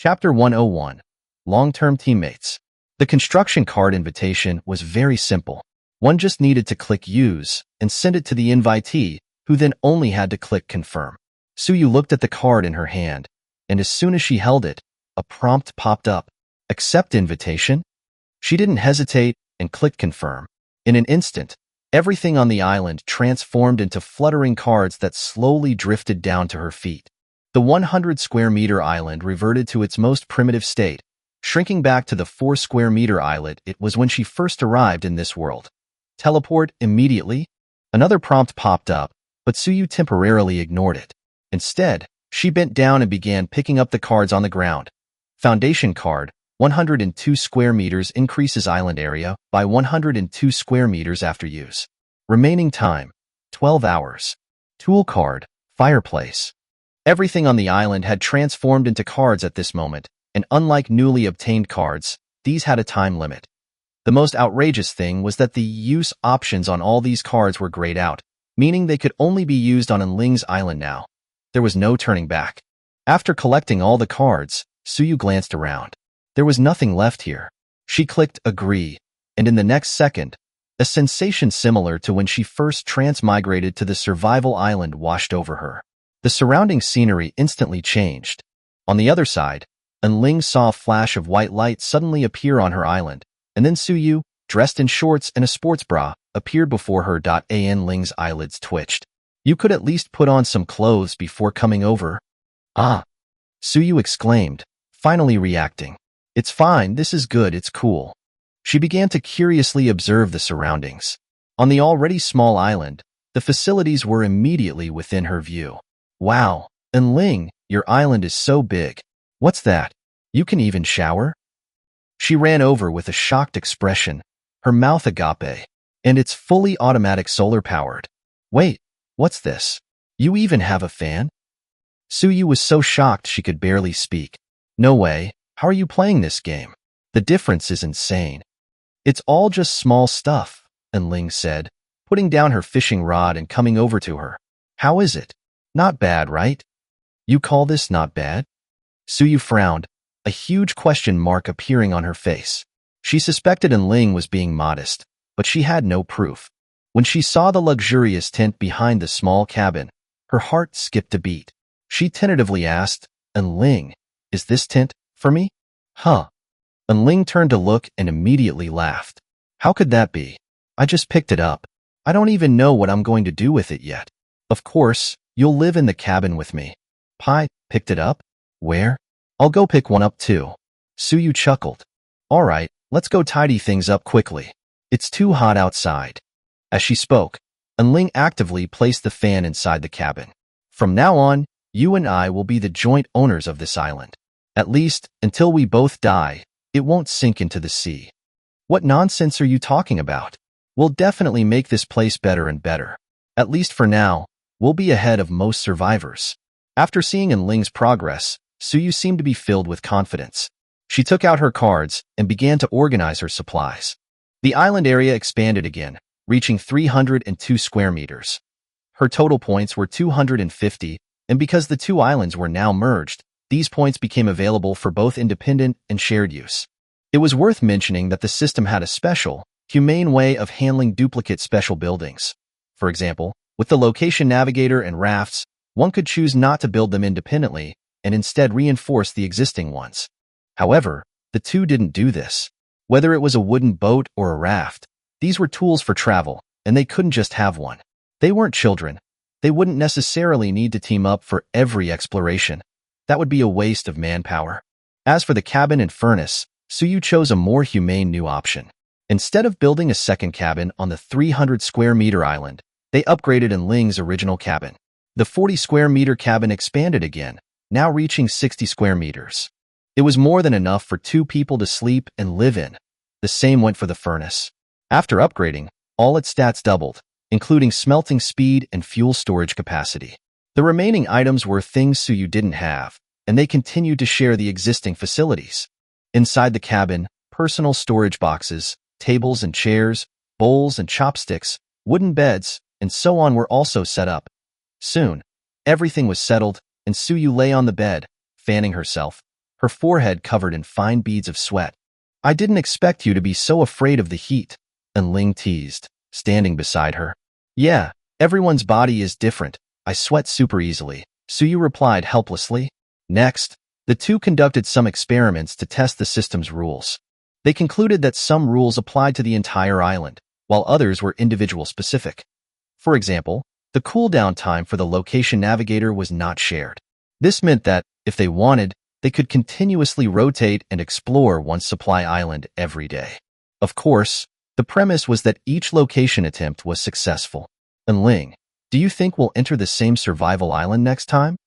Chapter 101 Long-Term Teammates. The construction card invitation was very simple. One just needed to click Use and send it to the invitee, who then only had to click Confirm. Suyu looked at the card in her hand, and as soon as she held it, a prompt popped up. Accept invitation? She didn't hesitate and clicked Confirm. In an instant, everything on the island transformed into fluttering cards that slowly drifted down to her feet. The 100-square-meter island reverted to its most primitive state, shrinking back to the 4-square-meter islet it was when she first arrived in this world. Teleport immediately? Another prompt popped up, but Suyu temporarily ignored it. Instead, she bent down and began picking up the cards on the ground. Foundation card, 102 square meters increases island area by 102 square meters after use. Remaining time, 12 hours. Tool card, fireplace. Everything on the island had transformed into cards at this moment, and unlike newly obtained cards, these had a time limit. The most outrageous thing was that the use options on all these cards were grayed out, meaning they could only be used on Ling's island now. There was no turning back. After collecting all the cards, Suyu glanced around. There was nothing left here. She clicked Agree, and in the next second, a sensation similar to when she first transmigrated to the survival island washed over her. The surrounding scenery instantly changed. On the other side, Ling saw a flash of white light suddenly appear on her island, and then Suyu, dressed in shorts and a sports bra, appeared before her. Ling's eyelids twitched. You could at least put on some clothes before coming over. Ah! Suyu exclaimed, finally reacting. It's fine, this is good, it's cool. She began to curiously observe the surroundings. On the already small island, the facilities were immediately within her view. Wow, Ling, your island is so big. What's that? You can even shower? She ran over with a shocked expression, her mouth agape, and it's fully automatic solar-powered. Wait, what's this? You even have a fan? Suyu was so shocked she could barely speak. No way, how are you playing this game? The difference is insane. It's all just small stuff, Ling said, putting down her fishing rod and coming over to her. How is it? Not bad, right? You call this not bad? Suyu frowned, a huge question mark appearing on her face. She suspected Ling was being modest, but she had no proof. When she saw the luxurious tent behind the small cabin, her heart skipped a beat. She tentatively asked, Ling, is this tent for me? Huh. Ling turned to look and immediately laughed. How could that be? I just picked it up. I don't even know what I'm going to do with it yet. Of course, you'll live in the cabin with me. Picked it up? Where? I'll go pick one up too. Suyu chuckled. All right, let's go tidy things up quickly. It's too hot outside. As she spoke, Ling actively placed the fan inside the cabin. From now on, you and I will be the joint owners of this island. At least, until we both die, it won't sink into the sea. What nonsense are you talking about? We'll definitely make this place better and better. At least for now, we'll be ahead of most survivors. After seeing Ling's progress, Suyu seemed to be filled with confidence. She took out her cards and began to organize her supplies. The island area expanded again, reaching 302 square meters. Her total points were 250, and because the two islands were now merged, these points became available for both independent and shared use. It was worth mentioning that the system had a special, humane way of handling duplicate special buildings. For example, with the location navigator and rafts, one could choose not to build them independently and instead reinforce the existing ones. However, the two didn't do this. Whether it was a wooden boat or a raft, these were tools for travel, and they couldn't just have one. They weren't children. They wouldn't necessarily need to team up for every exploration. That would be a waste of manpower. As for the cabin and furnace, Suyu chose a more humane new option. Instead of building a second cabin on the 300-square-meter island, they upgraded Ling's original cabin. The 40-square-meter cabin expanded again, now reaching 60 square meters. It was more than enough for two people to sleep and live in. The same went for the furnace. After upgrading, all its stats doubled, including smelting speed and fuel storage capacity. The remaining items were things Suyu didn't have, and they continued to share the existing facilities. Inside the cabin, personal storage boxes, tables and chairs, bowls and chopsticks, wooden beds, and so on were also set up. Soon, everything was settled, and Suyu lay on the bed, fanning herself, her forehead covered in fine beads of sweat. I didn't expect you to be so afraid of the heat, and Ling teased, standing beside her. Yeah, everyone's body is different. I sweat super easily, Suyu replied helplessly. Next, the two conducted some experiments to test the system's rules. They concluded that some rules applied to the entire island, while others were individual specific. For example, the cooldown time for the location navigator was not shared. This meant that, if they wanted, they could continuously rotate and explore one supply island every day. Of course, the premise was that each location attempt was successful. And Ling, do you think we'll enter the same survival island next time?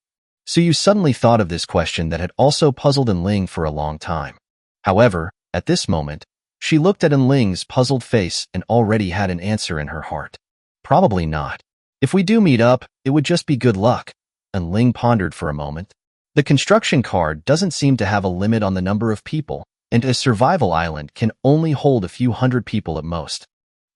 Suyu suddenly thought of this question that had also puzzled Ling for a long time. However, at this moment, she looked at Ling's puzzled face and already had an answer in her heart. Probably not. If we do meet up, it would just be good luck. And Ling pondered for a moment. The construction card doesn't seem to have a limit on the number of people, and a survival island can only hold a few hundred people at most.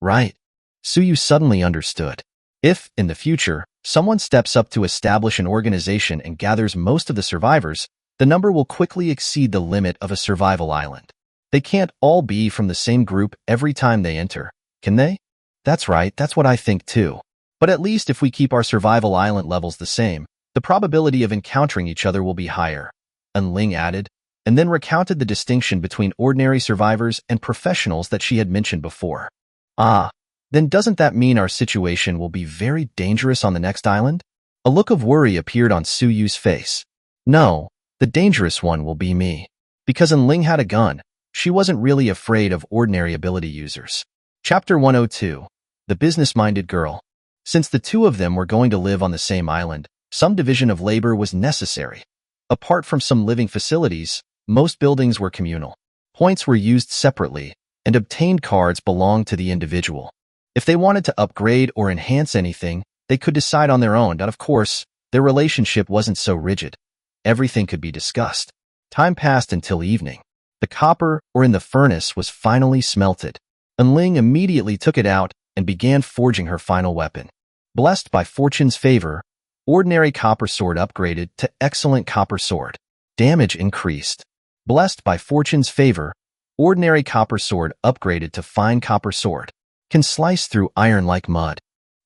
Right. Suyu suddenly understood. If, in the future, someone steps up to establish an organization and gathers most of the survivors, the number will quickly exceed the limit of a survival island. They can't all be from the same group every time they enter, can they? That's right, that's what I think too. But at least if we keep our survival island levels the same, the probability of encountering each other will be higher, and Ling added, and then recounted the distinction between ordinary survivors and professionals that she had mentioned before. Ah, then doesn't that mean our situation will be very dangerous on the next island? A look of worry appeared on Suyu's face. No, the dangerous one will be me. Because Ling had a gun, she wasn't really afraid of ordinary ability users. Chapter 102. The Business-Minded Girl. Since the two of them were going to live on the same island, some division of labor was necessary. Apart from some living facilities, most buildings were communal. Points were used separately, and obtained cards belonged to the individual. If they wanted to upgrade or enhance anything, they could decide on their own, and of course, their relationship wasn't so rigid. Everything could be discussed. Time passed until evening. The copper ore in the furnace was finally smelted, and Ling immediately took it out and began forging her final weapon. Blessed by fortune's favor, ordinary copper sword upgraded to excellent copper sword. Damage increased. Blessed by fortune's favor, ordinary copper sword upgraded to fine copper sword. Can slice through iron like mud.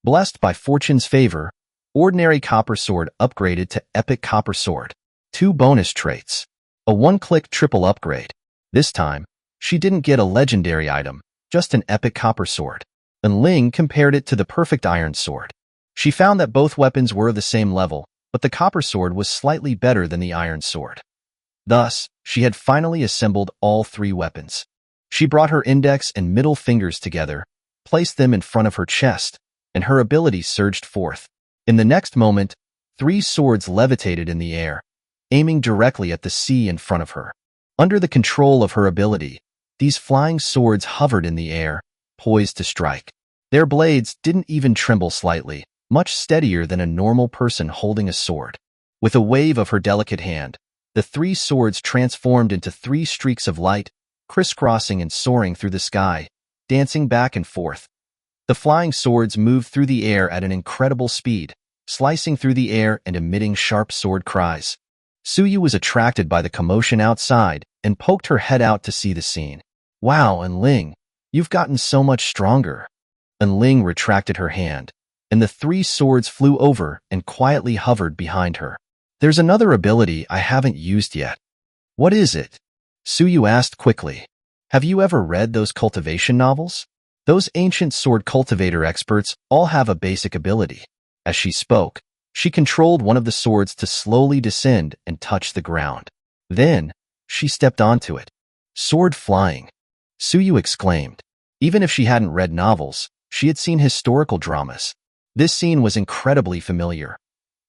Blessed by fortune's favor, ordinary copper sword upgraded to epic copper sword. 2 bonus traits. A one-click triple upgrade. This time, she didn't get a legendary item, just an epic copper sword. And Ling compared it to the perfect iron sword. She found that both weapons were of the same level, but the copper sword was slightly better than the iron sword. Thus, she had finally assembled all 3 weapons. She brought her index and middle fingers together, placed them in front of her chest, and her ability surged forth. In the next moment, 3 swords levitated in the air, aiming directly at the sea in front of her. Under the control of her ability, these flying swords hovered in the air, poised to strike. Their blades didn't even tremble slightly, much steadier than a normal person holding a sword. With a wave of her delicate hand, the 3 swords transformed into 3 streaks of light, crisscrossing and soaring through the sky, dancing back and forth. The flying swords moved through the air at an incredible speed, slicing through the air and emitting sharp sword cries. Suyu was attracted by the commotion outside and poked her head out to see the scene. Wow, and Ling, you've gotten so much stronger. And Ling retracted her hand, and the 3 swords flew over and quietly hovered behind her. There's another ability I haven't used yet. What is it? Suyu asked quickly. Have you ever read those cultivation novels? Those ancient sword cultivator experts all have a basic ability. As she spoke, she controlled one of the swords to slowly descend and touch the ground. Then, she stepped onto it. Sword flying. Suyu exclaimed. Even if she hadn't read novels, she had seen historical dramas. This scene was incredibly familiar.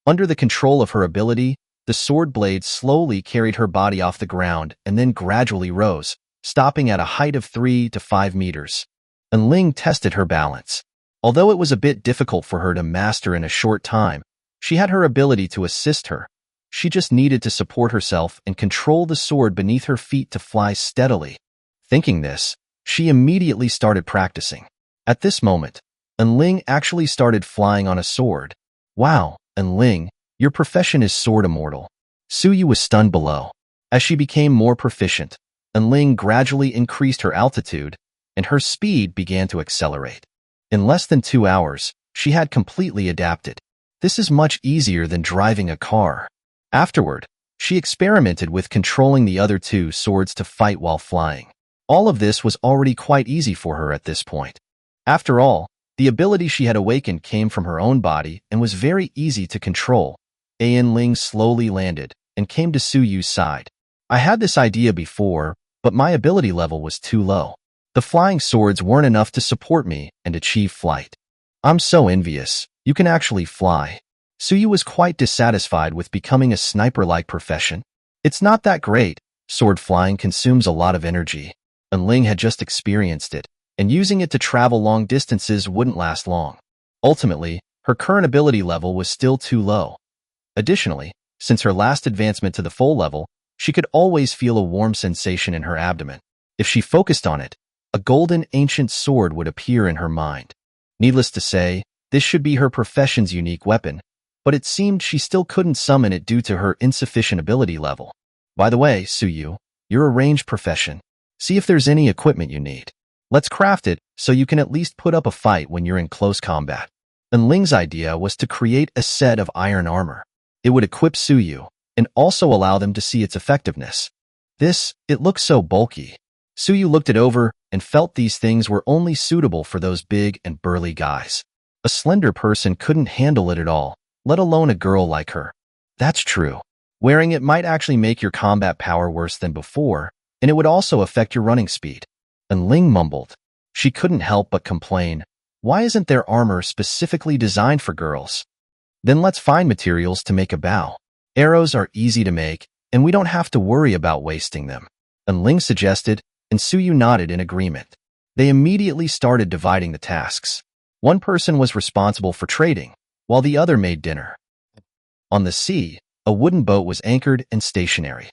Under the control of her ability, the sword blade slowly carried her body off the ground and then gradually rose, stopping at a height of 3 to 5 meters. And Ling tested her balance. Although it was a bit difficult for her to master in a short time, she had her ability to assist her. She just needed to support herself and control the sword beneath her feet to fly steadily. Thinking this, she immediately started practicing. At this moment, Ling actually started flying on a sword. Wow, Ling, your profession is sword immortal. Suyu was stunned below. As she became more proficient, Ling gradually increased her altitude, and her speed began to accelerate. In less than 2 hours, she had completely adapted. This is much easier than driving a car. Afterward, she experimented with controlling the other two swords to fight while flying. All of this was already quite easy for her at this point. After all, the ability she had awakened came from her own body and was very easy to control. Ling slowly landed and came to Suyu's side. I had this idea before, but my ability level was too low. The flying swords weren't enough to support me and achieve flight. I'm so envious. You can actually fly. Suyu was quite dissatisfied with becoming a sniper-like profession. It's not that great. Sword flying consumes a lot of energy. And Ling had just experienced it, and using it to travel long distances wouldn't last long. Ultimately, her current ability level was still too low. Additionally, since her last advancement to the full level, she could always feel a warm sensation in her abdomen. If she focused on it, a golden ancient sword would appear in her mind. Needless to say, this should be her profession's unique weapon, but it seemed she still couldn't summon it due to her insufficient ability level. By the way, Suyu, you're a ranged profession. See if there's any equipment you need. Let's craft it so you can at least put up a fight when you're in close combat. And Ling's idea was to create a set of iron armor. It would equip Suyu and also allow them to see its effectiveness. It looks so bulky. Suyu looked it over and felt these things were only suitable for those big and burly guys. A slender person couldn't handle it at all, let alone a girl like her. That's true. Wearing it might actually make your combat power worse than before, and it would also affect your running speed. And Ling mumbled. She couldn't help but complain. Why isn't there armor specifically designed for girls? Then let's find materials to make a bow. Arrows are easy to make, and we don't have to worry about wasting them. And Ling suggested, and Suyu nodded in agreement. They immediately started dividing the tasks. One person was responsible for trading, while the other made dinner. On the sea, a wooden boat was anchored and stationary.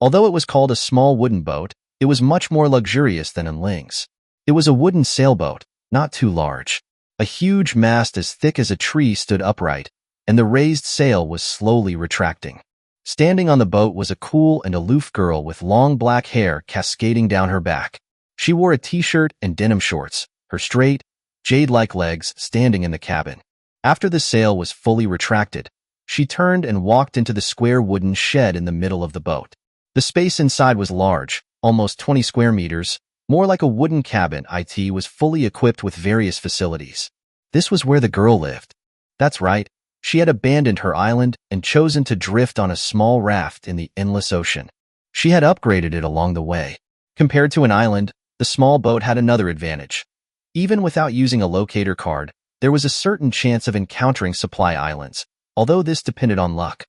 Although it was called a small wooden boat, it was much more luxurious than in Ling's. It was a wooden sailboat, not too large. A huge mast as thick as a tree stood upright, and the raised sail was slowly retracting. Standing on the boat was a cool and aloof girl with long black hair cascading down her back. She wore a t-shirt and denim shorts, her straight, jade-like legs standing in the cabin. After the sail was fully retracted, she turned and walked into the square wooden shed in the middle of the boat. The space inside was large, almost 20 square meters, more like a wooden cabin. It was fully equipped with various facilities. This was where the girl lived. That's right, she had abandoned her island and chosen to drift on a small raft in the endless ocean. She had upgraded it along the way. Compared to an island, the small boat had another advantage. Even without using a locator card, there was a certain chance of encountering supply islands, although this depended on luck.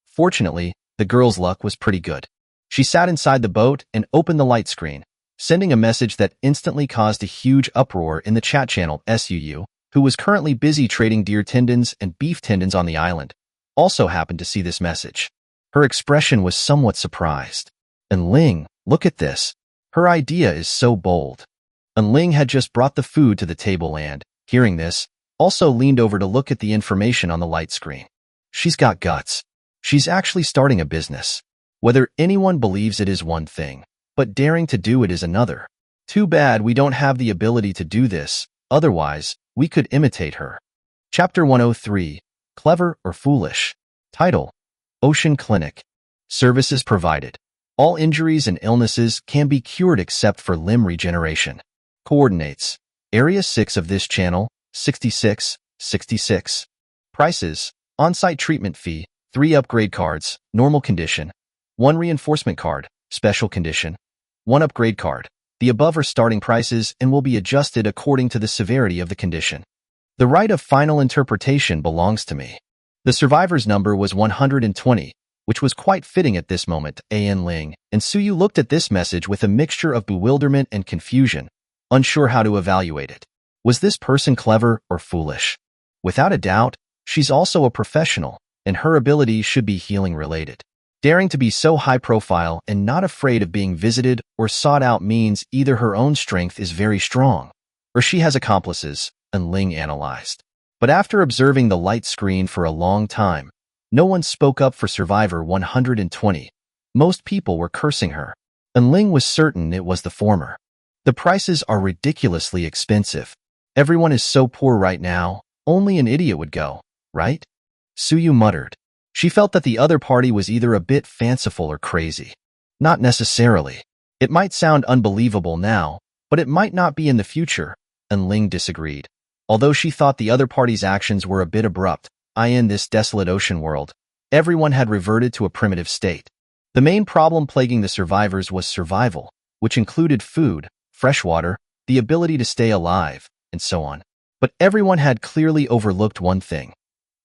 Fortunately, the girl's luck was pretty good. She sat inside the boat and opened the light screen, sending a message that instantly caused a huge uproar in the chat channel. Suu, who was currently busy trading deer tendons and beef tendons on the island, also happened to see this message. Her expression was somewhat surprised. And Ling, look at this. Her idea is so bold. And Ling had just brought the food to the table and, hearing this, also leaned over to look at the information on the light screen. She's got guts. She's actually starting a business. Whether anyone believes it is one thing, but daring to do it is another. Too bad we don't have the ability to do this, otherwise, we could imitate her. Chapter 103, Clever or Foolish. Title, Ocean Clinic. Services provided. All injuries and illnesses can be cured except for limb regeneration. Coordinates. Area 6 of this channel, 66, 66. Prices. On-site treatment fee, 3 upgrade cards, normal condition. 1 reinforcement card, special condition. 1 upgrade card. The above are starting prices and will be adjusted according to the severity of the condition. The right of final interpretation belongs to me. The survivor's number was 120, which was quite fitting at this moment. Ling and Suyu looked at this message with a mixture of bewilderment and confusion, unsure how to evaluate it. Was this person clever or foolish? Without a doubt, she's also a professional, and her abilities should be healing-related. Daring to be so high-profile and not afraid of being visited or sought out means either her own strength is very strong, or she has accomplices, and Ling analyzed. But after observing the light screen for a long time, no one spoke up for Survivor 120, Most people were cursing her, and Ling was certain it was the former. The prices are ridiculously expensive. Everyone is so poor right now, only an idiot would go, right? Suyu muttered. She felt that the other party was either a bit fanciful or crazy. Not necessarily. It might sound unbelievable now, but it might not be in the future, and Ling disagreed. Although she thought the other party's actions were a bit abrupt, in this desolate ocean world, everyone had reverted to a primitive state. The main problem plaguing the survivors was survival, which included food, fresh water, the ability to stay alive, and so on. But everyone had clearly overlooked one thing.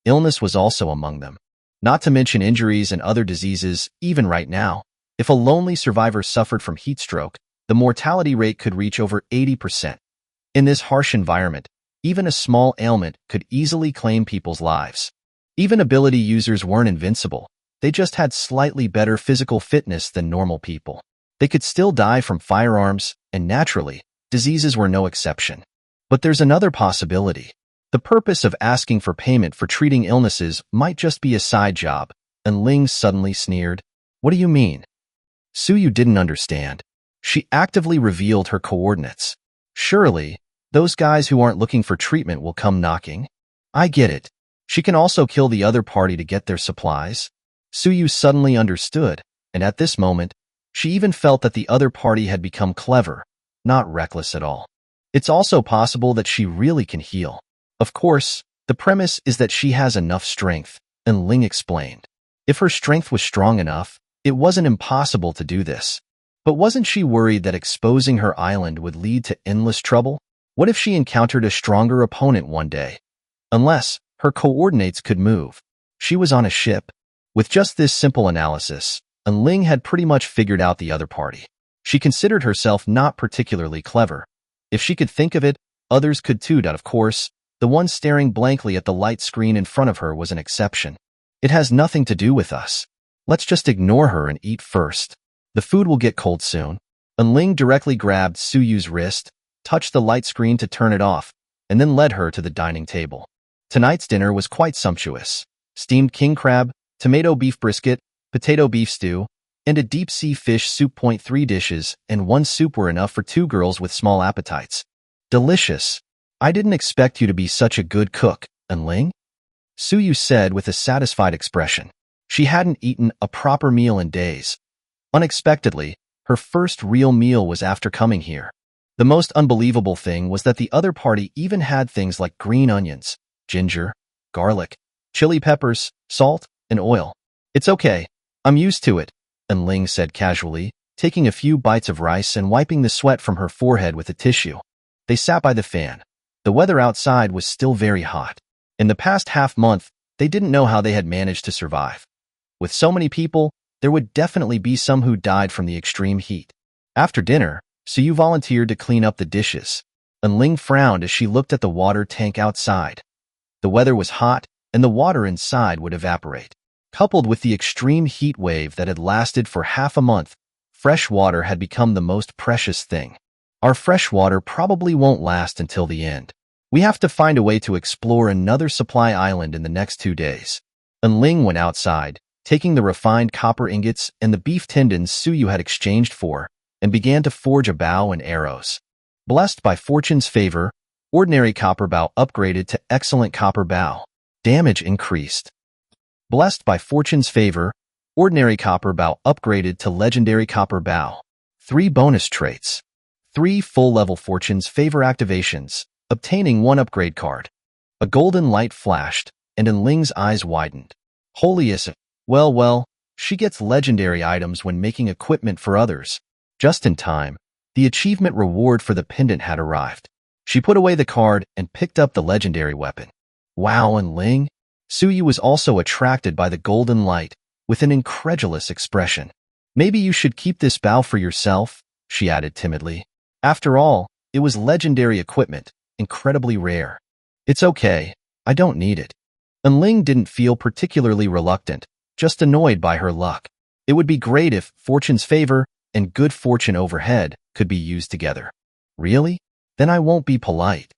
Illness was also among them. Not to mention injuries and other diseases, even right now. If a lonely survivor suffered from heat stroke, the mortality rate could reach over 80%. In this harsh environment, even a small ailment could easily claim people's lives. Even ability users weren't invincible. They just had slightly better physical fitness than normal people. They could still die from firearms, and naturally, diseases were no exception. But there's another possibility. The purpose of asking for payment for treating illnesses might just be a side job, and Ling suddenly sneered. What do you mean? Suyu didn't understand. She actively revealed her coordinates. Surely, those guys who aren't looking for treatment will come knocking. I get it. She can also kill the other party to get their supplies. Suyu suddenly understood, and at this moment, she even felt that the other party had become clever, not reckless at all. It's also possible that she really can heal. Of course, the premise is that she has enough strength, and Ling explained. If her strength was strong enough, it wasn't impossible to do this. But wasn't she worried that exposing her island would lead to endless trouble? What if she encountered a stronger opponent one day? Unless her coordinates could move. She was on a ship. With just this simple analysis, and Ling had pretty much figured out the other party. She considered herself not particularly clever. If she could think of it, others could too. Of course, the one staring blankly at the light screen in front of her was an exception. It has nothing to do with us. Let's just ignore her and eat first. The food will get cold soon. And Ling directly grabbed Suyu's wrist, touched the light screen to turn it off, and then led her to the dining table. Tonight's dinner was quite sumptuous. Steamed king crab, tomato beef brisket, potato beef stew, and a deep-sea fish soup. 3 dishes and 1 soup were enough for 2 girls with small appetites. Delicious. I didn't expect you to be such a good cook, and Ling? Suyu said with a satisfied expression. She hadn't eaten a proper meal in days. Unexpectedly, her first real meal was after coming here. The most unbelievable thing was that the other party even had things like green onions, ginger, garlic, chili peppers, salt, and oil. It's okay. I'm used to it, and Ling said casually, taking a few bites of rice and wiping the sweat from her forehead with a tissue. They sat by the fan. The weather outside was still very hot. In the past half-month, they didn't know how they had managed to survive. With so many people, there would definitely be some who died from the extreme heat. After dinner, Suyu volunteered to clean up the dishes, and Ling frowned as she looked at the water tank outside. The weather was hot, and the water inside would evaporate. Coupled with the extreme heat wave that had lasted for half a month, fresh water had become the most precious thing. Our fresh water probably won't last until the end. We have to find a way to explore another supply island in the next 2 days. And Ling went outside, taking the refined copper ingots and the beef tendons Suyu had exchanged for, and began to forge a bow and arrows. Blessed by fortune's favor, ordinary copper bow upgraded to excellent copper bow. Damage increased. Blessed by fortune's favor, ordinary copper bow upgraded to legendary copper bow. 3 bonus traits. 3 full-level fortune's favor activations, obtaining 1 upgrade card. A golden light flashed, and Ling's eyes widened. Holiest. Well, she gets legendary items when making equipment for others. Just in time, the achievement reward for the pendant had arrived. She put away the card and picked up the legendary weapon. Wow, and Ling? Suyu was also attracted by the golden light, with an incredulous expression. Maybe you should keep this bow for yourself, she added timidly. After all, it was legendary equipment, incredibly rare. It's okay, I don't need it. And Ling didn't feel particularly reluctant, just annoyed by her luck. It would be great if fortune's favor and good fortune overhead could be used together. Really? Then I won't be polite.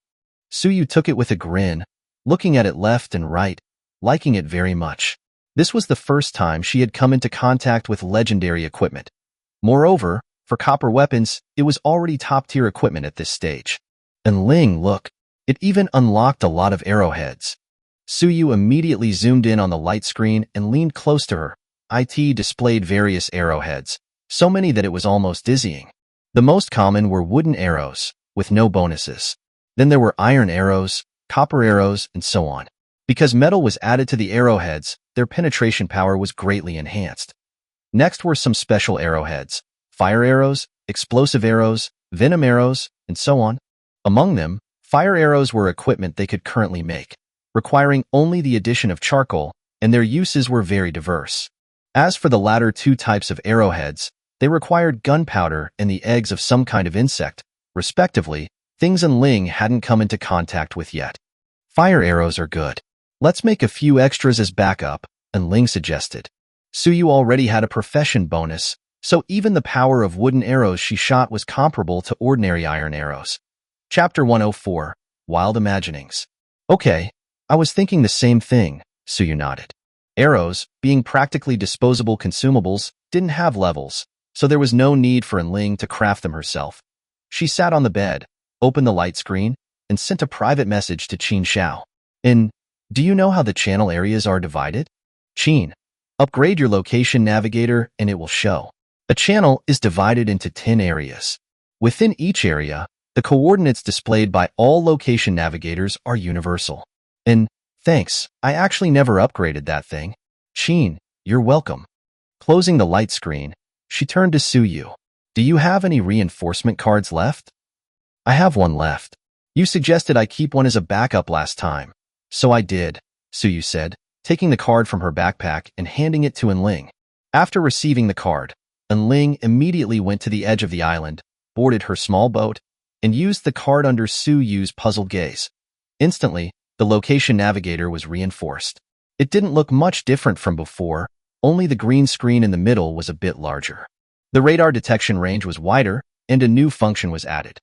Suyu took it with a grin, looking at it left and right, liking it very much. This was the first time she had come into contact with legendary equipment. Moreover, for copper weapons, it was already top-tier equipment at this stage. And Ling, look, it even unlocked a lot of arrowheads. Suyu immediately zoomed in on the light screen and leaned close to her. It displayed various arrowheads, so many that it was almost dizzying. The most common were wooden arrows, with no bonuses. Then there were iron arrows, copper arrows, and so on. Because metal was added to the arrowheads, their penetration power was greatly enhanced. Next were some special arrowheads, fire arrows, explosive arrows, venom arrows, and so on. Among them, fire arrows were equipment they could currently make, requiring only the addition of charcoal, and their uses were very diverse. As for the latter two types of arrowheads, they required gunpowder and the eggs of some kind of insect, respectively, things Ling hadn't come into contact with yet. Fire arrows are good. Let's make a few extras as backup, Ling suggested. Suyu already had a profession bonus, so even the power of wooden arrows she shot was comparable to ordinary iron arrows. Chapter 104, Wild Imaginings. Okay, I was thinking the same thing, Suyu nodded. Arrows, being practically disposable consumables, didn't have levels, so there was no need for Ling to craft them herself. She sat on the bed, opened the light screen, and sent a private message to Qin Xiao. Do you know how the channel areas are divided? Qin, upgrade your location navigator and it will show. A channel is divided into 10 areas. Within each area, the coordinates displayed by all location navigators are universal. Thanks, I actually never upgraded that thing. Qin, you're welcome. Closing the light screen, she turned to Suyu. Do you have any reinforcement cards left? I have one left. You suggested I keep one as a backup last time. So I did, Suyu said, taking the card from her backpack and handing it to Ling. After receiving the card, Ling immediately went to the edge of the island, boarded her small boat, and used the card under Suyu's puzzled gaze. Instantly, the location navigator was reinforced. It didn't look much different from before, only the green screen in the middle was a bit larger. The radar detection range was wider, and a new function was added,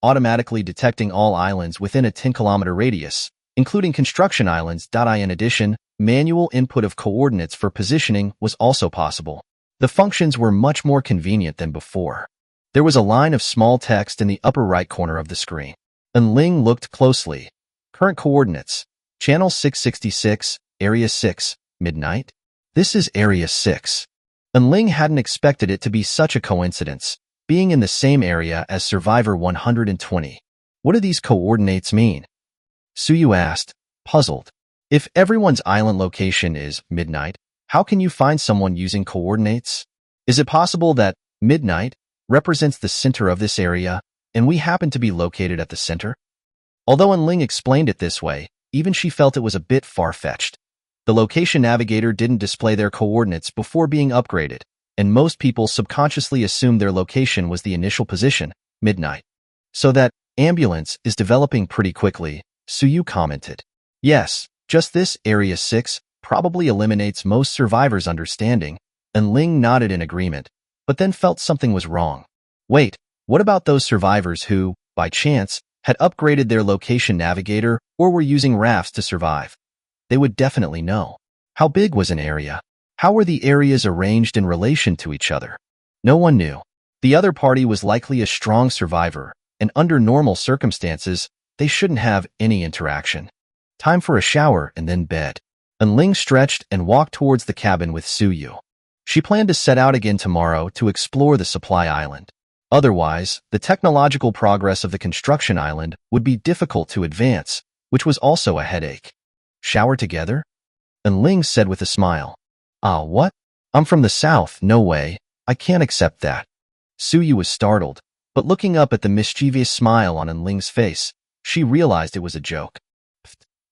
automatically detecting all islands within a 10-kilometer radius, including construction islands. In addition, manual input of coordinates for positioning was also possible. The functions were much more convenient than before. There was a line of small text in the upper right corner of the screen. Ling looked closely. Current coordinates: Channel 666, Area 6, midnight. This is Area 6. Ling hadn't expected it to be such a coincidence, being in the same area as Survivor 120. What do these coordinates mean? Suyu asked, puzzled. If everyone's island location is midnight, how can you find someone using coordinates? Is it possible that midnight represents the center of this area, and we happen to be located at the center? Although Ling explained it this way, even she felt it was a bit far-fetched. The location navigator didn't display their coordinates before being upgraded, and most people subconsciously assumed their location was the initial position, midnight. So that ambulance is developing pretty quickly, Suyu commented. Yes, just this Area 6 probably eliminates most survivors' understanding, and Ling nodded in agreement, but then felt something was wrong. Wait, what about those survivors who, by chance, had upgraded their location navigator or were using rafts to survive? They would definitely know. How big was an area? How were the areas arranged in relation to each other? No one knew. The other party was likely a strong survivor, and under normal circumstances, they shouldn't have any interaction. Time for a shower and then bed. Ling stretched and walked towards the cabin with Suyu. She planned to set out again tomorrow to explore the supply island. Otherwise, the technological progress of the construction island would be difficult to advance, which was also a headache. Shower together? Ling said with a smile. Ah, what? I'm from the south, no way. I can't accept that. Suyu was startled, but looking up at the mischievous smile on Ling's face, she realized it was a joke.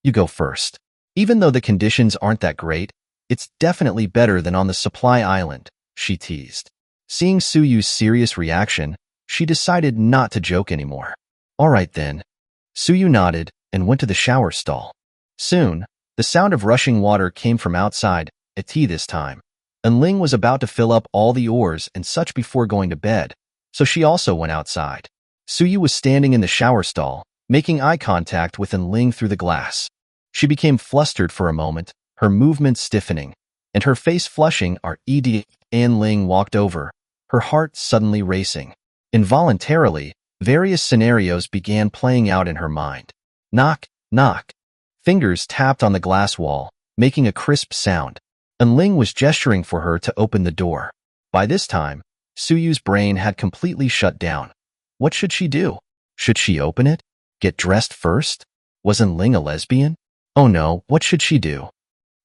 You go first. Even though the conditions aren't that great, it's definitely better than on the supply island, she teased. Seeing Suyu's serious reaction, she decided not to joke anymore. All right then. Suyu nodded and went to the shower stall. Soon, the sound of rushing water came from outside, at tea this time. Ling was about to fill up all the oars and such before going to bed, so she also went outside. Suyu was standing in the shower stall, making eye contact with Ling through the glass. She became flustered for a moment, her movements stiffening. and her face flushing and Ling walked over, her heart suddenly racing. Involuntarily, various scenarios began playing out in her mind. Knock, knock. Fingers tapped on the glass wall, making a crisp sound, and Ling was gesturing for her to open the door. By this time, Suyu's brain had completely shut down. What should she do? Should she open it? Get dressed first? Wasn't Ling a lesbian? Oh no, what should she do?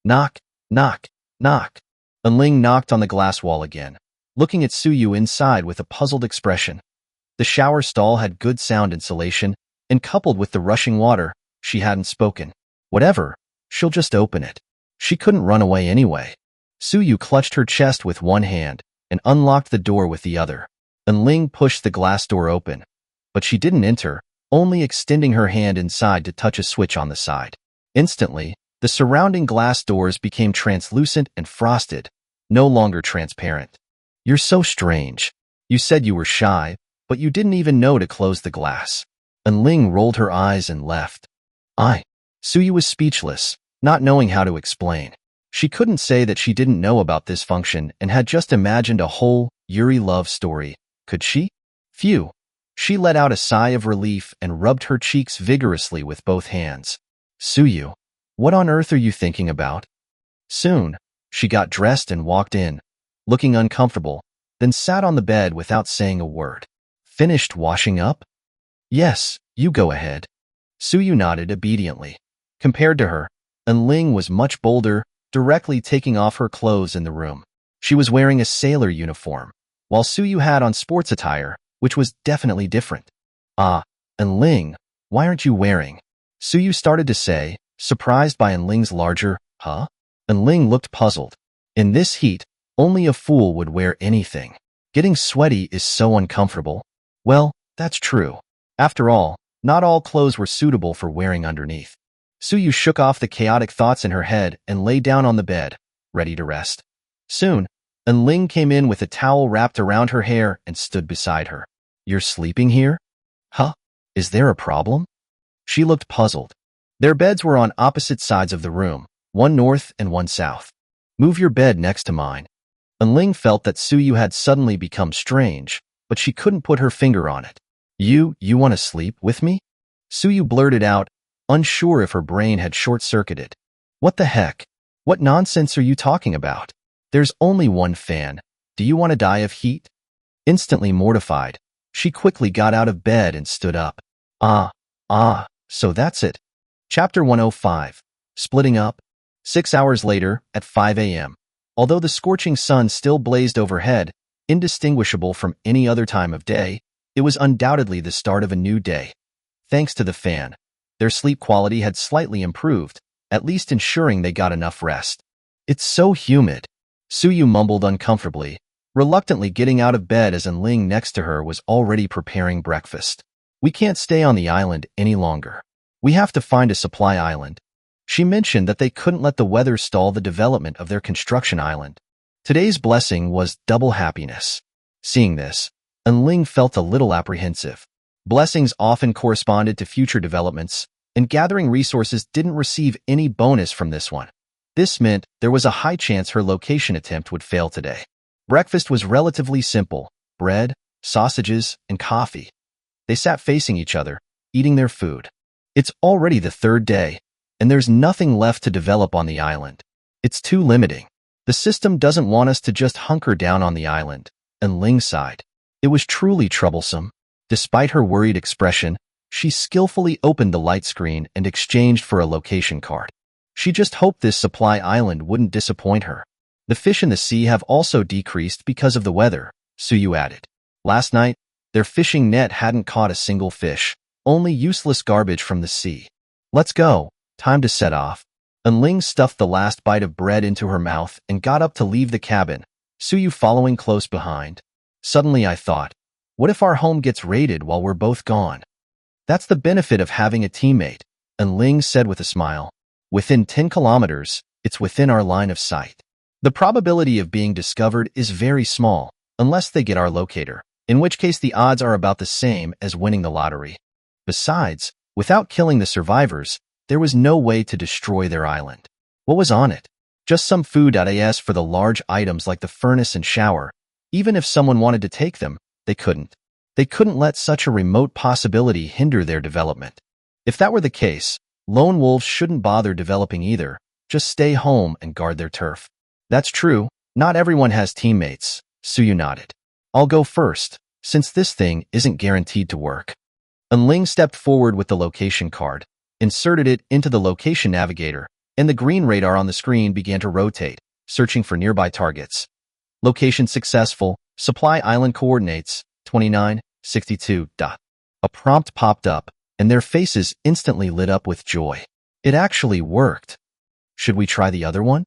Knock, knock, knock. And Ling knocked on the glass wall again, looking at Suyu inside with a puzzled expression. The shower stall had good sound insulation, and coupled with the rushing water, she hadn't spoken. Whatever, she'll just open it. She couldn't run away anyway. Suyu clutched her chest with one hand and unlocked the door with the other. And Ling pushed the glass door open. But she didn't enter, only extending her hand inside to touch a switch on the side. Instantly, the surrounding glass doors became translucent and frosted, no longer transparent. You're so strange. You said you were shy, but you didn't even know to close the glass. And Ling rolled her eyes and left. Suyu was speechless, not knowing how to explain. She couldn't say that she didn't know about this function and had just imagined a whole Yuri love story. Could she? Phew. She let out a sigh of relief and rubbed her cheeks vigorously with both hands. Suyu, what on earth are you thinking about? Soon, she got dressed and walked in, looking uncomfortable, then sat on the bed without saying a word. Finished washing up? Yes, you go ahead. Suyu nodded obediently. Compared to her, and Ling was much bolder, directly taking off her clothes in the room. She was wearing a sailor uniform, while Suyu had on sports attire, which was definitely different. And Ling, why aren't you wearing? Suyu started to say, surprised by Ling's larger, huh? And Ling looked puzzled. In this heat, only a fool would wear anything. Getting sweaty is so uncomfortable. Well, that's true. After all, not all clothes were suitable for wearing underneath. Suyu shook off the chaotic thoughts in her head and lay down on the bed, ready to rest. Soon, Ling came in with a towel wrapped around her hair and stood beside her. You're sleeping here? Huh? Is there a problem? She looked puzzled. Their beds were on opposite sides of the room, one north and one south. Move your bed next to mine. Ling felt that Suyu had suddenly become strange, but she couldn't put her finger on it. You want to sleep with me? Suyu blurted out, unsure if her brain had short-circuited. What the heck? What nonsense are you talking about? There's only one fan. Do you want to die of heat? Instantly mortified, she quickly got out of bed and stood up. So that's it. Chapter 105. Splitting Up. 6 hours later, at 5 a.m. Although the scorching sun still blazed overhead, indistinguishable from any other time of day, it was undoubtedly the start of a new day. Thanks to the fan, their sleep quality had slightly improved, at least ensuring they got enough rest. It's so humid. Suyu mumbled uncomfortably, reluctantly getting out of bed as Ling next to her was already preparing breakfast. We can't stay on the island any longer. We have to find a supply island. She mentioned that they couldn't let the weather stall the development of their construction island. Today's blessing was double happiness. Seeing this, Ling felt a little apprehensive. Blessings often corresponded to future developments, and gathering resources didn't receive any bonus from this one. This meant there was a high chance her location attempt would fail today. Breakfast was relatively simple: bread, sausages, and coffee. They sat facing each other, eating their food. It's already the third day, and there's nothing left to develop on the island. It's too limiting. The system doesn't want us to just hunker down on the island, and Ling sighed. It was truly troublesome. Despite her worried expression, she skillfully opened the light screen and exchanged for a location card. She just hoped this supply island wouldn't disappoint her. The fish in the sea have also decreased because of the weather, Suyu added. Last night, their fishing net hadn't caught a single fish, only useless garbage from the sea. Let's go. Time to set off. Ling stuffed the last bite of bread into her mouth and got up to leave the cabin, Suyu following close behind. Suddenly I thought, what if our home gets raided while we're both gone? That's the benefit of having a teammate, Ling said with a smile. Within 10 kilometers, it's within our line of sight. The probability of being discovered is very small, unless they get our locator, in which case the odds are about the same as winning the lottery. Besides, without killing the survivors, there was no way to destroy their island. What was on it? Just some food as for the large items like the furnace and shower. Even if someone wanted to take them, they couldn't. They couldn't let such a remote possibility hinder their development. If that were the case, lone wolves shouldn't bother developing either. Just stay home and guard their turf. That's true. Not everyone has teammates. Suyu nodded. I'll go first, since this thing isn't guaranteed to work. And Ling stepped forward with the location card, inserted it into the location navigator, and the green radar on the screen began to rotate, searching for nearby targets. Location successful. Supply island coordinates, 2962. A prompt popped up, and their faces instantly lit up with joy. It actually worked. Should we try the other one?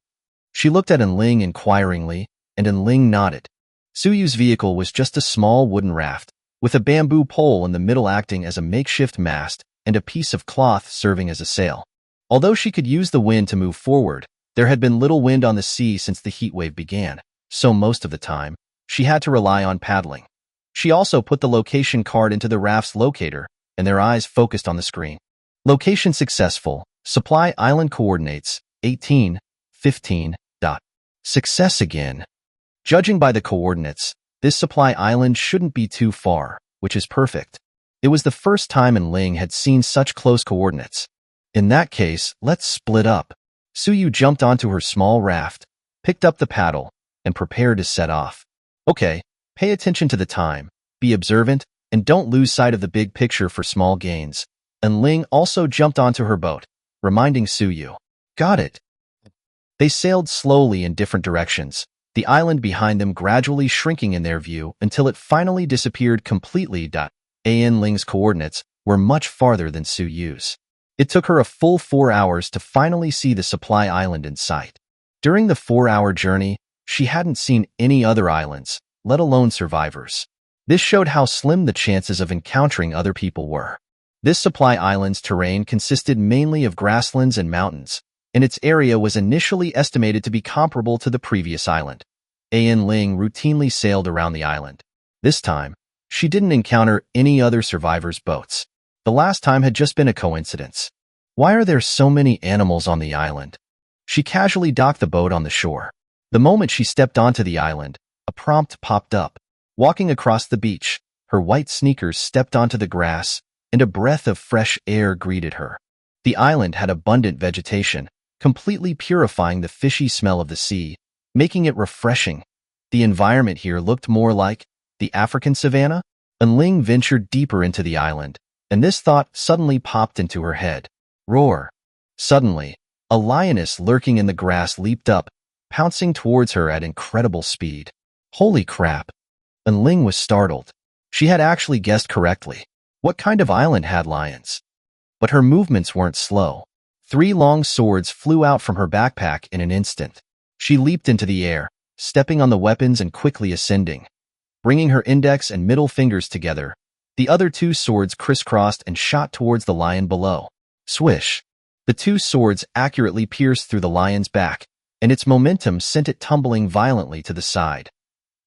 She looked at Ling inquiringly, and Ling nodded. Suyu's vehicle was just a small wooden raft, with a bamboo pole in the middle acting as a makeshift mast and a piece of cloth serving as a sail. Although she could use the wind to move forward, there had been little wind on the sea since the heat wave began, so most of the time, she had to rely on paddling. She also put the location card into the raft's locator, and their eyes focused on the screen. Location successful. Supply island coordinates, 1815. Success again. Judging by the coordinates, this supply island shouldn't be too far, which is perfect. It was the first time Ling had seen such close coordinates. In that case, let's split up. Suyu jumped onto her small raft, picked up the paddle, and prepared to set off. Okay, pay attention to the time, be observant, and don't lose sight of the big picture for small gains. And Ling also jumped onto her boat, reminding Suyu. Got it. They sailed slowly in different directions, the island behind them gradually shrinking in their view until it finally disappeared completely. Ling's coordinates were much farther than Suyu's. It took her a full 4 hours to finally see the supply island in sight. During the 4-hour journey, she hadn't seen any other islands, let alone survivors. This showed how slim the chances of encountering other people were. This supply island's terrain consisted mainly of grasslands and mountains, and its area was initially estimated to be comparable to the previous island. Ling routinely sailed around the island. This time, she didn't encounter any other survivors' boats. The last time had just been a coincidence. Why are there so many animals on the island? She casually docked the boat on the shore. The moment she stepped onto the island, a prompt popped up. Walking across the beach, her white sneakers stepped onto the grass, and a breath of fresh air greeted her. The island had abundant vegetation, completely purifying the fishy smell of the sea, making it refreshing. The environment here looked more like the African savanna. And Ling ventured deeper into the island, and this thought suddenly popped into her head. Roar! Suddenly, a lioness lurking in the grass leaped up, pouncing towards her at incredible speed. Holy crap! And Ling was startled. She had actually guessed correctly. What kind of island had lions? But her movements weren't slow. 3 long swords flew out from her backpack in an instant. She leaped into the air, stepping on the weapons and quickly ascending. Bringing her index and middle fingers together, the other 2 swords crisscrossed and shot towards the lion below. Swish! The 2 swords accurately pierced through the lion's back, and its momentum sent it tumbling violently to the side.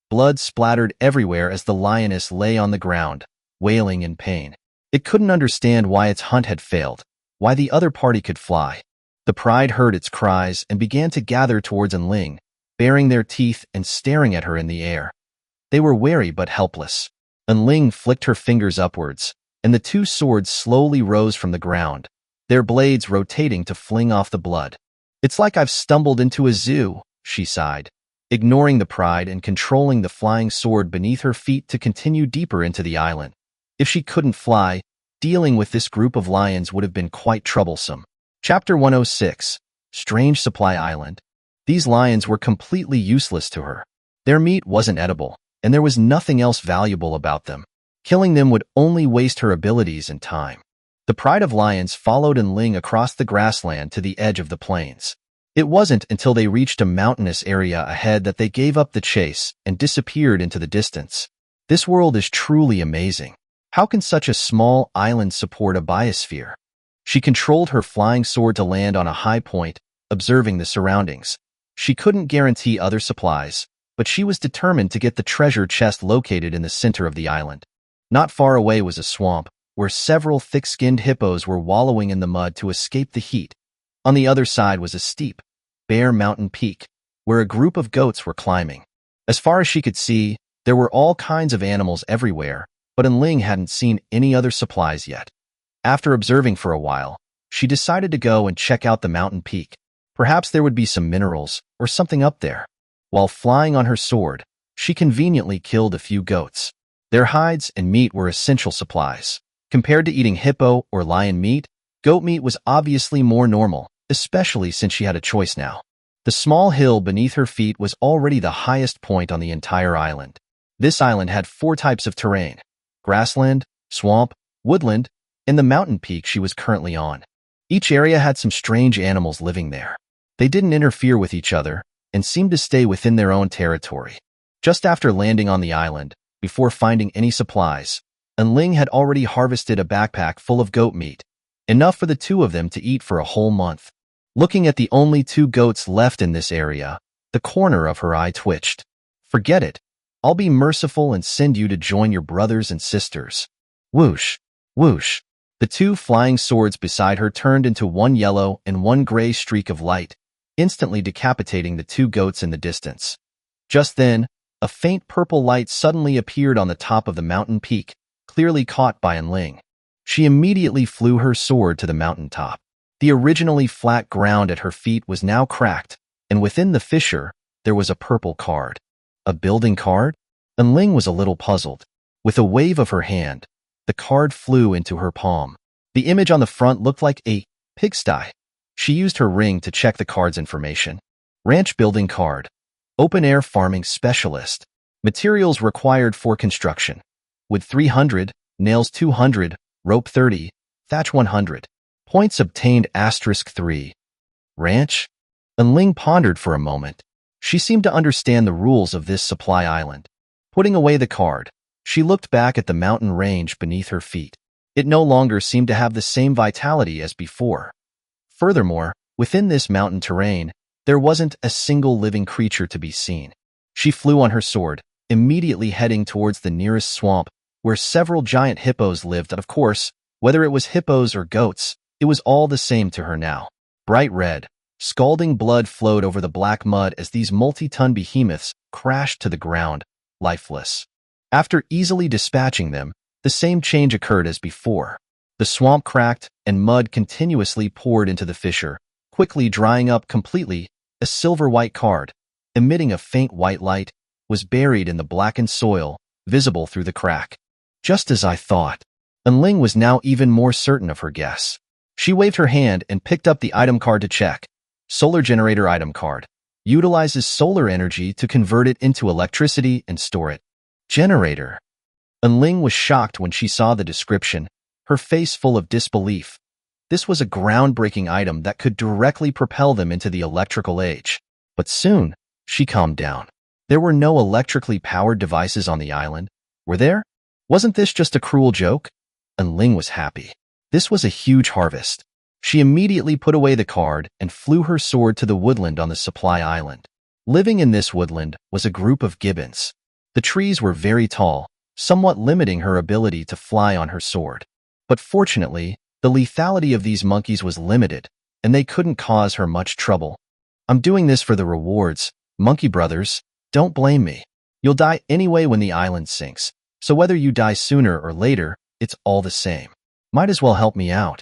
Blood splattered everywhere as the lioness lay on the ground, wailing in pain. It couldn't understand why its hunt had failed, why the other party could fly. The pride heard its cries and began to gather towards Ling, baring their teeth and staring at her in the air. They were wary but helpless. Ling flicked her fingers upwards, and the 2 swords slowly rose from the ground, their blades rotating to fling off the blood. It's like I've stumbled into a zoo, she sighed, ignoring the pride and controlling the flying sword beneath her feet to continue deeper into the island. If she couldn't fly, dealing with this group of lions would have been quite troublesome. Chapter 106. Strange Supply Island. These lions were completely useless to her. Their meat wasn't edible, and there was nothing else valuable about them. Killing them would only waste her abilities and time. The pride of lions followed Ling across the grassland to the edge of the plains. It wasn't until they reached a mountainous area ahead that they gave up the chase and disappeared into the distance. This world is truly amazing. How can such a small island support a biosphere? She controlled her flying sword to land on a high point, observing the surroundings. She couldn't guarantee other supplies, but she was determined to get the treasure chest located in the center of the island. Not far away was a swamp, where several thick-skinned hippos were wallowing in the mud to escape the heat. On the other side was a steep, bare mountain peak, where a group of goats were climbing. As far as she could see, there were all kinds of animals everywhere, but Ling hadn't seen any other supplies yet. After observing for a while, she decided to go and check out the mountain peak. Perhaps there would be some minerals or something up there. While flying on her sword, she conveniently killed a few goats. Their hides and meat were essential supplies. Compared to eating hippo or lion meat, goat meat was obviously more normal, especially since she had a choice now. The small hill beneath her feet was already the highest point on the entire island. This island had 4 types of terrain: grassland, swamp, woodland, and the mountain peak she was currently on. Each area had some strange animals living there. They didn't interfere with each other and seemed to stay within their own territory. Just after landing on the island, before finding any supplies, Ling had already harvested a backpack full of goat meat, enough for the 2 of them to eat for a whole month. Looking at the only 2 goats left in this area, the corner of her eye twitched. Forget it. I'll be merciful and send you to join your brothers and sisters. Whoosh, whoosh. The 2 flying swords beside her turned into 1 yellow and 1 gray streak of light, instantly decapitating the 2 goats in the distance. Just then, a faint purple light suddenly appeared on the top of the mountain peak, clearly caught by Ling. She immediately flew her sword to the mountain top. The originally flat ground at her feet was now cracked, and within the fissure, there was a purple card. A building card? Ling was a little puzzled. With a wave of her hand, the card flew into her palm. The image on the front looked like a pigsty. She used her ring to check the card's information. Ranch building card. Open-air farming specialist. Materials required for construction. Wood 300, nails 200, rope 30, thatch 100. Points obtained *3. Ranch? Ling pondered for a moment. She seemed to understand the rules of this supply island. Putting away the card, she looked back at the mountain range beneath her feet. It no longer seemed to have the same vitality as before. Furthermore, within this mountain terrain, there wasn't a single living creature to be seen. She flew on her sword, immediately heading towards the nearest swamp, where several giant hippos lived. Of course, whether it was hippos or goats, it was all the same to her now. Bright red, scalding blood flowed over the black mud as these multi-ton behemoths crashed to the ground, lifeless. After easily dispatching them, the same change occurred as before. The swamp cracked, and mud continuously poured into the fissure, quickly drying up completely. A silver-white card, emitting a faint white light, was buried in the blackened soil, visible through the crack. Just as I thought. Ling was now even more certain of her guess. She waved her hand and picked up the item card to check. Solar generator item card. Utilizes solar energy to convert it into electricity and store it. Generator. Ling was shocked when she saw the description, her face full of disbelief. This was a groundbreaking item that could directly propel them into the electrical age. But soon, she calmed down. There were no electrically powered devices on the island, were there? Wasn't this just a cruel joke? Ling was happy. This was a huge harvest. She immediately put away the card and flew her sword to the woodland on the supply island. Living in this woodland was a group of gibbons. The trees were very tall, somewhat limiting her ability to fly on her sword. But fortunately, the lethality of these monkeys was limited, and they couldn't cause her much trouble. I'm doing this for the rewards, monkey brothers. Don't blame me. You'll die anyway when the island sinks, so whether you die sooner or later, it's all the same. Might as well help me out.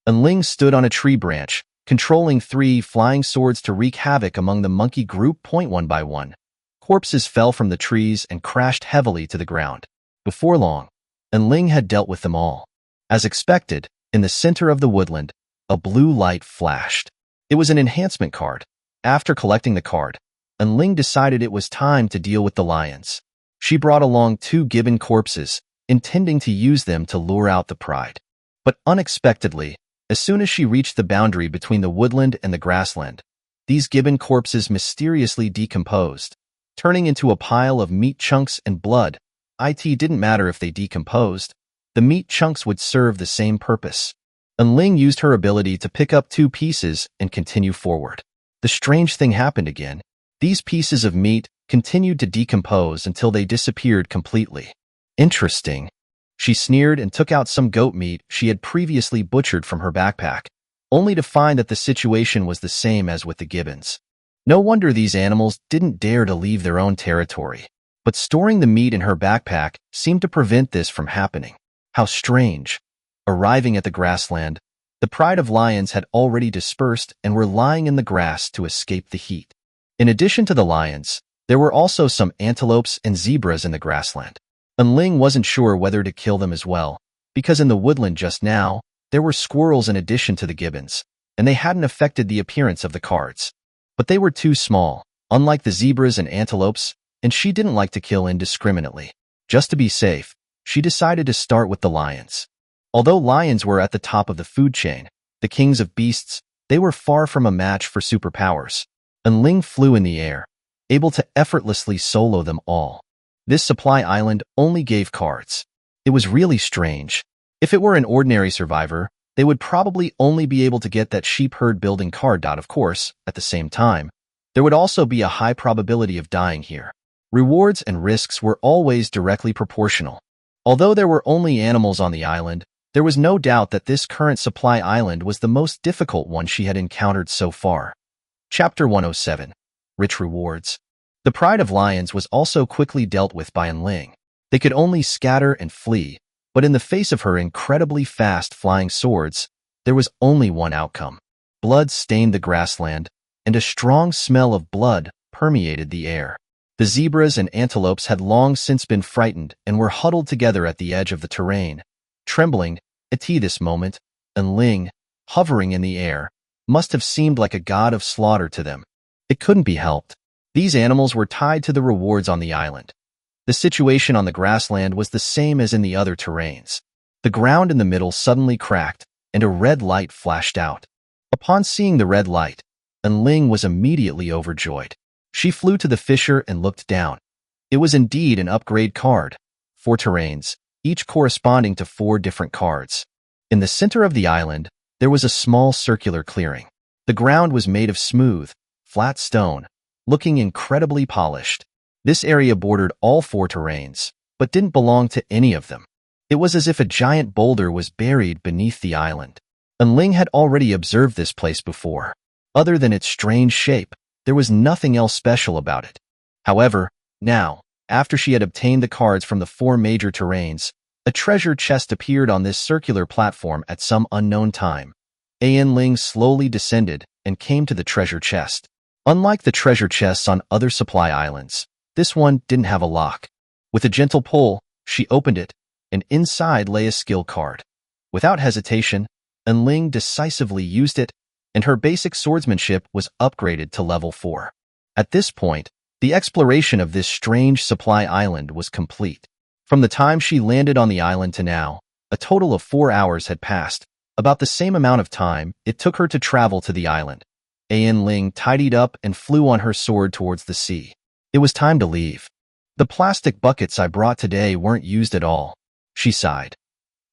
Ling stood on a tree branch, controlling 3 flying swords to wreak havoc among the monkey group. One by one, corpses fell from the trees and crashed heavily to the ground. Before long, Ling had dealt with them all. As expected, in the center of the woodland, a blue light flashed. It was an enhancement card. After collecting the card, Ling decided it was time to deal with the lions. She brought along 2 gibbon corpses, intending to use them to lure out the pride. But unexpectedly, as soon as she reached the boundary between the woodland and the grassland, these gibbon corpses mysteriously decomposed, turning into a pile of meat chunks and blood. It didn't matter if they decomposed. The meat chunks would serve the same purpose. Ling used her ability to pick up 2 pieces and continue forward. The strange thing happened again. These pieces of meat continued to decompose until they disappeared completely. Interesting. She sneered and took out some goat meat she had previously butchered from her backpack, only to find that the situation was the same as with the gibbons. No wonder these animals didn't dare to leave their own territory. But storing the meat in her backpack seemed to prevent this from happening. How strange. Arriving at the grassland, the pride of lions had already dispersed and were lying in the grass to escape the heat. In addition to the lions, there were also some antelopes and zebras in the grassland. And Ling wasn't sure whether to kill them as well, because in the woodland just now, there were squirrels in addition to the gibbons, and they hadn't affected the appearance of the cards. But they were too small, unlike the zebras and antelopes, and she didn't like to kill indiscriminately. Just to be safe, she decided to start with the lions. Although lions were at the top of the food chain, the kings of beasts, they were far from a match for superpowers. And Ling flew in the air, able to effortlessly solo them all. This supply island only gave cards. It was really strange. If it were an ordinary survivor, they would probably only be able to get that sheep herd building card. Of course, at the same time, there would also be a high probability of dying here. Rewards and risks were always directly proportional. Although there were only animals on the island, there was no doubt that this current supply island was the most difficult one she had encountered so far. Chapter 107. Rich Rewards. The pride of lions was also quickly dealt with by Ling. They could only scatter and flee, but in the face of her incredibly fast flying swords, there was only one outcome. Blood stained the grassland, and a strong smell of blood permeated the air. The zebras and antelopes had long since been frightened and were huddled together at the edge of the terrain, trembling at this moment, and Ling, hovering in the air, must have seemed like a god of slaughter to them. It couldn't be helped. These animals were tied to the rewards on the island. The situation on the grassland was the same as in the other terrains. The ground in the middle suddenly cracked, and a red light flashed out. Upon seeing the red light, Ling was immediately overjoyed. She flew to the fissure and looked down. It was indeed an upgrade card. 4 terrains, each corresponding to 4 different cards. In the center of the island, there was a small circular clearing. The ground was made of smooth, flat stone, looking incredibly polished. This area bordered all 4 terrains, but didn't belong to any of them. It was as if a giant boulder was buried beneath the island. And Ling had already observed this place before. Other than its strange shape, there was nothing else special about it. However, now, after she had obtained the cards from the 4 major terrains, a treasure chest appeared on this circular platform at some unknown time. Ling slowly descended and came to the treasure chest. Unlike the treasure chests on other supply islands, this one didn't have a lock. With a gentle pull, she opened it, and inside lay a skill card. Without hesitation, Ling decisively used it, and her basic swordsmanship was upgraded to level 4. At this point, the exploration of this strange supply island was complete. From the time she landed on the island to now, a total of 4 hours had passed, about the same amount of time it took her to travel to the island. Ling tidied up and flew on her sword towards the sea. It was time to leave. The plastic buckets I brought today weren't used at all, she sighed.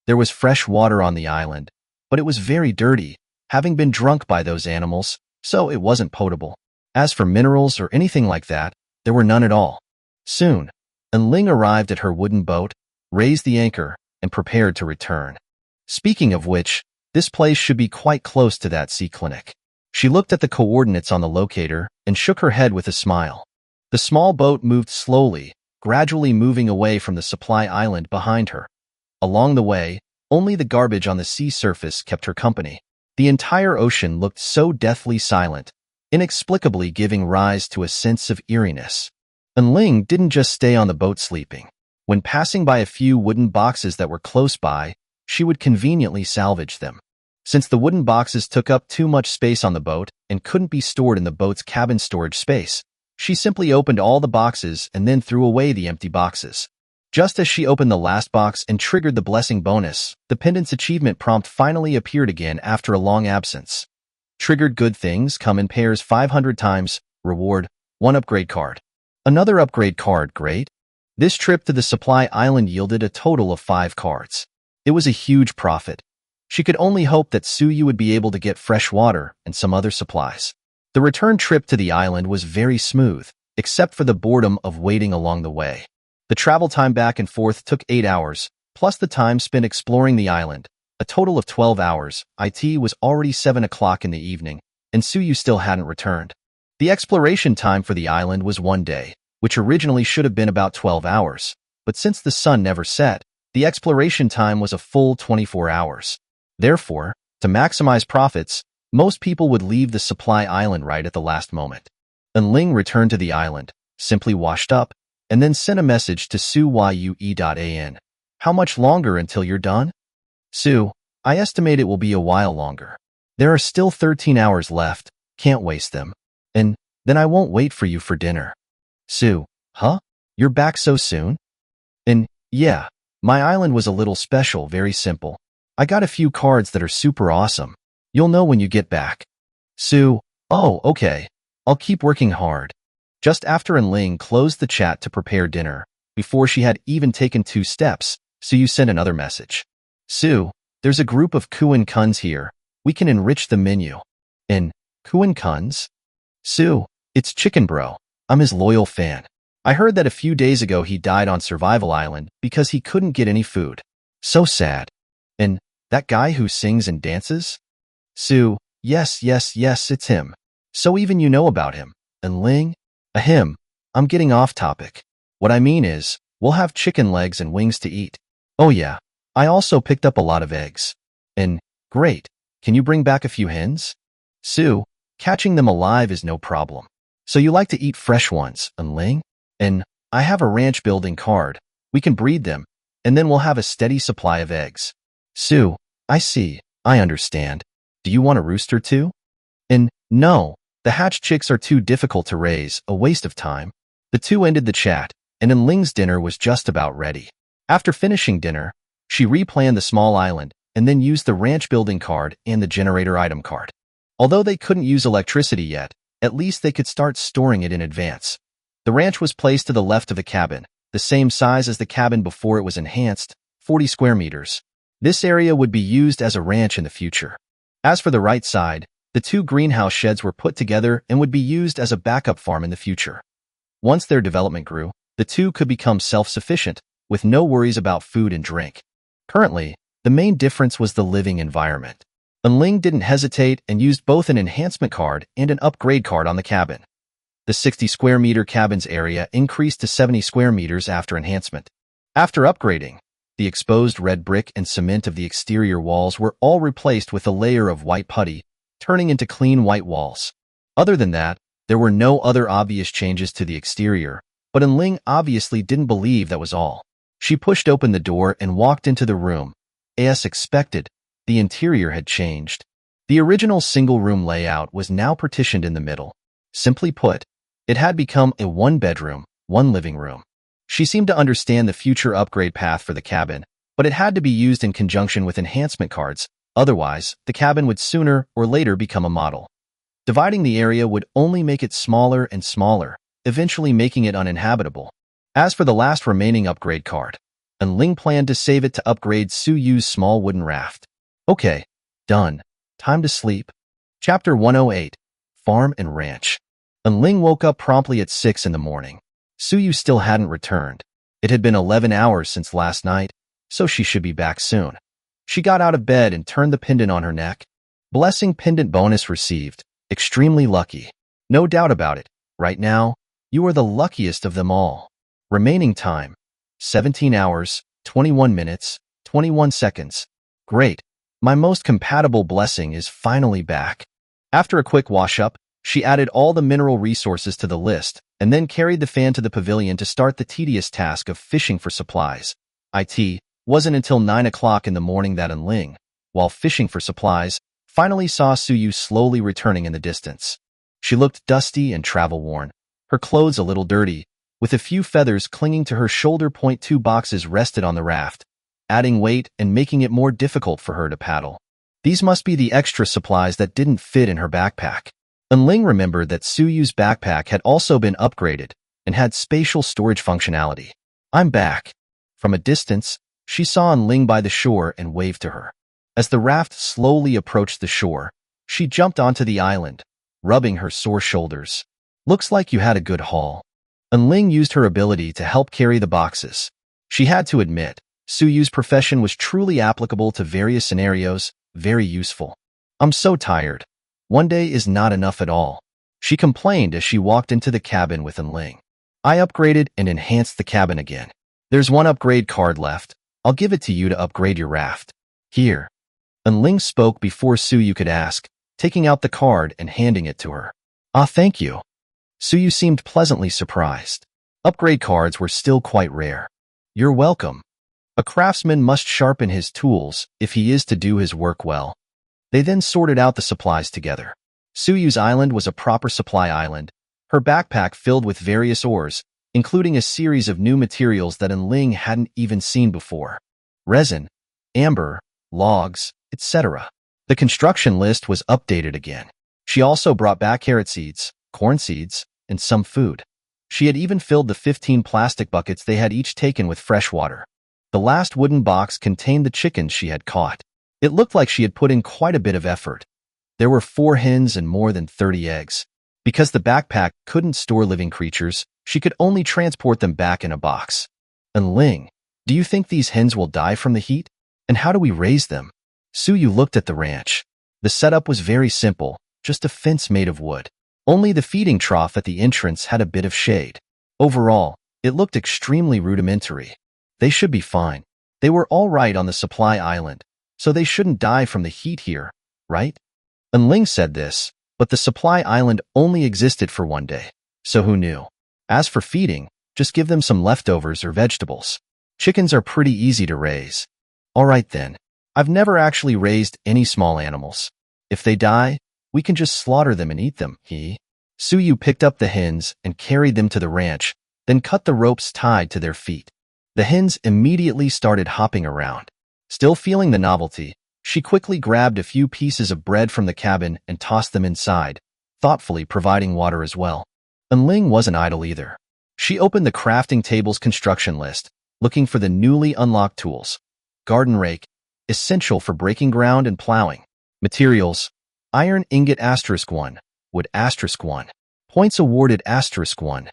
There was fresh water on the island, but it was very dirty, having been drunk by those animals, so it wasn't potable. As for minerals or anything like that, there were none at all. Soon, Ling arrived at her wooden boat, raised the anchor, and prepared to return. Speaking of which, this place should be quite close to that sea clinic. She looked at the coordinates on the locator and shook her head with a smile. The small boat moved slowly, gradually moving away from the supply island behind her. Along the way, only the garbage on the sea surface kept her company. The entire ocean looked so deathly silent, inexplicably giving rise to a sense of eeriness. And Ling didn't just stay on the boat sleeping. When passing by a few wooden boxes that were close by, she would conveniently salvage them. Since the wooden boxes took up too much space on the boat and couldn't be stored in the boat's cabin storage space, she simply opened all the boxes and then threw away the empty boxes. Just as she opened the last box and triggered the blessing bonus, the pendant's achievement prompt finally appeared again after a long absence. Triggered good things come in pairs 500 times, reward, 1 upgrade card. Another upgrade card, great. This trip to the supply island yielded a total of 5 cards. It was a huge profit. She could only hope that Suyu would be able to get fresh water and some other supplies. The return trip to the island was very smooth, except for the boredom of waiting along the way. The travel time back and forth took 8 hours, plus the time spent exploring the island, a total of 12 hours. It was already 7 o'clock in the evening, and Suyu still hadn't returned. The exploration time for the island was 1 day, which originally should have been about 12 hours, but since the sun never set, the exploration time was a full 24 hours. Therefore, to maximize profits, most people would leave the supply island right at the last moment. And Ling returned to the island, simply washed up, and then sent a message to Sue.Yue.an. How much longer until you're done? Sue, I estimate it will be a while longer. There are still 13 hours left, can't waste them. And then I won't wait for you for dinner. Sue, huh? You're back so soon? And yeah, my island was a little special, very simple. I got a few cards that are super awesome. You'll know when you get back. Sue, oh, okay. I'll keep working hard. Just after Ling closed the chat to prepare dinner, before she had even taken 2 steps, Sue sent another message. Sue, there's a group of Kuan Kuns here. We can enrich the menu. In Kuan Kuns? Sue, it's Chicken Bro. I'm his loyal fan. I heard that a few days ago he died on Survival Island because he couldn't get any food. So sad. And that guy who sings and dances? Sue, yes, it's him. So even you know about him. And Ling? Ahem. I'm getting off topic. What I mean is, we'll have chicken legs and wings to eat. Oh yeah, I also picked up a lot of eggs. And, great. Can you bring back a few hens? Sue, catching them alive is no problem. So you like to eat fresh ones, and Ling? And I have a ranch building card. We can breed them, and then we'll have a steady supply of eggs. Sue, I see. I understand. Do you want a rooster too? And no, the hatched chicks are too difficult to raise, a waste of time. The two ended the chat, and Ling's dinner was just about ready. After finishing dinner, she replanned the small island and then used the ranch building card and the generator item card. Although they couldn't use electricity yet, at least they could start storing it in advance. The ranch was placed to the left of the cabin, the same size as the cabin before it was enhanced, 40 square meters. This area would be used as a ranch in the future. As for the right side, the 2 greenhouse sheds were put together and would be used as a backup farm in the future. Once their development grew, the 2 could become self-sufficient, with no worries about food and drink. Currently, the main difference was the living environment. Ling didn't hesitate and used both an enhancement card and an upgrade card on the cabin. The 60 square meter cabin's area increased to 70 square meters after enhancement. After upgrading, the exposed red brick and cement of the exterior walls were all replaced with a layer of white putty, turning into clean white walls. Other than that, there were no other obvious changes to the exterior, but Ling obviously didn't believe that was all. She pushed open the door and walked into the room. As expected, the interior had changed. The original single-room layout was now partitioned in the middle. Simply put, it had become a 1-bedroom, 1 living room. She seemed to understand the future upgrade path for the cabin, but it had to be used in conjunction with enhancement cards. Otherwise, the cabin would sooner or later become a model. Dividing the area would only make it smaller and smaller, eventually making it uninhabitable. As for the last remaining upgrade card, Ling planned to save it to upgrade Suyu's small wooden raft. Okay, done. Time to sleep. Chapter 108, Farm and Ranch. Ling woke up promptly at 6 in the morning. Suyu still hadn't returned. It had been 11 hours since last night, so she should be back soon. She got out of bed and turned the pendant on her neck. Blessing pendant bonus received. Extremely lucky. No doubt about it. Right now, you are the luckiest of them all. Remaining time, 17 hours, 21 minutes, 21 seconds. Great. My most compatible blessing is finally back. After a quick wash-up, she added all the mineral resources to the list and then carried the fan to the pavilion to start the tedious task of fishing for supplies. It wasn't until 9 o'clock in the morning that Ling, while fishing for supplies, finally saw Suyu slowly returning in the distance. She looked dusty and travel-worn, her clothes a little dirty, with a few feathers clinging to her shoulder. 2 boxes rested on the raft, adding weight and making it more difficult for her to paddle. These must be the extra supplies that didn't fit in her backpack. Ling remembered that Suyu's backpack had also been upgraded and had spatial storage functionality. I'm back. From a distance, she saw Ling by the shore and waved to her. As the raft slowly approached the shore, she jumped onto the island, rubbing her sore shoulders. Looks like you had a good haul. Ling used her ability to help carry the boxes. She had to admit, Suyu's profession was truly applicable to various scenarios, very useful. I'm so tired. 1 day is not enough at all. She complained as she walked into the cabin with Ling. I upgraded and enhanced the cabin again. There's one upgrade card left. I'll give it to you to upgrade your raft. Here. Ling spoke before Suyu could ask, taking out the card and handing it to her. Ah, thank you. Suyu seemed pleasantly surprised. Upgrade cards were still quite rare. You're welcome. A craftsman must sharpen his tools if he is to do his work well. They then sorted out the supplies together. Suyu's island was a proper supply island, her backpack filled with various ores, including a series of new materials that Ling hadn't even seen before. Resin, amber, logs, etc. The construction list was updated again. She also brought back carrot seeds, corn seeds, and some food. She had even filled the 15 plastic buckets they had each taken with fresh water. The last wooden box contained the chickens she had caught. It looked like she had put in quite a bit of effort. There were 4 hens and more than 30 eggs. Because the backpack couldn't store living creatures, she could only transport them back in a box. And Ling, do you think these hens will die from the heat? And how do we raise them? Suyu looked at the ranch. The setup was very simple, just a fence made of wood. Only the feeding trough at the entrance had a bit of shade. Overall, it looked extremely rudimentary. They should be fine. They were all right on the supply island, so they shouldn't die from the heat here, right? And Ling said this, but the supply island only existed for one day, so who knew? As for feeding, just give them some leftovers or vegetables. Chickens are pretty easy to raise. All right then. I've never actually raised any small animals. If they die, we can just slaughter them and eat them, Suyu picked up the hens and carried them to the ranch, then cut the ropes tied to their feet. The hens immediately started hopping around. Still feeling the novelty, she quickly grabbed a few pieces of bread from the cabin and tossed them inside, thoughtfully providing water as well. And Ling wasn't idle either. She opened the crafting table's construction list, looking for the newly unlocked tools. Garden rake, essential for breaking ground and plowing. Materials, iron ingot *1, wood *1. Points awarded *1.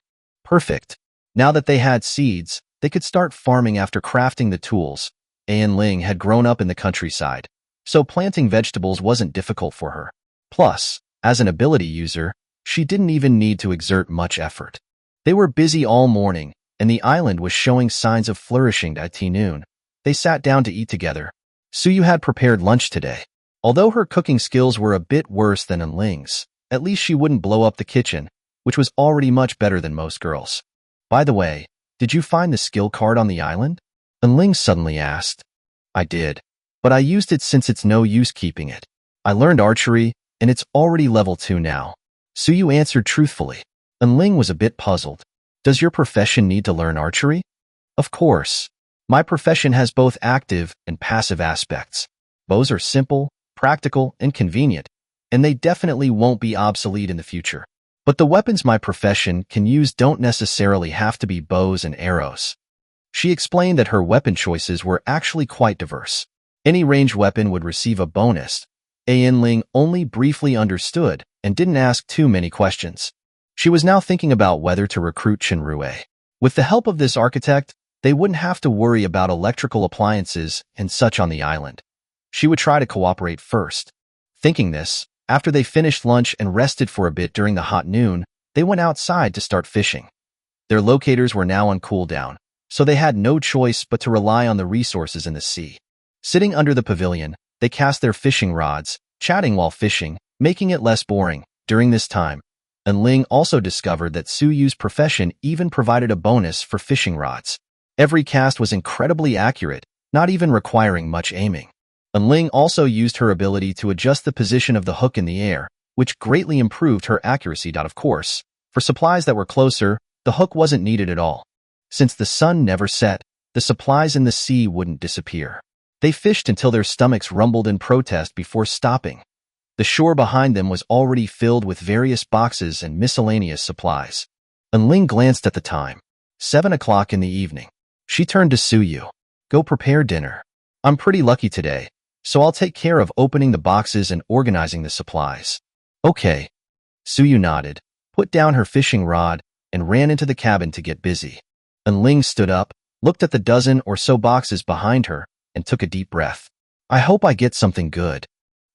Perfect. Now that they had seeds, they could start farming after crafting the tools. Ling had grown up in the countryside, so planting vegetables wasn't difficult for her. Plus, as an ability user, she didn't even need to exert much effort. They were busy all morning, and the island was showing signs of flourishing at noon. They sat down to eat together. Suyu had prepared lunch today. Although her cooking skills were a bit worse than Ling's, at least she wouldn't blow up the kitchen, which was already much better than most girls. By the way, did you find the skill card on the island? Ling suddenly asked. I did, but I used it since it's no use keeping it. I learned archery, and it's already level 2 now. Suyu answered truthfully. Ling was a bit puzzled. Does your profession need to learn archery? Of course. My profession has both active and passive aspects. Bows are simple, practical, and convenient, and they definitely won't be obsolete in the future. But the weapons my profession can use don't necessarily have to be bows and arrows. She explained that her weapon choices were actually quite diverse. Any ranged weapon would receive a bonus. Ling only briefly understood and didn't ask too many questions. She was now thinking about whether to recruit Shinrue. With the help of this architect, they wouldn't have to worry about electrical appliances and such on the island. She would try to cooperate first. Thinking this, after they finished lunch and rested for a bit during the hot noon, they went outside to start fishing. Their locators were now on cooldown, so they had no choice but to rely on the resources in the sea. Sitting under the pavilion, they cast their fishing rods, chatting while fishing, making it less boring. During this time, Ling also discovered that Suyu's profession even provided a bonus for fishing rods. Every cast was incredibly accurate, not even requiring much aiming. Ling also used her ability to adjust the position of the hook in the air, which greatly improved her accuracy. Of course, for supplies that were closer, the hook wasn't needed at all. Since the sun never set, the supplies in the sea wouldn't disappear. They fished until their stomachs rumbled in protest before stopping. The shore behind them was already filled with various boxes and miscellaneous supplies. Ling glanced at the time. 7 o'clock in the evening. She turned to Suyu. Go prepare dinner. I'm pretty lucky today, so I'll take care of opening the boxes and organizing the supplies. Okay. Suyu nodded, put down her fishing rod, and ran into the cabin to get busy. Ling stood up, looked at the dozen or so boxes behind her, and took a deep breath. I hope I get something good.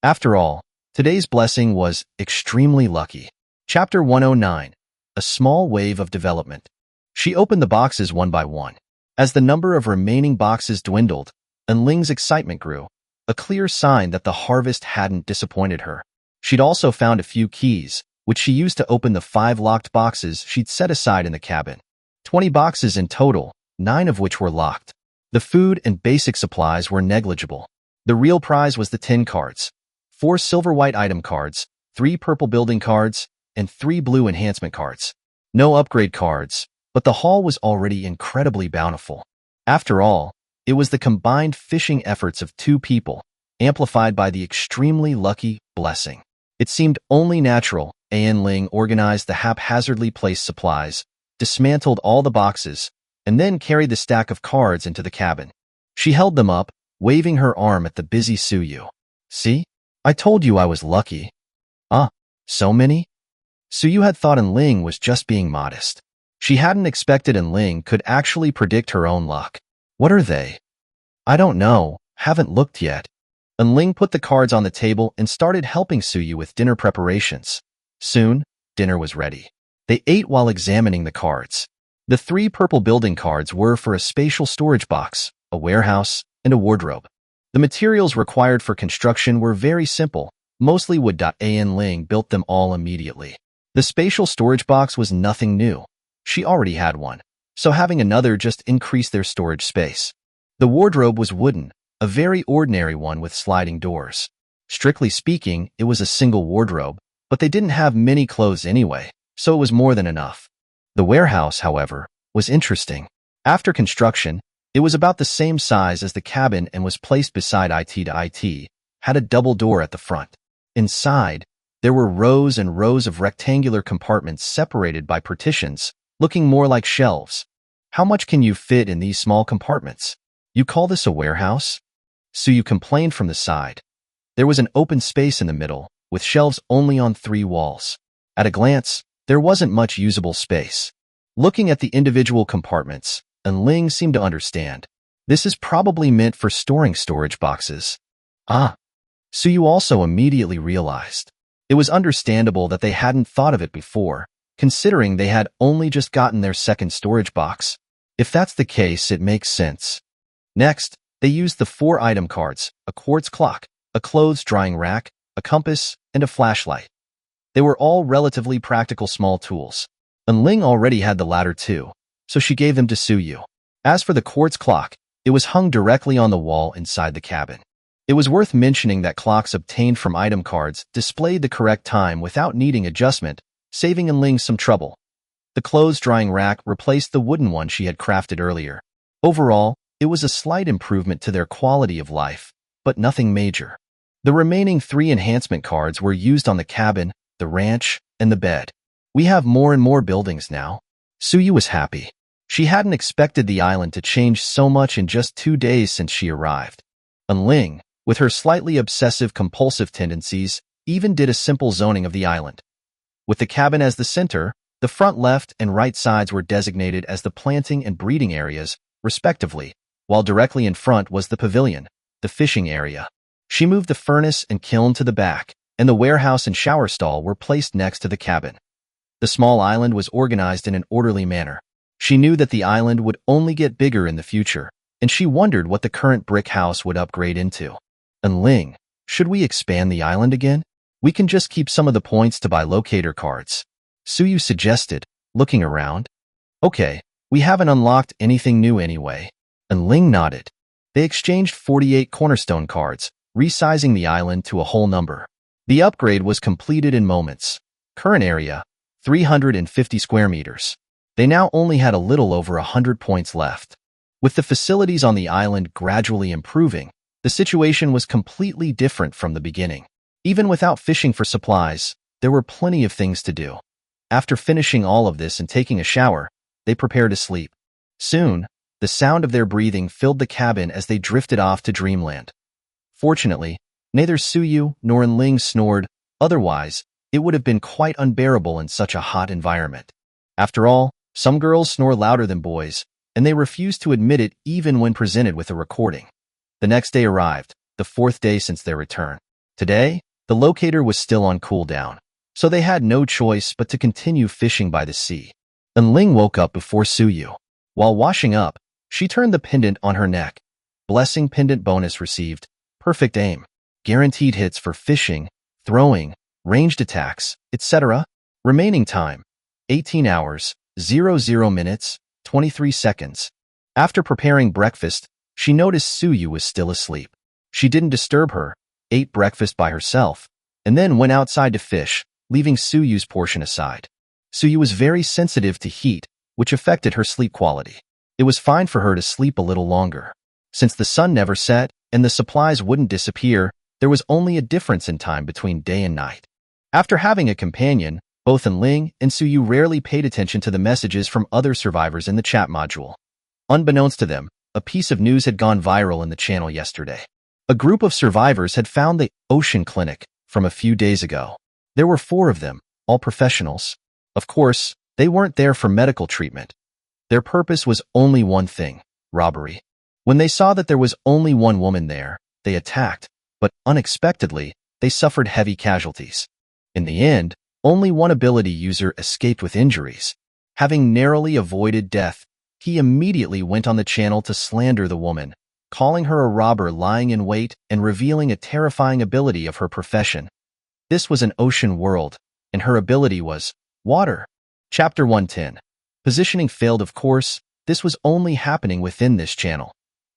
After all, today's blessing was extremely lucky. Chapter 109. A Small Wave of Development. She opened the boxes one by one. As the number of remaining boxes dwindled, and Ling's excitement grew, a clear sign that the harvest hadn't disappointed her. She'd also found a few keys, which she used to open the 5 locked boxes she'd set aside in the cabin. 20 boxes in total, 9 of which were locked. The food and basic supplies were negligible. The real prize was the 10 cards. 4 silver white item cards, 3 purple building cards, and 3 blue enhancement cards. No upgrade cards, but the haul was already incredibly bountiful. After all, it was the combined fishing efforts of 2 people, amplified by the extremely lucky blessing. It seemed only natural Ling organized the haphazardly placed supplies, dismantled all the boxes, and then carried the stack of cards into the cabin. She held them up, waving her arm at the busy Suyu. "See? I told you I was lucky." "Ah, so many?" Suyu had thought Ling was just being modest. She hadn't expected Ling could actually predict her own luck. "What are they?" "I don't know, haven't looked yet." Ling put the cards on the table and started helping Suyu with dinner preparations. Soon, dinner was ready. They ate while examining the cards. The 3 purple building cards were for a spatial storage box, a warehouse, and a wardrobe. The materials required for construction were very simple, mostly wood. Ling built them all immediately. The spatial storage box was nothing new. She already had one, so having another just increased their storage space. The wardrobe was wooden, a very ordinary one with sliding doors. Strictly speaking, it was a single wardrobe, but they didn't have many clothes anyway, so it was more than enough. The warehouse, however, was interesting. After construction, it was about the same size as the cabin and was placed beside it, had a double door at the front. Inside, there were rows and rows of rectangular compartments separated by partitions, looking more like shelves. "How much can you fit in these small compartments? You call this a warehouse?" Suyu complained from the side. There was an open space in the middle, with shelves only on 3 walls. At a glance, there wasn't much usable space. Looking at the individual compartments, Ling seemed to understand. This is probably meant for storing storage boxes. Ah! Suyu also immediately realized. It was understandable that they hadn't thought of it before, considering they had only just gotten their second storage box. If that's the case, it makes sense. Next, they used the 4 item cards, a quartz clock, a clothes drying rack, a compass, and a flashlight. They were all relatively practical small tools. Ling already had the latter too, so she gave them to Suyu. As for the quartz clock, it was hung directly on the wall inside the cabin. It was worth mentioning that clocks obtained from item cards displayed the correct time without needing adjustment, saving Ling some trouble. The clothes drying rack replaced the wooden one she had crafted earlier. Overall, it was a slight improvement to their quality of life, but nothing major. The remaining 3 enhancement cards were used on the cabin, the ranch, and the bed. "We have more and more buildings now." Suyu was happy. She hadn't expected the island to change so much in just 2 days since she arrived. And Ling, with her slightly obsessive-compulsive tendencies, even did a simple zoning of the island. With the cabin as the center, the front left and right sides were designated as the planting and breeding areas, respectively, while directly in front was the pavilion, the fishing area. She moved the furnace and kiln to the back, and the warehouse and shower stall were placed next to the cabin. The small island was organized in an orderly manner. She knew that the island would only get bigger in the future, and she wondered what the current brick house would upgrade into. "And Ling, should we expand the island again? We can just keep some of the points to buy locator cards," Suyu suggested, looking around. "Okay, we haven't unlocked anything new anyway." And Ling nodded. They exchanged 48 cornerstone cards, resizing the island to a whole number. The upgrade was completed in moments. Current area, 350 square meters. They now only had a little over 100 points left. With the facilities on the island gradually improving, the situation was completely different from the beginning. Even without fishing for supplies, there were plenty of things to do. After finishing all of this and taking a shower, they prepared to sleep. Soon, the sound of their breathing filled the cabin as they drifted off to dreamland. Fortunately, neither Suyu nor Ling snored, otherwise, it would have been quite unbearable in such a hot environment. After all, some girls snore louder than boys, and they refused to admit it even when presented with a recording. The next day arrived, the 4th day since their return. Today, the locator was still on cooldown. so they had no choice but to continue fishing by the sea. And Ling woke up before Suyu. While washing up, she turned the pendant on her neck. Blessing pendant bonus received. Perfect aim. Guaranteed hits for fishing, throwing, ranged attacks, etc. Remaining time, 18 hours, 00 minutes, 23 seconds. After preparing breakfast, she noticed Suyu was still asleep. She didn't disturb her, ate breakfast by herself, and then went outside to fish, leaving Suyu's portion aside. Suyu was very sensitive to heat, which affected her sleep quality. It was fine for her to sleep a little longer. Since the sun never set and the supplies wouldn't disappear, there was only a difference in time between day and night. After having a companion, both Ling and Suyu rarely paid attention to the messages from other survivors in the chat module. Unbeknownst to them, a piece of news had gone viral in the channel yesterday. A group of survivors had found the ocean clinic from a few days ago. There were 4 of them, all professionals. Of course, they weren't there for medical treatment. Their purpose was only one thing: robbery. When they saw that there was only one woman there, they attacked, but unexpectedly, they suffered heavy casualties. In the end, only one ability user escaped with injuries. Having narrowly avoided death, he immediately went on the channel to slander the woman, calling her a robber lying in wait and revealing a terrifying ability of her profession. This was an ocean world, and her ability was water. Chapter 110. Positioning failed. Of course, this was only happening within this channel.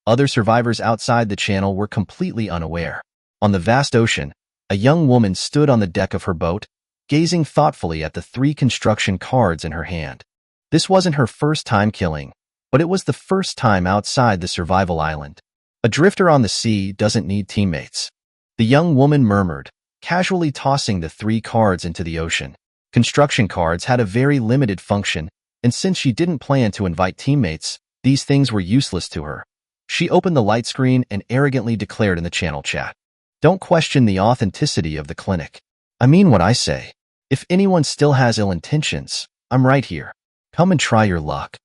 Other survivors outside the channel were completely unaware. On the vast ocean, a young woman stood on the deck of her boat, gazing thoughtfully at the 3 construction cards in her hand. This wasn't her first time killing, but it was the first time outside the survival island. A drifter on the sea doesn't need teammates. The young woman murmured, casually tossing the 3 cards into the ocean. Construction cards had a very limited function, and since she didn't plan to invite teammates, these things were useless to her. She opened the light screen and arrogantly declared in the channel chat, "Don't question the authenticity of the clinic. I mean what I say. If anyone still has ill intentions, I'm right here. Come and try your luck."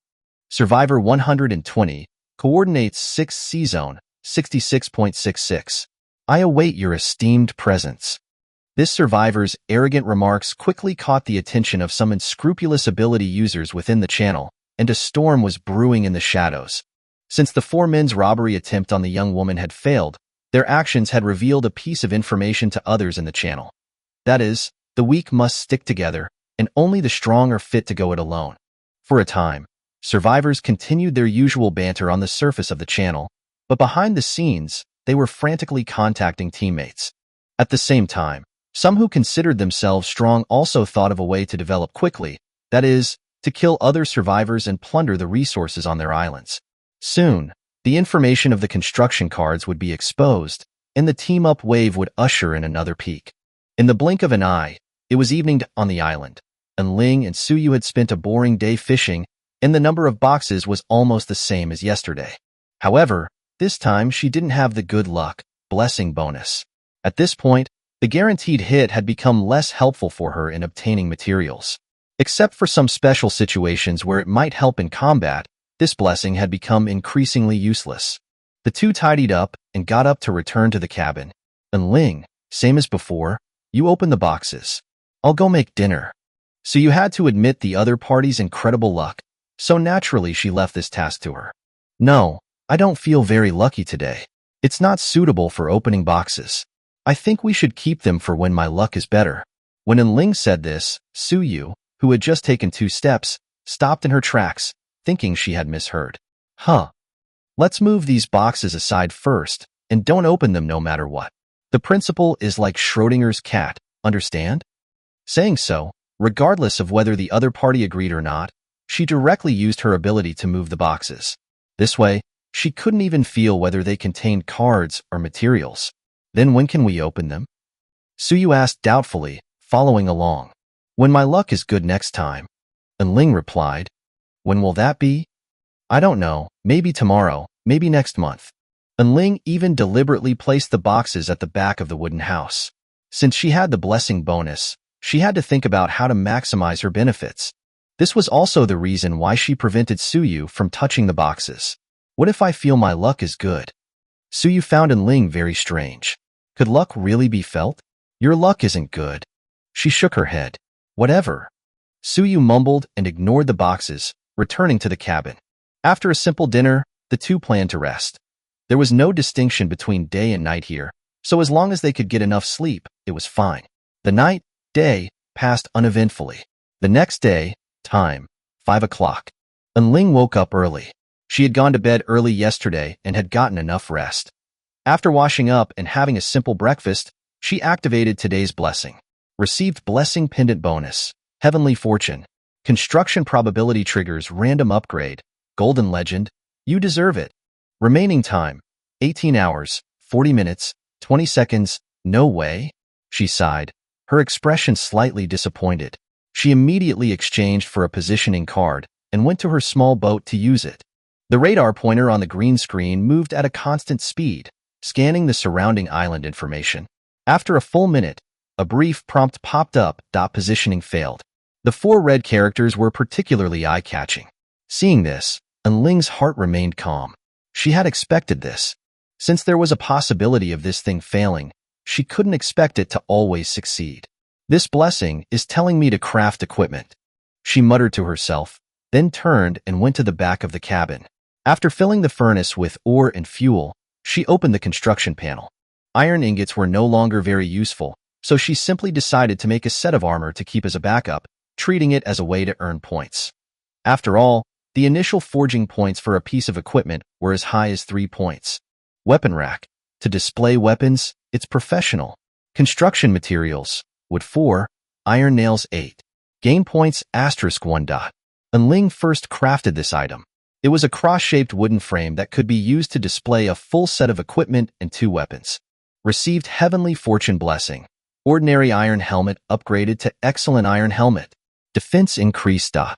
Survivor 120, Coordinates 6C Zone, 66.66. I await your esteemed presence. This survivor's arrogant remarks quickly caught the attention of some unscrupulous ability users within the channel, and a storm was brewing in the shadows. Since the 4 men's robbery attempt on the young woman had failed, their actions had revealed a piece of information to others in the channel. That is, the weak must stick together, and only the strong are fit to go it alone. For a time, survivors continued their usual banter on the surface of the channel, but behind the scenes, they were frantically contacting teammates. At the same time, some who considered themselves strong also thought of a way to develop quickly, that is, to kill other survivors and plunder the resources on their islands. Soon, the information of the construction cards would be exposed, and the team-up wave would usher in another peak. In the blink of an eye, it was evening on the island, and Ling and Suyu had spent a boring day fishing, and the number of boxes was almost the same as yesterday. However, this time she didn't have the good luck, blessing bonus. At this point, the guaranteed hit had become less helpful for her in obtaining materials. Except for some special situations where it might help in combat, this blessing had become increasingly useless. The 2 tidied up and got up to return to the cabin. And Ling, same as before, you open the boxes. I'll go make dinner. So you had to admit the other party's incredible luck, so naturally she left this task to her. No, I don't feel very lucky today. It's not suitable for opening boxes. I think we should keep them for when my luck is better. When Ling said this, Suyu, who had just taken 2 steps, stopped in her tracks, thinking she had misheard. Let's move these boxes aside first, and don't open them no matter what. The principle is like Schrodinger's cat, understand? Saying so, regardless of whether the other party agreed or not, she directly used her ability to move the boxes. This way, she couldn't even feel whether they contained cards or materials. Then when can we open them? Suyu asked doubtfully, following along. When my luck is good next time. And Ling replied, when will that be? I don't know, maybe tomorrow, maybe next month. And Ling even deliberately placed the boxes at the back of the wooden house. Since she had the blessing bonus, she had to think about how to maximize her benefits. This was also the reason why she prevented Suyu from touching the boxes. What if I feel my luck is good? Suyu found Ling very strange. Could luck really be felt? Your luck isn't good. She shook her head. Whatever. Suyu mumbled and ignored the boxes, returning to the cabin. After a simple dinner, the two planned to rest. There was no distinction between day and night here, so as long as they could get enough sleep, it was fine. The day, passed uneventfully. The next day, time, 5 o'clock. Ling woke up early. She had gone to bed early yesterday and had gotten enough rest. After washing up and having a simple breakfast, she activated today's blessing. Received blessing pendant bonus, heavenly fortune. Construction probability triggers random upgrade, golden legend, you deserve it. Remaining time, 18 hours, 40 minutes, 20 seconds, no way? She sighed, her expression slightly disappointed. She immediately exchanged for a positioning card and went to her small boat to use it. The radar pointer on the green screen moved at a constant speed, scanning the surrounding island information. After a full minute, a brief prompt popped up. Positioning failed. The 4 red characters were particularly eye-catching. Seeing this, Ling's heart remained calm. She had expected this. Since there was a possibility of this thing failing, she couldn't expect it to always succeed. This blessing is telling me to craft equipment. She muttered to herself, then turned and went to the back of the cabin. After filling the furnace with ore and fuel, she opened the construction panel. Iron ingots were no longer very useful, so she simply decided to make a set of armor to keep as a backup, treating it as a way to earn points. After all, the initial forging points for a piece of equipment were as high as 3 points. Weapon rack. To display weapons, it's professional. Construction materials. Wood 4, iron nails 8. Gain points *1. Ling first crafted this item. It was a cross-shaped wooden frame that could be used to display a full set of equipment and 2 weapons. Received heavenly fortune blessing. Ordinary iron helmet upgraded to excellent iron helmet. Defense increased. A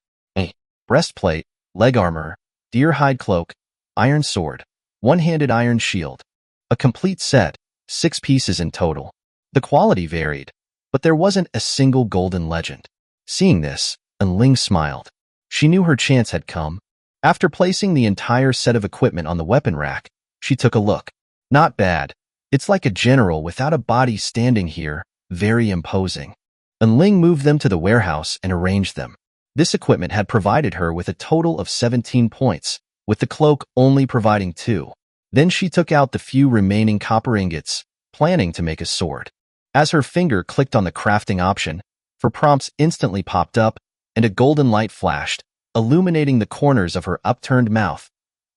breastplate, leg armor, deer hide cloak, iron sword, one-handed iron shield. A complete set, 6 pieces in total. The quality varied, but there wasn't a single golden legend. Seeing this, Ling smiled. She knew her chance had come. After placing the entire set of equipment on the weapon rack, she took a look. Not bad. It's like a general without a body standing here, very imposing. Ling moved them to the warehouse and arranged them. This equipment had provided her with a total of 17 points, with the cloak only providing 2. Then she took out the few remaining copper ingots, planning to make a sword. As her finger clicked on the crafting option, 4 prompts instantly popped up, and a golden light flashed, illuminating the corners of her upturned mouth.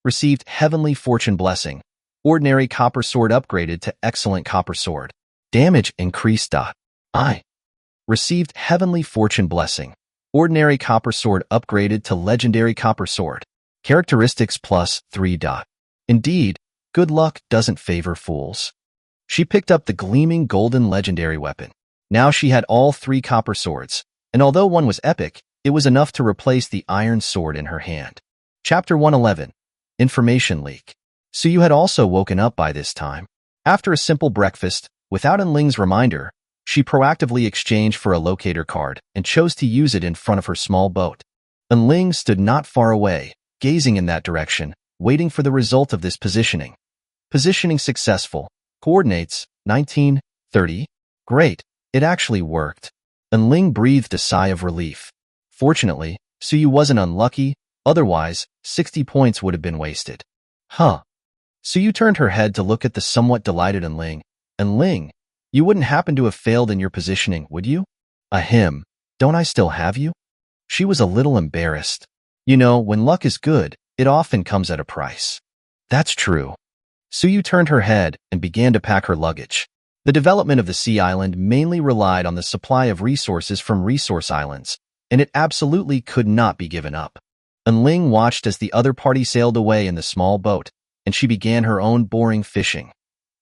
Received heavenly fortune blessing. Ordinary copper sword upgraded to excellent copper sword. Damage increased. I received heavenly fortune blessing. Ordinary copper sword upgraded to legendary copper sword. Characteristics +3. Indeed, good luck doesn't favor fools. She picked up the gleaming golden legendary weapon. Now she had all 3 copper swords, and although one was epic, it was enough to replace the iron sword in her hand. Chapter 111. Information leak. Suyu had also woken up by this time. After a simple breakfast, without Ling's reminder, she proactively exchanged for a locator card and chose to use it in front of her small boat. Ling stood not far away, gazing in that direction, waiting for the result of this positioning. Positioning successful. Coordinates, 19, 30. Great, it actually worked. Ling breathed a sigh of relief. Fortunately, Suyu wasn't unlucky, otherwise, 60 points would have been wasted. Huh. Suyu turned her head to look at the somewhat delighted Ling. Ling, you wouldn't happen to have failed in your positioning, would you? Ahem, don't I still have you? She was a little embarrassed. You know, when luck is good, it often comes at a price. That's true. Suyu turned her head and began to pack her luggage. The development of the sea island mainly relied on the supply of resources from resource islands, and it absolutely could not be given up. Ling watched as the other party sailed away in the small boat, and she began her own boring fishing.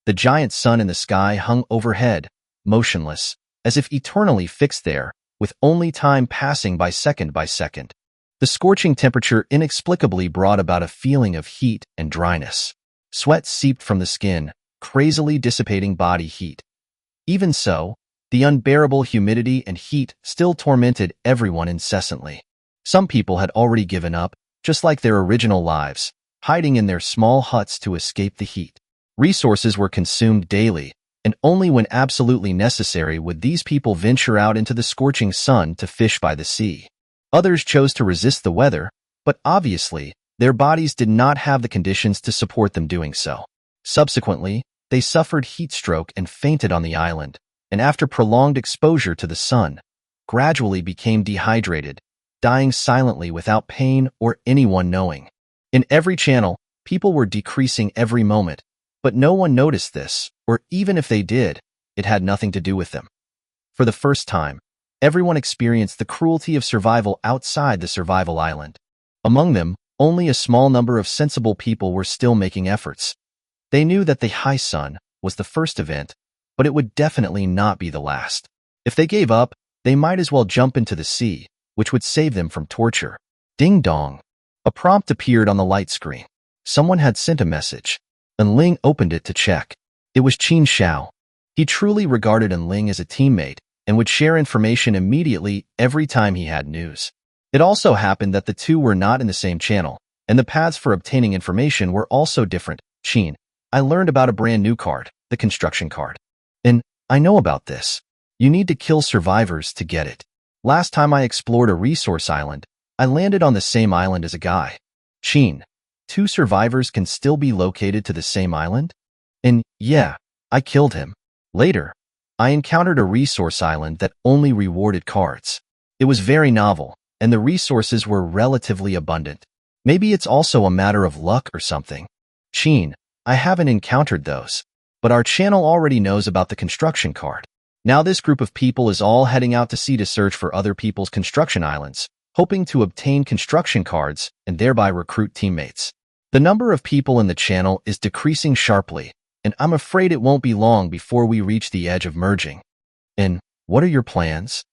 The giant sun in the sky hung overhead, motionless, as if eternally fixed there, with only time passing by second. The scorching temperature inexplicably brought about a feeling of heat and dryness. Sweat seeped from the skin, crazily dissipating body heat. Even so, the unbearable humidity and heat still tormented everyone incessantly. Some people had already given up, just like their original lives, hiding in their small huts to escape the heat. Resources were consumed daily, and only when absolutely necessary would these people venture out into the scorching sun to fish by the sea. Others chose to resist the weather, but obviously, their bodies did not have the conditions to support them doing so. Subsequently, they suffered heat stroke and fainted on the island, and after prolonged exposure to the sun, gradually became dehydrated, dying silently without pain or anyone knowing. In every channel, people were decreasing every moment, but no one noticed this, or even if they did, it had nothing to do with them. For the first time, everyone experienced the cruelty of survival outside the survival island. Among them, only a small number of sensible people were still making efforts. They knew that the high sun was the first event, but it would definitely not be the last. If they gave up, they might as well jump into the sea, which would save them from torture. Ding dong. A prompt appeared on the light screen. Someone had sent a message, and Ling opened it to check. It was Qin Xiao. He truly regarded Ling as a teammate and would share information immediately every time he had news. It also happened that the two were not in the same channel, and the paths for obtaining information were also different. Qin, I learned about a brand new card, the construction card. And I know about this. You need to kill survivors to get it. Last time I explored a resource island, I landed on the same island as a guy. Qin, 2 survivors can still be located to the same island? And yeah, I killed him. Later, I encountered a resource island that only rewarded cards. It was very novel, and the resources were relatively abundant. Maybe it's also a matter of luck or something. Qin, I haven't encountered those, but our channel already knows about the construction card. Now this group of people is all heading out to sea to search for other people's construction islands, hoping to obtain construction cards and thereby recruit teammates. The number of people in the channel is decreasing sharply, and I'm afraid it won't be long before we reach the edge of merging. And what are your plans?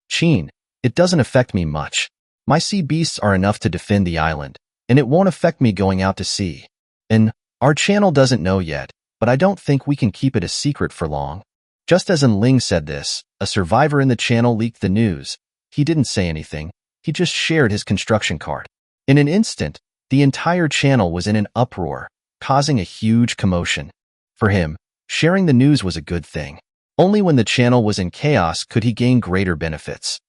Qin, it doesn't affect me much. My sea beasts are enough to defend the island, and it won't affect me going out to sea. And our channel doesn't know yet, but I don't think we can keep it a secret for long. Just as Ling said this, a survivor in the channel leaked the news. He didn't say anything, he just shared his construction card. In an instant, the entire channel was in an uproar, causing a huge commotion. For him, sharing the news was a good thing. Only when the channel was in chaos could he gain greater benefits.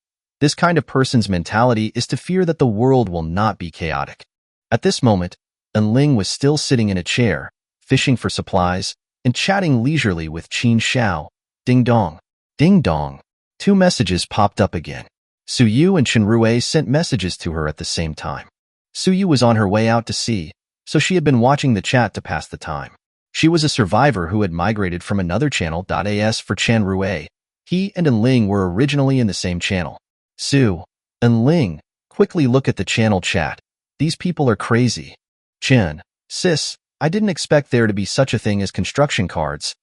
This kind of person's mentality is to fear that the world will not be chaotic. At this moment, Ling was still sitting in a chair, fishing for supplies, and chatting leisurely with Qin Xiao. Ding dong. Ding dong. 2 messages popped up again. Suyu and Chenrue sent messages to her at the same time. Suyu was on her way out to sea, so she had been watching the chat to pass the time. She was a survivor who had migrated from another channel. As for Chenrue, he and Ling were originally in the same channel. Su and Ling quickly look at the channel chat. These people are crazy. Chen, sis, I didn't expect there to be such a thing as construction cards.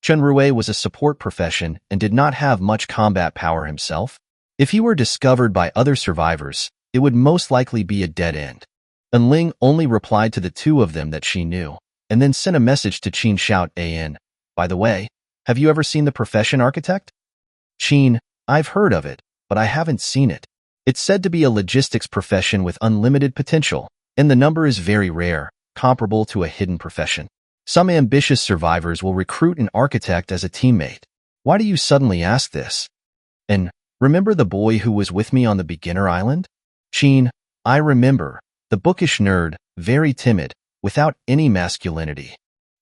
Chenrue was a support profession and did not have much combat power himself. If he were discovered by other survivors, it would most likely be a dead end. And Ling only replied to the 2 of them that she knew, and then sent a message to Qin Xiao An. By the way, have you ever seen the profession architect? Qin, I've heard of it, but I haven't seen it. It's said to be a logistics profession with unlimited potential, and the number is very rare, comparable to a hidden profession. Some ambitious survivors will recruit an architect as a teammate. Why do you suddenly ask this? And remember the boy who was with me on the beginner island? Qin, I remember. The bookish nerd, very timid, without any masculinity.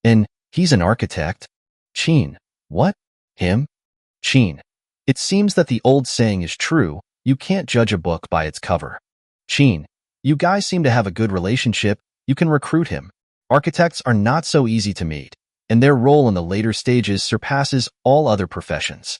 And he's an architect? Qin, what? Him? Qin, it seems that the old saying is true, you can't judge a book by its cover. Qin, you guys seem to have a good relationship, you can recruit him. Architects are not so easy to meet, and their role in the later stages surpasses all other professions.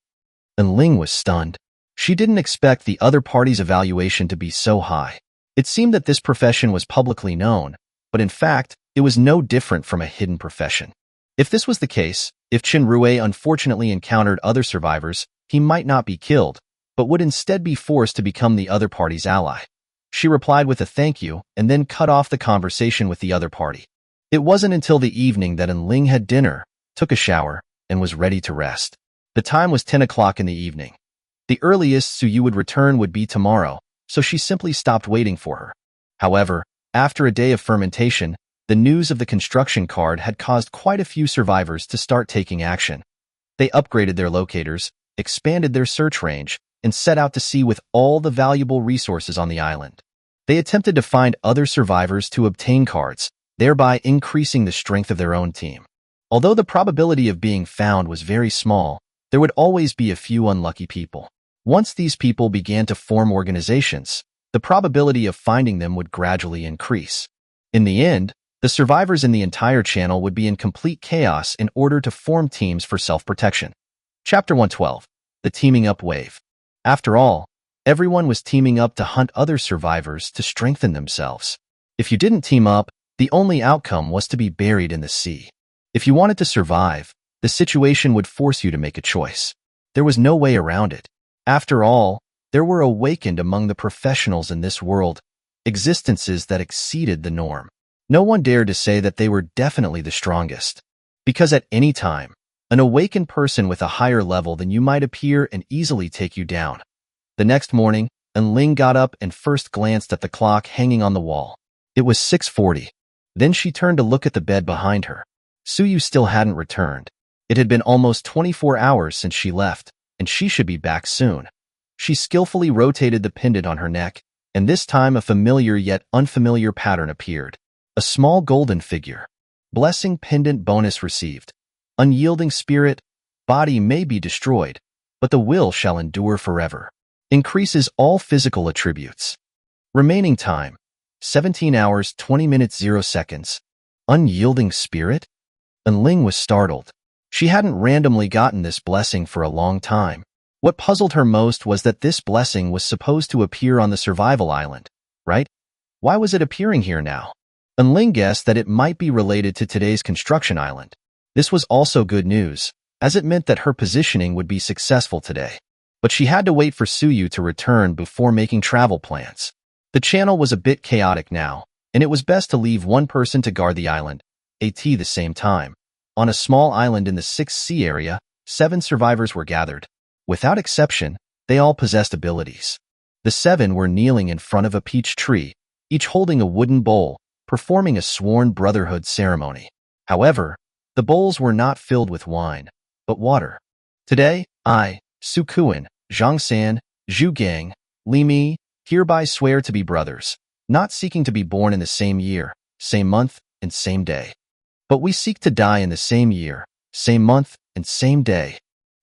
And Ling was stunned. She didn't expect the other party's evaluation to be so high. It seemed that this profession was publicly known, but in fact, it was no different from a hidden profession. If this was the case, if Chenrue unfortunately encountered other survivors, he might not be killed, but would instead be forced to become the other party's ally. She replied with a thank you and then cut off the conversation with the other party. It wasn't until the evening that Ling had dinner, took a shower, and was ready to rest. The time was 10 o'clock in the evening. The earliest Suyu would return would be tomorrow, so she simply stopped waiting for her. However, after a day of fermentation, the news of the construction card had caused quite a few survivors to start taking action. They upgraded their locators, expanded their search range, and set out to sea with all the valuable resources on the island. They attempted to find other survivors to obtain cards, thereby increasing the strength of their own team. Although the probability of being found was very small, there would always be a few unlucky people. Once these people began to form organizations, the probability of finding them would gradually increase. In the end, the survivors in the entire channel would be in complete chaos in order to form teams for self-protection. Chapter 112. The Teaming Up Wave. After all, everyone was teaming up to hunt other survivors to strengthen themselves. If you didn't team up, the only outcome was to be buried in the sea. If you wanted to survive, the situation would force you to make a choice. There was no way around it. After all, there were awakened among the professionals in this world existences that exceeded the norm. No one dared to say that they were definitely the strongest, because at any time, an awakened person with a higher level than you might appear and easily take you down. The next morning, Ling got up and first glanced at the clock hanging on the wall. It was 6:40. Then she turned to look at the bed behind her. Suyu still hadn't returned. It had been almost 24 hours since she left, and she should be back soon. She skillfully rotated the pendant on her neck, and this time a familiar yet unfamiliar pattern appeared. A small golden figure. Blessing pendant bonus received. Unyielding spirit, body may be destroyed, but the will shall endure forever. Increases all physical attributes. Remaining time, 17 hours 20 minutes 0 seconds. Unyielding spirit? Ling was startled. She hadn't randomly gotten this blessing for a long time. What puzzled her most was that this blessing was supposed to appear on the survival island, right? Why was it appearing here now? Ling guessed that it might be related to today's construction island. This was also good news, as it meant that her positioning would be successful today. But she had to wait for Suyu to return before making travel plans. The channel was a bit chaotic now, and it was best to leave one person to guard the island, at the same time. On a small island in the 6th Sea area, 7 survivors were gathered. Without exception, they all possessed abilities. The 7 were kneeling in front of a peach tree, each holding a wooden bowl, performing a sworn brotherhood ceremony. However, the bowls were not filled with wine, but water. Today, I, Sukuin, Zhangsan, Zhugang, Limi, hereby swear to be brothers, not seeking to be born in the same year, same month, and same day. But we seek to die in the same year, same month, and same day.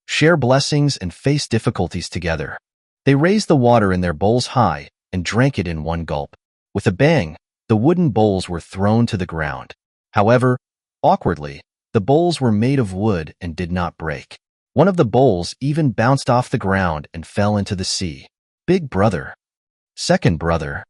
Share blessings and face difficulties together. They raised the water in their bowls high and drank it in one gulp. With a bang, the wooden bowls were thrown to the ground. However, awkwardly, the bowls were made of wood and did not break. One of the bowls even bounced off the ground and fell into the sea. Big brother. Second brother.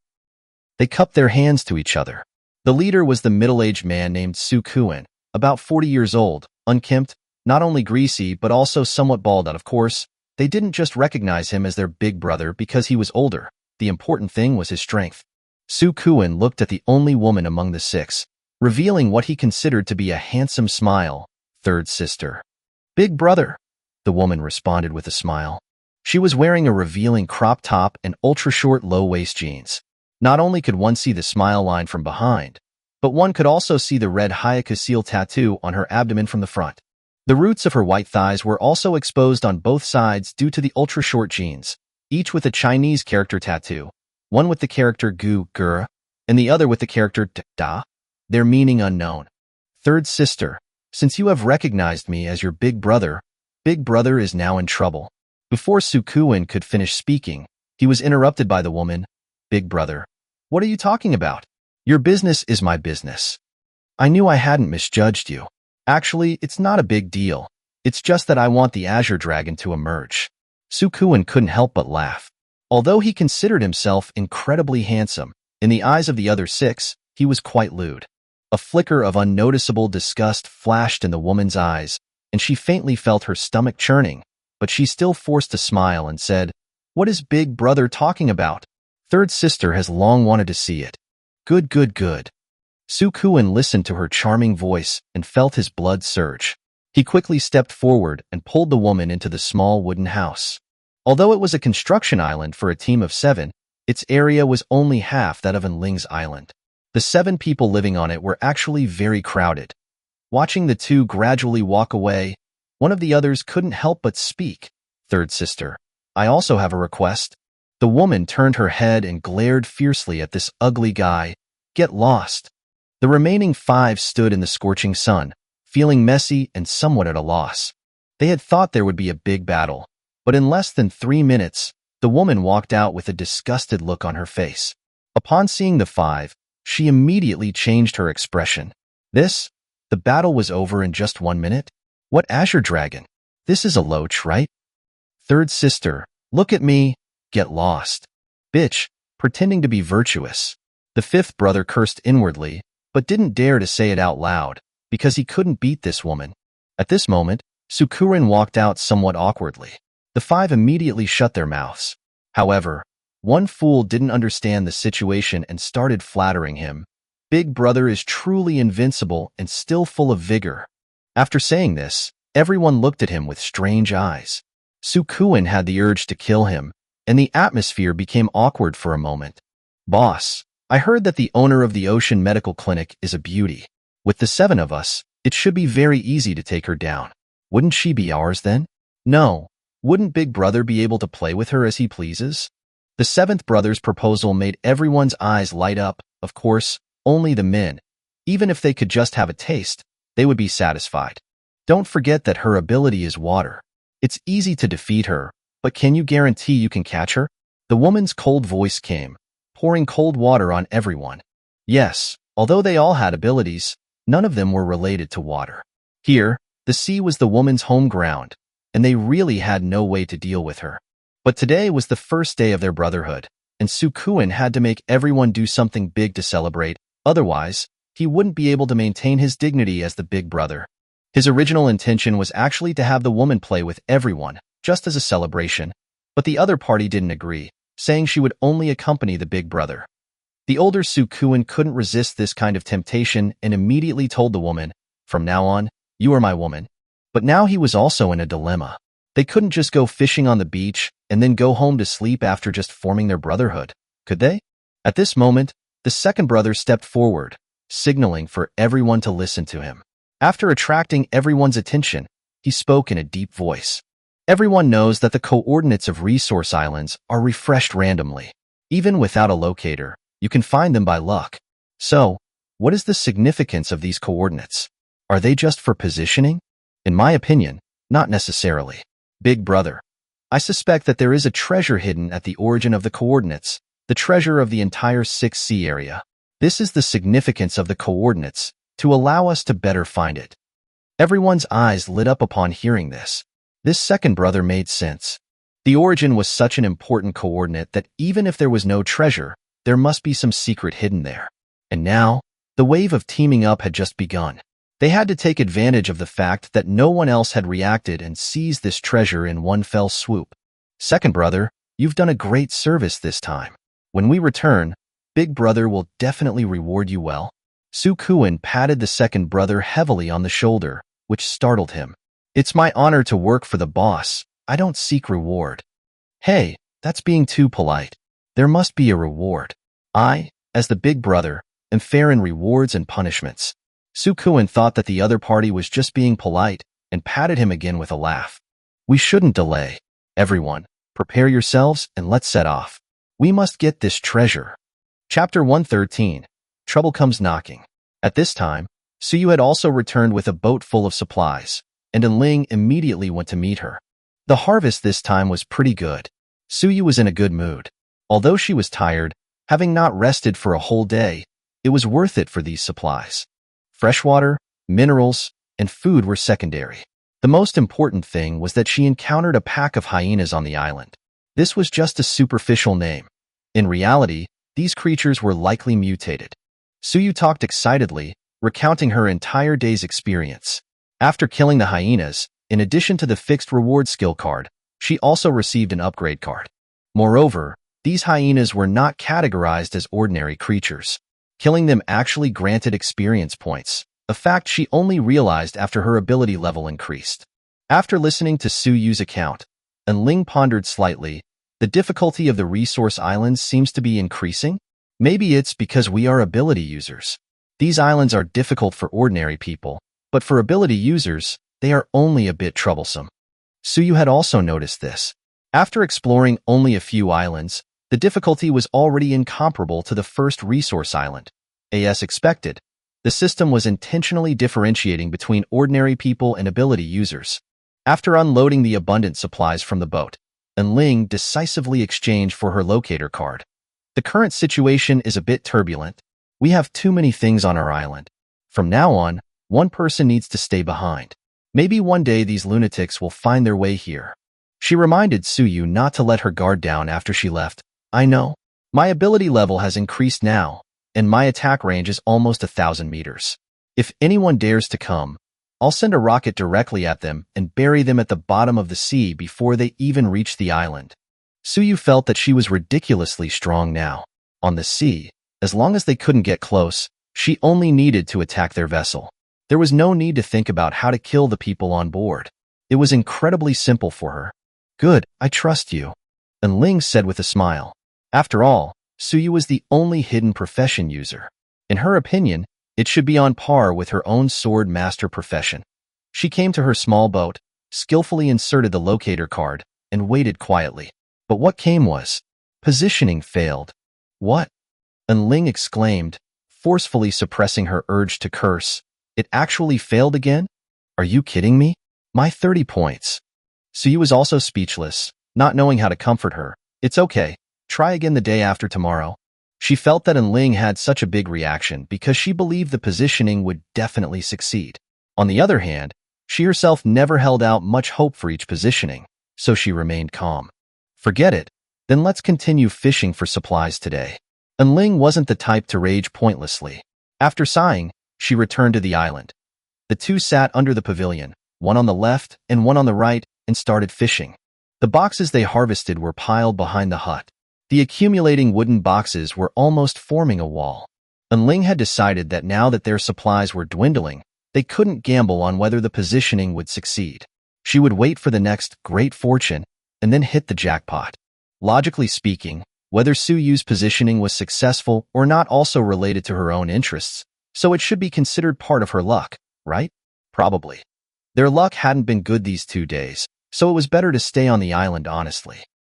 They cupped their hands to each other. The leader was the middle-aged man named Sukuin, about 40 years old, unkempt, not only greasy but also somewhat bald. And of course, they didn't just recognize him as their big brother because he was older. The important thing was his strength. Sukuin looked at the only woman among the 6, revealing what he considered to be a handsome smile. Third sister. Big brother, the woman responded with a smile. She was wearing a revealing crop top and ultra-short low-waist jeans. Not only could one see the smile line from behind, but one could also see the red Hayaka seal tattoo on her abdomen from the front. The roots of her white thighs were also exposed on both sides due to the ultra-short jeans, each with a Chinese character tattoo, one with the character gu, gur, and the other with the character da, their meaning unknown. Third sister, since you have recognized me as your big brother is now in trouble. Before Sukuin could finish speaking, he was interrupted by the woman. Big brother, what are you talking about? Your business is my business. I knew I hadn't misjudged you. Actually, it's not a big deal. It's just that I want the Azure Dragon to emerge. Sukuin couldn't help but laugh. Although he considered himself incredibly handsome, in the eyes of the other 6, he was quite lewd. A flicker of unnoticeable disgust flashed in the woman's eyes, and she faintly felt her stomach churning, but she still forced a smile and said, "What is big brother talking about? Third sister has long wanted to see it." Good, good, good. Sukuin listened to her charming voice and felt his blood surge. He quickly stepped forward and pulled the woman into the small wooden house. Although it was a construction island for a team of 7, its area was only half that of Ling's island. The 7 people living on it were actually very crowded. Watching the two gradually walk away, One of the others couldn't help but speak. Third sister, I also have a request. The woman turned her head and glared fiercely at this ugly guy. Get lost. The remaining 5 stood in the scorching sun, feeling messy and somewhat at a loss. They had thought there would be a big battle, but in less than 3 minutes, the woman walked out with a disgusted look on her face. Upon seeing the 5, she immediately changed her expression. The battle was over in just 1 minute? What Azure Dragon? This is a loach, right? Third sister, look at me. Get lost. Bitch, pretending to be virtuous. The 5th brother cursed inwardly, but didn't dare to say it out loud, because he couldn't beat this woman. At this moment, Sukurin walked out somewhat awkwardly. The 5 immediately shut their mouths. However, one fool didn't understand the situation and started flattering him. Big brother is truly invincible and still full of vigor. After saying this, everyone looked at him with strange eyes. Sukuin had the urge to kill him, and the atmosphere became awkward for a moment. Boss, I heard that the owner of the Ocean Medical Clinic is a beauty. With the 7 of us, it should be very easy to take her down. Wouldn't she be ours then? No. Wouldn't Big Brother be able to play with her as he pleases? The 7th brother's proposal made everyone's eyes light up. Of course, only the men. Even if they could just have a taste, they would be satisfied. Don't forget that her ability is water. It's easy to defeat her, but can you guarantee you can catch her? The woman's cold voice came, pouring cold water on everyone. Yes, although they all had abilities, none of them were related to water. Here, the sea was the woman's home ground, and they really had no way to deal with her. But today was the first day of their brotherhood, and Sukuin had to make everyone do something big to celebrate. Otherwise, he wouldn't be able to maintain his dignity as the big brother. His original intention was actually to have the woman play with everyone, just as a celebration, but the other party didn't agree, saying she would only accompany the big brother. The older Sukuin couldn't resist this kind of temptation and immediately told the woman, "From now on, you are my woman." But now he was also in a dilemma. They couldn't just go fishing on the beach and then go home to sleep after just forming their brotherhood, could they? At this moment, the 2nd brother stepped forward, signaling for everyone to listen to him. After attracting everyone's attention, he spoke in a deep voice. Everyone knows that the coordinates of resource islands are refreshed randomly. Even without a locator, you can find them by luck. So, what is the significance of these coordinates? Are they just for positioning? In my opinion, not necessarily. Big brother, I suspect that there is a treasure hidden at the origin of the coordinates, the treasure of the entire 6C area. This is the significance of the coordinates, to allow us to better find it. Everyone's eyes lit up upon hearing this. This 2nd brother made sense. The origin was such an important coordinate that even if there was no treasure, there must be some secret hidden there. And now, the wave of teaming up had just begun. They had to take advantage of the fact that no one else had reacted and seized this treasure in one fell swoop. 2nd brother, you've done a great service this time. When we return, Big Brother will definitely reward you well. Sukuin patted the 2nd brother heavily on the shoulder, which startled him. It's my honor to work for the boss. I don't seek reward. Hey, that's being too polite. There must be a reward. I, as the big brother, am fair in rewards and punishments. Sukuin thought that the other party was just being polite and patted him again with a laugh. We shouldn't delay. Everyone, prepare yourselves and let's set off. We must get this treasure. Chapter 113. Trouble Comes Knocking. At this time, Suyu had also returned with a boat full of supplies, and Ling immediately went to meet her. The harvest this time was pretty good. Suyu was in a good mood. Although she was tired, having not rested for a whole day, it was worth it for these supplies. Freshwater, minerals, and food were secondary. The most important thing was that she encountered a pack of hyenas on the island. This was just a superficial name. In reality, these creatures were likely mutated. Suyu talked excitedly, recounting her entire day's experience. After killing the hyenas, in addition to the fixed reward skill card, she also received an upgrade card. Moreover, these hyenas were not categorized as ordinary creatures. Killing them actually granted experience points, a fact she only realized after her ability level increased. After listening to Suyu's account, Ling pondered slightly. The difficulty of the resource islands seems to be increasing? Maybe it's because we are ability users. These islands are difficult for ordinary people, but for ability users, they are only a bit troublesome. Suyu had also noticed this. After exploring only a few islands, the difficulty was already incomparable to the first resource island. As expected, the system was intentionally differentiating between ordinary people and ability users. After unloading the abundant supplies from the boat, Ling decisively exchanged for her locator card. The current situation is a bit turbulent. We have too many things on our island. From now on, one person needs to stay behind. Maybe one day these lunatics will find their way here. She reminded Suyu not to let her guard down after she left. I know. My ability level has increased now, and my attack range is almost 1,000 meters. If anyone dares to come, I'll send a rocket directly at them and bury them at the bottom of the sea before they even reach the island. Suyu felt that she was ridiculously strong now. On the sea, as long as they couldn't get close, she only needed to attack their vessel. There was no need to think about how to kill the people on board. It was incredibly simple for her. Good, I trust you, Ling said with a smile. After all, Suyu was the only hidden profession user. In her opinion, it should be on par with her own sword master profession. She came to her small boat, skillfully inserted the locator card, and waited quietly. But what came was, positioning failed. What? Ling exclaimed, forcefully suppressing her urge to curse. It actually failed again? Are you kidding me? My 30 points. Suyu was also speechless, not knowing how to comfort her. It's okay. Try again the day after tomorrow. She felt that Ling had such a big reaction because she believed the positioning would definitely succeed. On the other hand, she herself never held out much hope for each positioning, so she remained calm. Forget it. Then let's continue fishing for supplies today. Ling wasn't the type to rage pointlessly. After sighing, she returned to the island. The two sat under the pavilion, one on the left and one on the right, and started fishing. The boxes they harvested were piled behind the hut. The accumulating wooden boxes were almost forming a wall. Ling had decided that now that their supplies were dwindling, they couldn't gamble on whether the positioning would succeed. She would wait for the next great fortune and then hit the jackpot. Logically speaking, whether Suyu's positioning was successful or not also related to her own interests, so it should be considered part of her luck, right? Probably. Their luck hadn't been good these 2 days, so it was better to stay on the island honestly.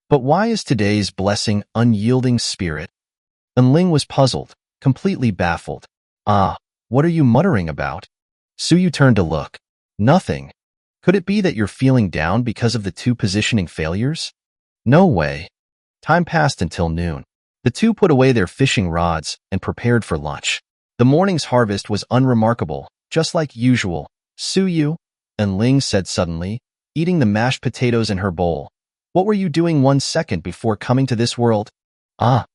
But why is today's blessing unyielding spirit? Ling was puzzled, completely baffled. Ah, what are you muttering about? Suyu turned to look. Nothing. Could it be that you're feeling down because of the 2 positioning failures? No way. Time passed until noon. The two put away their fishing rods and prepared for lunch. The morning's harvest was unremarkable, just like usual. Suyu, Ling said suddenly, eating the mashed potatoes in her bowl. What were you doing 1 second before coming to this world? Ah.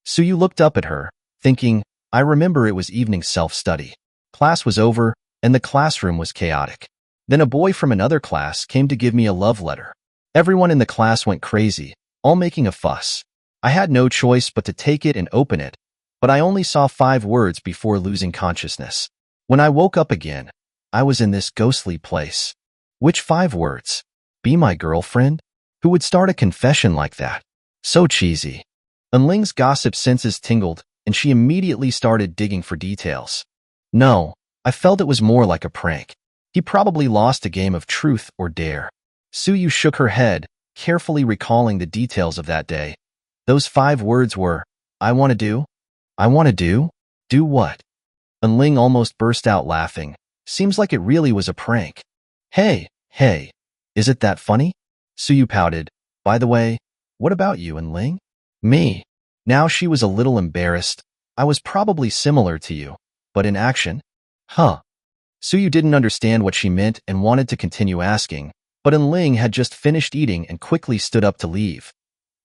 Suyu looked up at her, thinking, I remember it was evening self-study. Class was over, and the classroom was chaotic. Then a boy from another class came to give me a love letter. Everyone in the class went crazy, all making a fuss. I had no choice but to take it and open it, but I only saw 5 words before losing consciousness. When I woke up again, I was in this ghostly place. Which 5 words? Be my girlfriend? Who would start a confession like that? So cheesy. Ling's gossip senses tingled, and she immediately started digging for details. No, I felt it was more like a prank. He probably lost a game of truth or dare. Suyu shook her head, carefully recalling the details of that day. Those 5 words were, I want to do? I want to do? Do what? Ling almost burst out laughing. Seems like it really was a prank. Hey, is it that funny? Suyu pouted. By the way, what about you and Ling? Me. Now she was a little embarrassed. I was probably similar to you, but in action? Huh. Suyu didn't understand what she meant and wanted to continue asking, but Ling had just finished eating and quickly stood up to leave.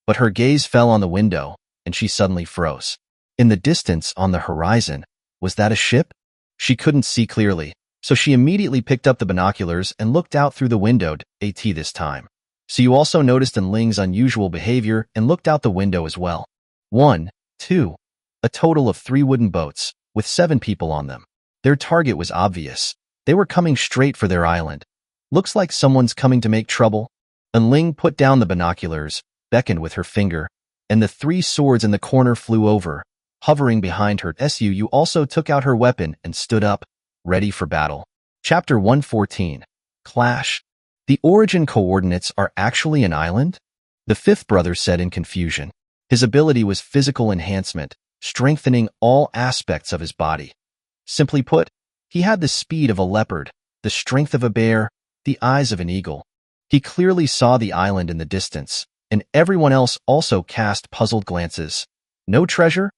But her gaze fell on the window, and she suddenly froze. In the distance on the horizon, was that a ship? She couldn't see clearly, so she immediately picked up the binoculars and looked out through the window, AT this time. Suyu also noticed Ling's unusual behavior and looked out the window as well. 1, 2. A total of 3 wooden boats, with 7 people on them. Their target was obvious. They were coming straight for their island. Looks like someone's coming to make trouble. Ling put down the binoculars, beckoned with her finger, and the 3 swords in the corner flew over. Hovering behind her, Suyu also took out her weapon and stood up, ready for battle. Chapter 114. Clash. The origin coordinates are actually an island? The fifth brother said in confusion. His ability was physical enhancement, strengthening all aspects of his body. Simply put, he had the speed of a leopard, the strength of a bear, the eyes of an eagle. He clearly saw the island in the distance, and everyone else also cast puzzled glances. No treasure?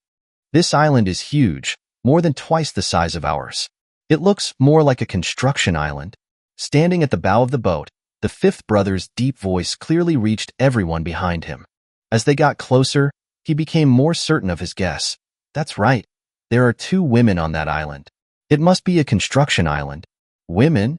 This island is huge, more than twice the size of ours. It looks more like a construction island. Standing at the bow of the boat, the fifth brother's deep voice clearly reached everyone behind him. As they got closer, he became more certain of his guess. That's right. There are 2 women on that island. It must be a construction island. Women?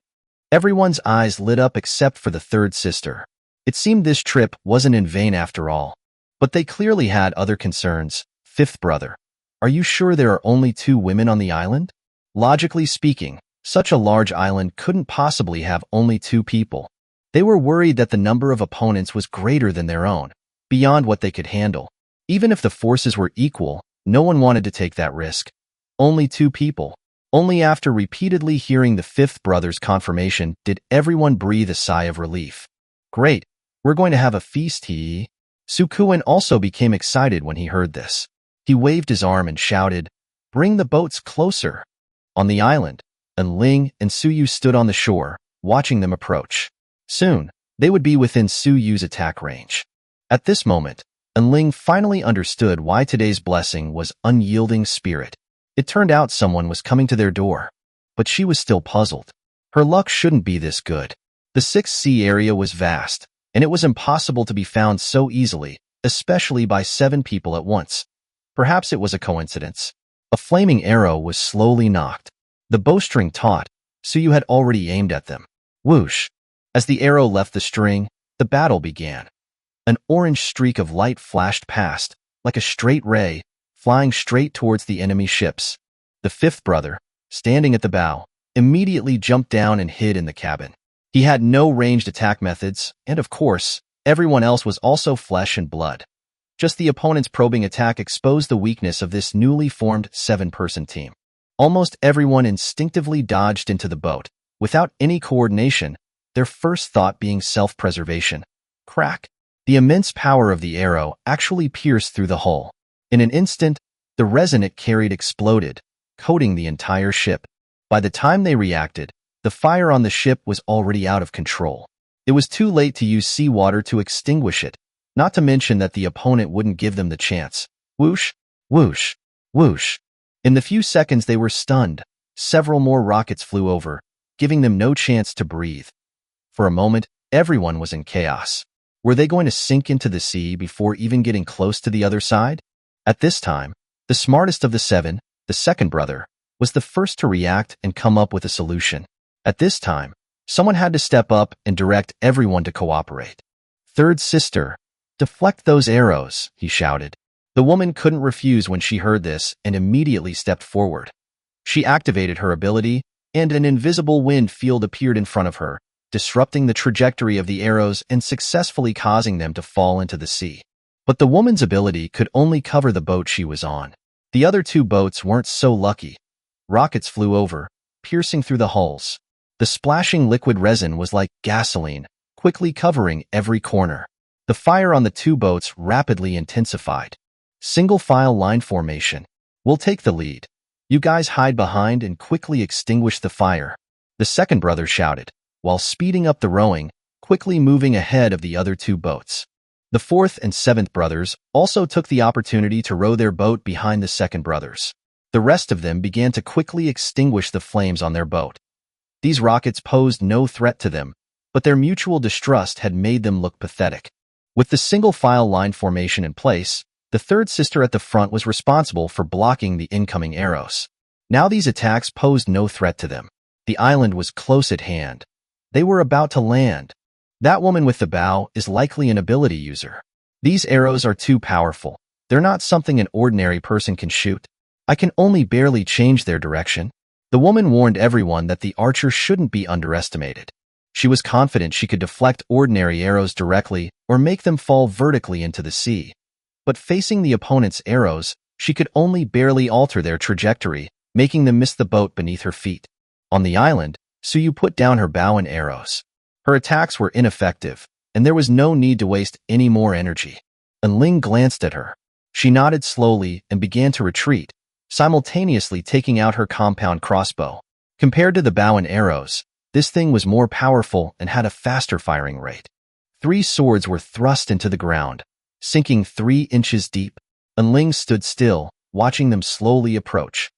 Everyone's eyes lit up except for the third sister. It seemed this trip wasn't in vain after all. But they clearly had other concerns. Fifth brother. Are you sure there are only 2 women on the island? Logically speaking, such a large island couldn't possibly have only 2 people. They were worried that the number of opponents was greater than their own, beyond what they could handle. Even if the forces were equal, no one wanted to take that risk. Only 2 people. Only after repeatedly hearing the fifth brother's confirmation did everyone breathe a sigh of relief. Great, we're going to have a feast, Sukuin also became excited when he heard this. He waved his arm and shouted, "Bring the boats closer." On the island, and Ling and Suyu stood on the shore, watching them approach. Soon, they would be within Suyu's attack range. At this moment, Ling finally understood why today's blessing was unyielding spirit. It turned out someone was coming to their door, but she was still puzzled. Her luck shouldn't be this good. The 6th sea area was vast, and it was impossible to be found so easily, especially by 7 people at once. Perhaps it was a coincidence. A flaming arrow was slowly knocked. The bowstring taut, Suyu had already aimed at them. Whoosh! As the arrow left the string, the battle began. An orange streak of light flashed past, like a straight ray, flying straight towards the enemy ships. The fifth brother, standing at the bow, immediately jumped down and hid in the cabin. He had no ranged attack methods, and of course, everyone else was also flesh and blood. Just the opponent's probing attack exposed the weakness of this newly formed 7-person team. Almost everyone instinctively dodged into the boat, without any coordination, their first thought being self-preservation. Crack! The immense power of the arrow actually pierced through the hull. In an instant, the resin it carried exploded, coating the entire ship. By the time they reacted, the fire on the ship was already out of control. It was too late to use seawater to extinguish it, not to mention that the opponent wouldn't give them the chance. Whoosh, whoosh, whoosh. In the few seconds they were stunned, several more rockets flew over, giving them no chance to breathe. For a moment, everyone was in chaos. Were they going to sink into the sea before even getting close to the other side? At this time, the smartest of the 7, the second brother, was the first to react and come up with a solution. At this time, someone had to step up and direct everyone to cooperate. Third sister, deflect those arrows, he shouted. The woman couldn't refuse when she heard this and immediately stepped forward. She activated her ability, and an invisible wind field appeared in front of her, disrupting the trajectory of the arrows and successfully causing them to fall into the sea. But the woman's ability could only cover the boat she was on. The other 2 boats weren't so lucky. Rockets flew over, piercing through the hulls. The splashing liquid resin was like gasoline, quickly covering every corner. The fire on the 2 boats rapidly intensified. Single-file line formation. We'll take the lead. You guys hide behind and quickly extinguish the fire, the second brother shouted, while speeding up the rowing, quickly moving ahead of the other 2 boats. The 4th and 7th brothers also took the opportunity to row their boat behind the second brothers. The rest of them began to quickly extinguish the flames on their boat. These rockets posed no threat to them, but their mutual distrust had made them look pathetic. With the single-file line formation in place, the third sister at the front was responsible for blocking the incoming arrows. Now these attacks posed no threat to them. The island was close at hand. They were about to land. That woman with the bow is likely an ability user. These arrows are too powerful. They're not something an ordinary person can shoot. I can only barely change their direction. The woman warned everyone that the archer shouldn't be underestimated. She was confident she could deflect ordinary arrows directly or make them fall vertically into the sea. But facing the opponent's arrows, she could only barely alter their trajectory, making them miss the boat beneath her feet. On the island, Suyu put down her bow and arrows. Her attacks were ineffective, and there was no need to waste any more energy. And Ling glanced at her. She nodded slowly and began to retreat, simultaneously taking out her compound crossbow. Compared to the bow and arrows, this thing was more powerful and had a faster firing rate. 3 swords were thrust into the ground, sinking 3 inches deep, and Ling stood still, watching them slowly approach.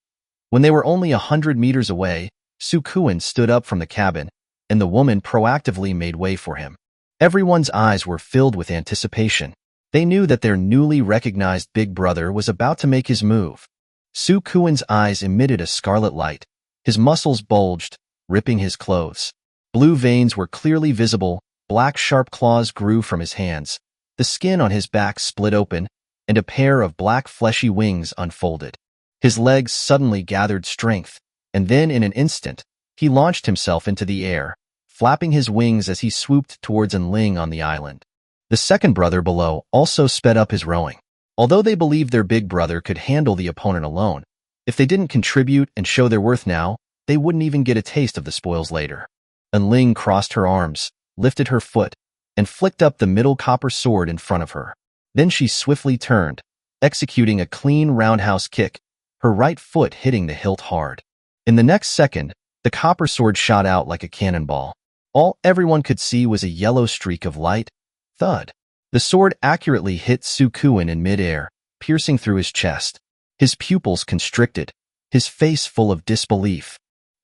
When they were only 100 meters away, Su Kuan stood up from the cabin, and the woman proactively made way for him. Everyone's eyes were filled with anticipation. They knew that their newly recognized big brother was about to make his move. Su Kuan's eyes emitted a scarlet light. His muscles bulged, ripping his clothes. Blue veins were clearly visible, black sharp claws grew from his hands. The skin on his back split open, and a pair of black fleshy wings unfolded. His legs suddenly gathered strength, and then in an instant, he launched himself into the air, flapping his wings as he swooped towards Ling on the island. The second brother below also sped up his rowing. Although they believed their big brother could handle the opponent alone, if they didn't contribute and show their worth now, they wouldn't even get a taste of the spoils later. Ling crossed her arms, lifted her foot, and flicked up the middle copper sword in front of her. Then she swiftly turned, executing a clean roundhouse kick, her right foot hitting the hilt hard. In the next second, the copper sword shot out like a cannonball. All everyone could see was a yellow streak of light. Thud. The sword accurately hit Su Kuan in midair, piercing through his chest. His pupils constricted, his face full of disbelief.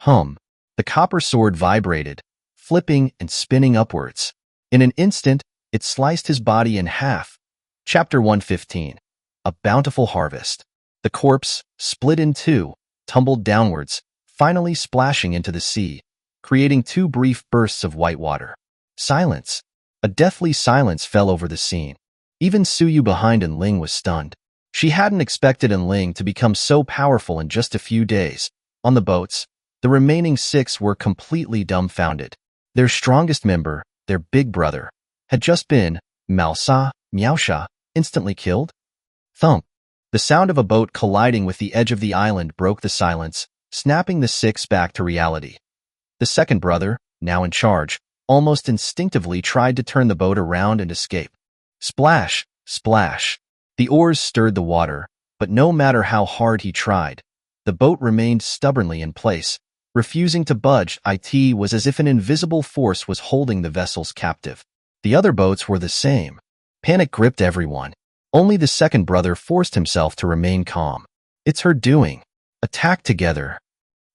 The copper sword vibrated, flipping and spinning upwards. In an instant, it sliced his body in half. Chapter 115. A Bountiful Harvest. The corpse, split in 2, tumbled downwards, finally splashing into the sea, creating 2 brief bursts of white water. Silence. A deathly silence fell over the scene. Even Suyu behind Ling was stunned. She hadn't expected Ling to become so powerful in just a few days. On the boats, the remaining 6 were completely dumbfounded. Their strongest member, their big brother, had just been, Miaosha, instantly killed. Thump. The sound of a boat colliding with the edge of the island broke the silence, snapping the 6 back to reality. The second brother, now in charge, almost instinctively tried to turn the boat around and escape. Splash, splash. The oars stirred the water, but no matter how hard he tried, the boat remained stubbornly in place, refusing to budge. It was as if an invisible force was holding the vessels captive. The other boats were the same. Panic gripped everyone. Only the second brother forced himself to remain calm. It's her doing. Attack together.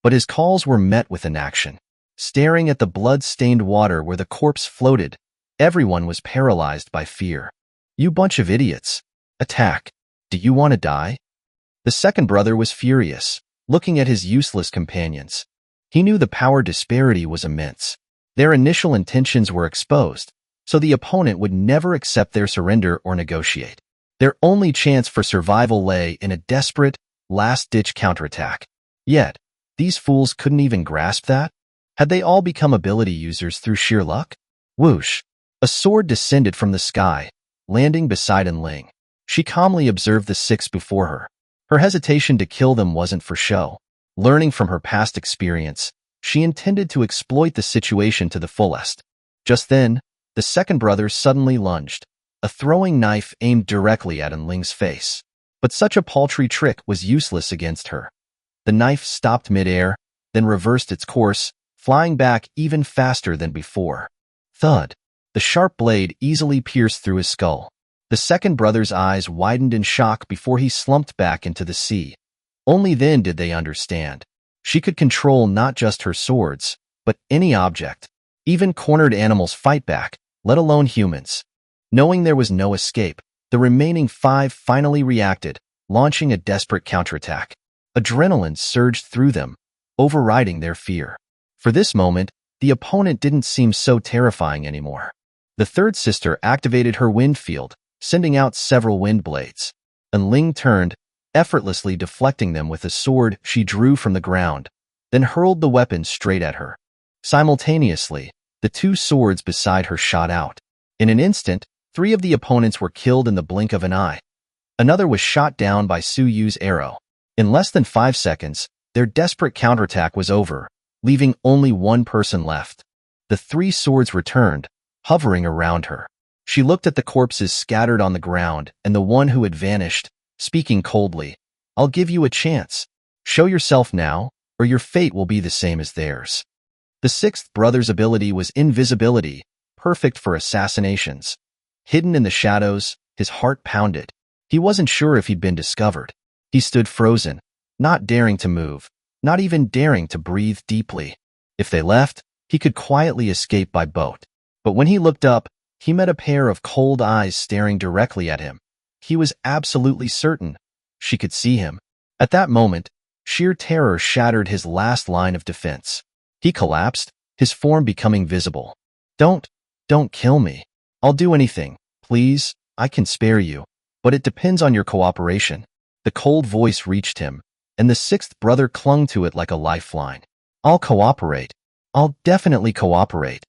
But his calls were met with inaction. Staring at the blood-stained water where the corpse floated, everyone was paralyzed by fear. You bunch of idiots. Attack. Do you want to die? The second brother was furious, looking at his useless companions. He knew the power disparity was immense. Their initial intentions were exposed, so the opponent would never accept their surrender or negotiate. Their only chance for survival lay in a desperate, last-ditch counterattack. Yet, these fools couldn't even grasp that. Had they all become ability users through sheer luck? Whoosh! A sword descended from the sky, landing beside Ling. She calmly observed the 6 before her. Her hesitation to kill them wasn't for show. Learning from her past experience, she intended to exploit the situation to the fullest. Just then, the second brother suddenly lunged, a throwing knife aimed directly at Ling's face. But such a paltry trick was useless against her. The knife stopped midair, then reversed its course, flying back even faster than before. Thud. The sharp blade easily pierced through his skull. The second brother's eyes widened in shock before he slumped back into the sea. Only then did they understand. She could control not just her swords, but any object. Even cornered animals fight back, let alone humans. Knowing there was no escape, the remaining 5 finally reacted, launching a desperate counterattack. Adrenaline surged through them, overriding their fear. For this moment, the opponent didn't seem so terrifying anymore. The third sister activated her wind field, sending out several wind blades. Ling turned, effortlessly deflecting them with a sword she drew from the ground, then hurled the weapon straight at her. Simultaneously, the 2 swords beside her shot out. In an instant, 3 of the opponents were killed in the blink of an eye. Another was shot down by Su Yu's arrow. In less than 5 seconds, their desperate counterattack was over, leaving only one person left. The three swords returned, hovering around her. She looked at the corpses scattered on the ground and the one who had vanished, speaking coldly. I'll give you a chance. Show yourself now, or your fate will be the same as theirs. The sixth brother's ability was invisibility, perfect for assassinations. Hidden in the shadows, his heart pounded. He wasn't sure if he'd been discovered. He stood frozen, not daring to move, not even daring to breathe deeply. If they left, he could quietly escape by boat. But when he looked up, he met a pair of cold eyes staring directly at him. He was absolutely certain she could see him. At that moment, sheer terror shattered his last line of defense. He collapsed, his form becoming visible. Don't kill me. I'll do anything, please, I can spare you. But it depends on your cooperation. The cold voice reached him, and the sixth brother clung to it like a lifeline. I'll cooperate. I'll definitely cooperate.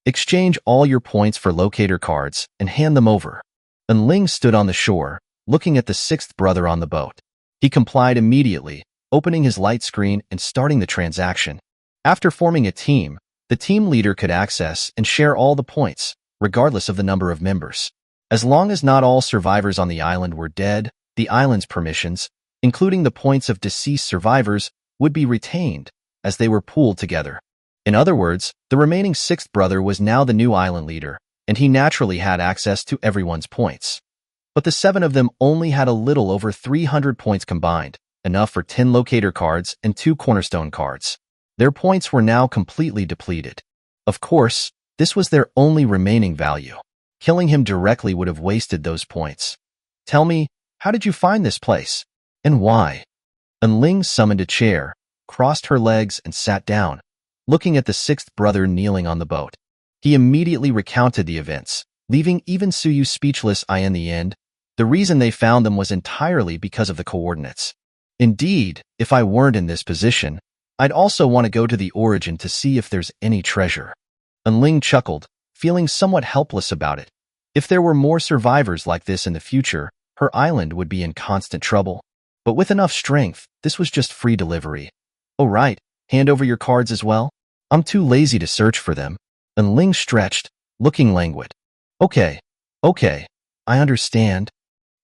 Exchange all your points for locator cards and hand them over. And Ling stood on the shore, looking at the sixth brother on the boat. He complied immediately, opening his light screen and starting the transaction. After forming a team, the team leader could access and share all the points, regardless of the number of members. As long as not all survivors on the island were dead, the island's permissions, including the points of deceased survivors, would be retained, as they were pooled together. In other words, the remaining sixth brother was now the new island leader, and he naturally had access to everyone's points. But the 7 of them only had a little over 300 points combined, enough for 10 locator cards and 2 cornerstone cards. Their points were now completely depleted. Of course, this was their only remaining value. Killing him directly would have wasted those points. Tell me, how did you find this place? And why? And Ling summoned a chair, crossed her legs and sat down, looking at the sixth brother kneeling on the boat. He immediately recounted the events, leaving even Suyu speechless. In the end, the reason they found them was entirely because of the coordinates. Indeed, if I weren't in this position, I'd also want to go to the origin to see if there's any treasure. And Ling chuckled, feeling somewhat helpless about it. If there were more survivors like this in the future, her island would be in constant trouble. But with enough strength, this was just free delivery. Oh right, hand over your cards as well? I'm too lazy to search for them. And Ling stretched, looking languid. Okay, I understand.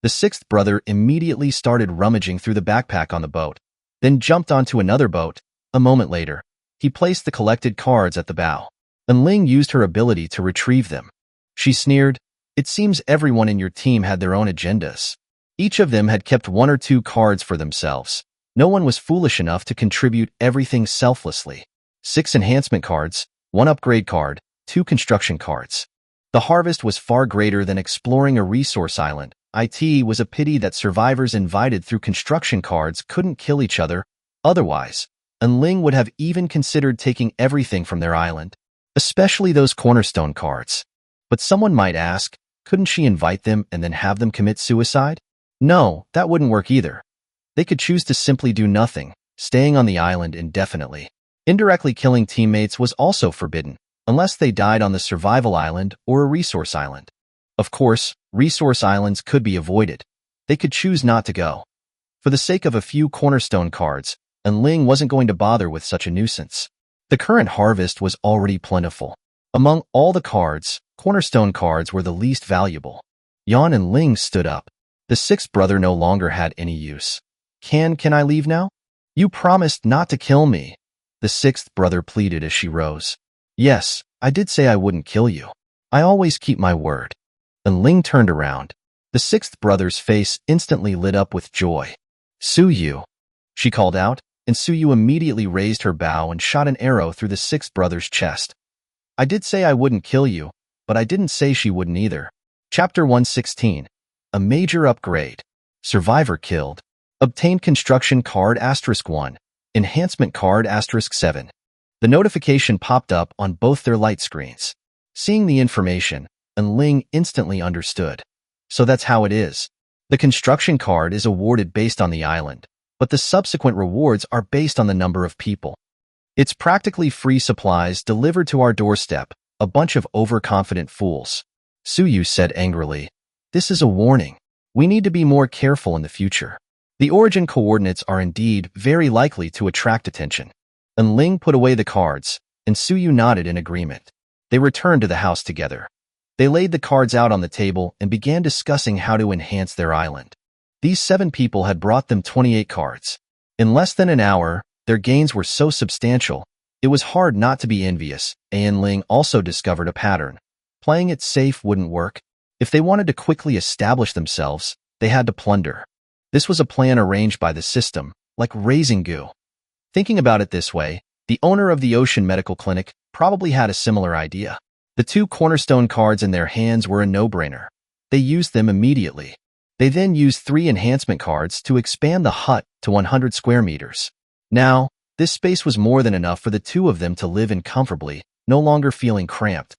The sixth brother immediately started rummaging through the backpack on the boat, then jumped onto another boat. A moment later, he placed the collected cards at the bow, and Ling used her ability to retrieve them. She sneered, it seems everyone in your team had their own agendas. Each of them had kept 1 or 2 cards for themselves. No one was foolish enough to contribute everything selflessly. 6 enhancement cards, 1 upgrade card, 2 construction cards. The harvest was far greater than exploring a resource island. It was a pity that survivors invited through construction cards couldn't kill each other otherwise, and Ling would have even considered taking everything from their island, especially those cornerstone cards. But someone might ask, couldn't she invite them and then have them commit suicide? No, that wouldn't work either. They could choose to simply do nothing, staying on the island indefinitely. Indirectly killing teammates was also forbidden, unless they died on the survival island or a resource island. Of course, resource islands could be avoided. They could choose not to go. For the sake of a few cornerstone cards, and Ling wasn't going to bother with such a nuisance. The current harvest was already plentiful. Among all the cards, cornerstone cards were the least valuable. Yan and Ling stood up. The sixth brother no longer had any use. Can I leave now? You promised not to kill me. The sixth brother pleaded as she rose. Yes, I did say I wouldn't kill you. I always keep my word. And Ling turned around. The sixth brother's face instantly lit up with joy. Suyu, she called out, and Suyu immediately raised her bow and shot an arrow through the sixth brother's chest. I did say I wouldn't kill you, but I didn't say she wouldn't either. Chapter 116. A major upgrade. Survivor killed. Obtained construction card *1. Enhancement card *7. The notification popped up on both their light screens. Seeing the information, and Ling instantly understood. So that's how it is. The construction card is awarded based on the island, but the subsequent rewards are based on the number of people. It's practically free supplies delivered to our doorstep, a bunch of overconfident fools. Suyu said angrily. This is a warning. We need to be more careful in the future. The origin coordinates are indeed very likely to attract attention. And Ling put away the cards, and Suyu nodded in agreement. They returned to the house together. They laid the cards out on the table and began discussing how to enhance their island. These 7 people had brought them 28 cards. In less than an hour, their gains were so substantial, it was hard not to be envious. And Ling also discovered a pattern. Playing it safe wouldn't work. If they wanted to quickly establish themselves, they had to plunder. This was a plan arranged by the system, like raising goo. Thinking about it this way, the owner of the Ocean Medical Clinic probably had a similar idea. The 2 cornerstone cards in their hands were a no-brainer. They used them immediately. They then used 3 enhancement cards to expand the hut to 100 square meters. Now, this space was more than enough for the 2 of them to live in comfortably, no longer feeling cramped.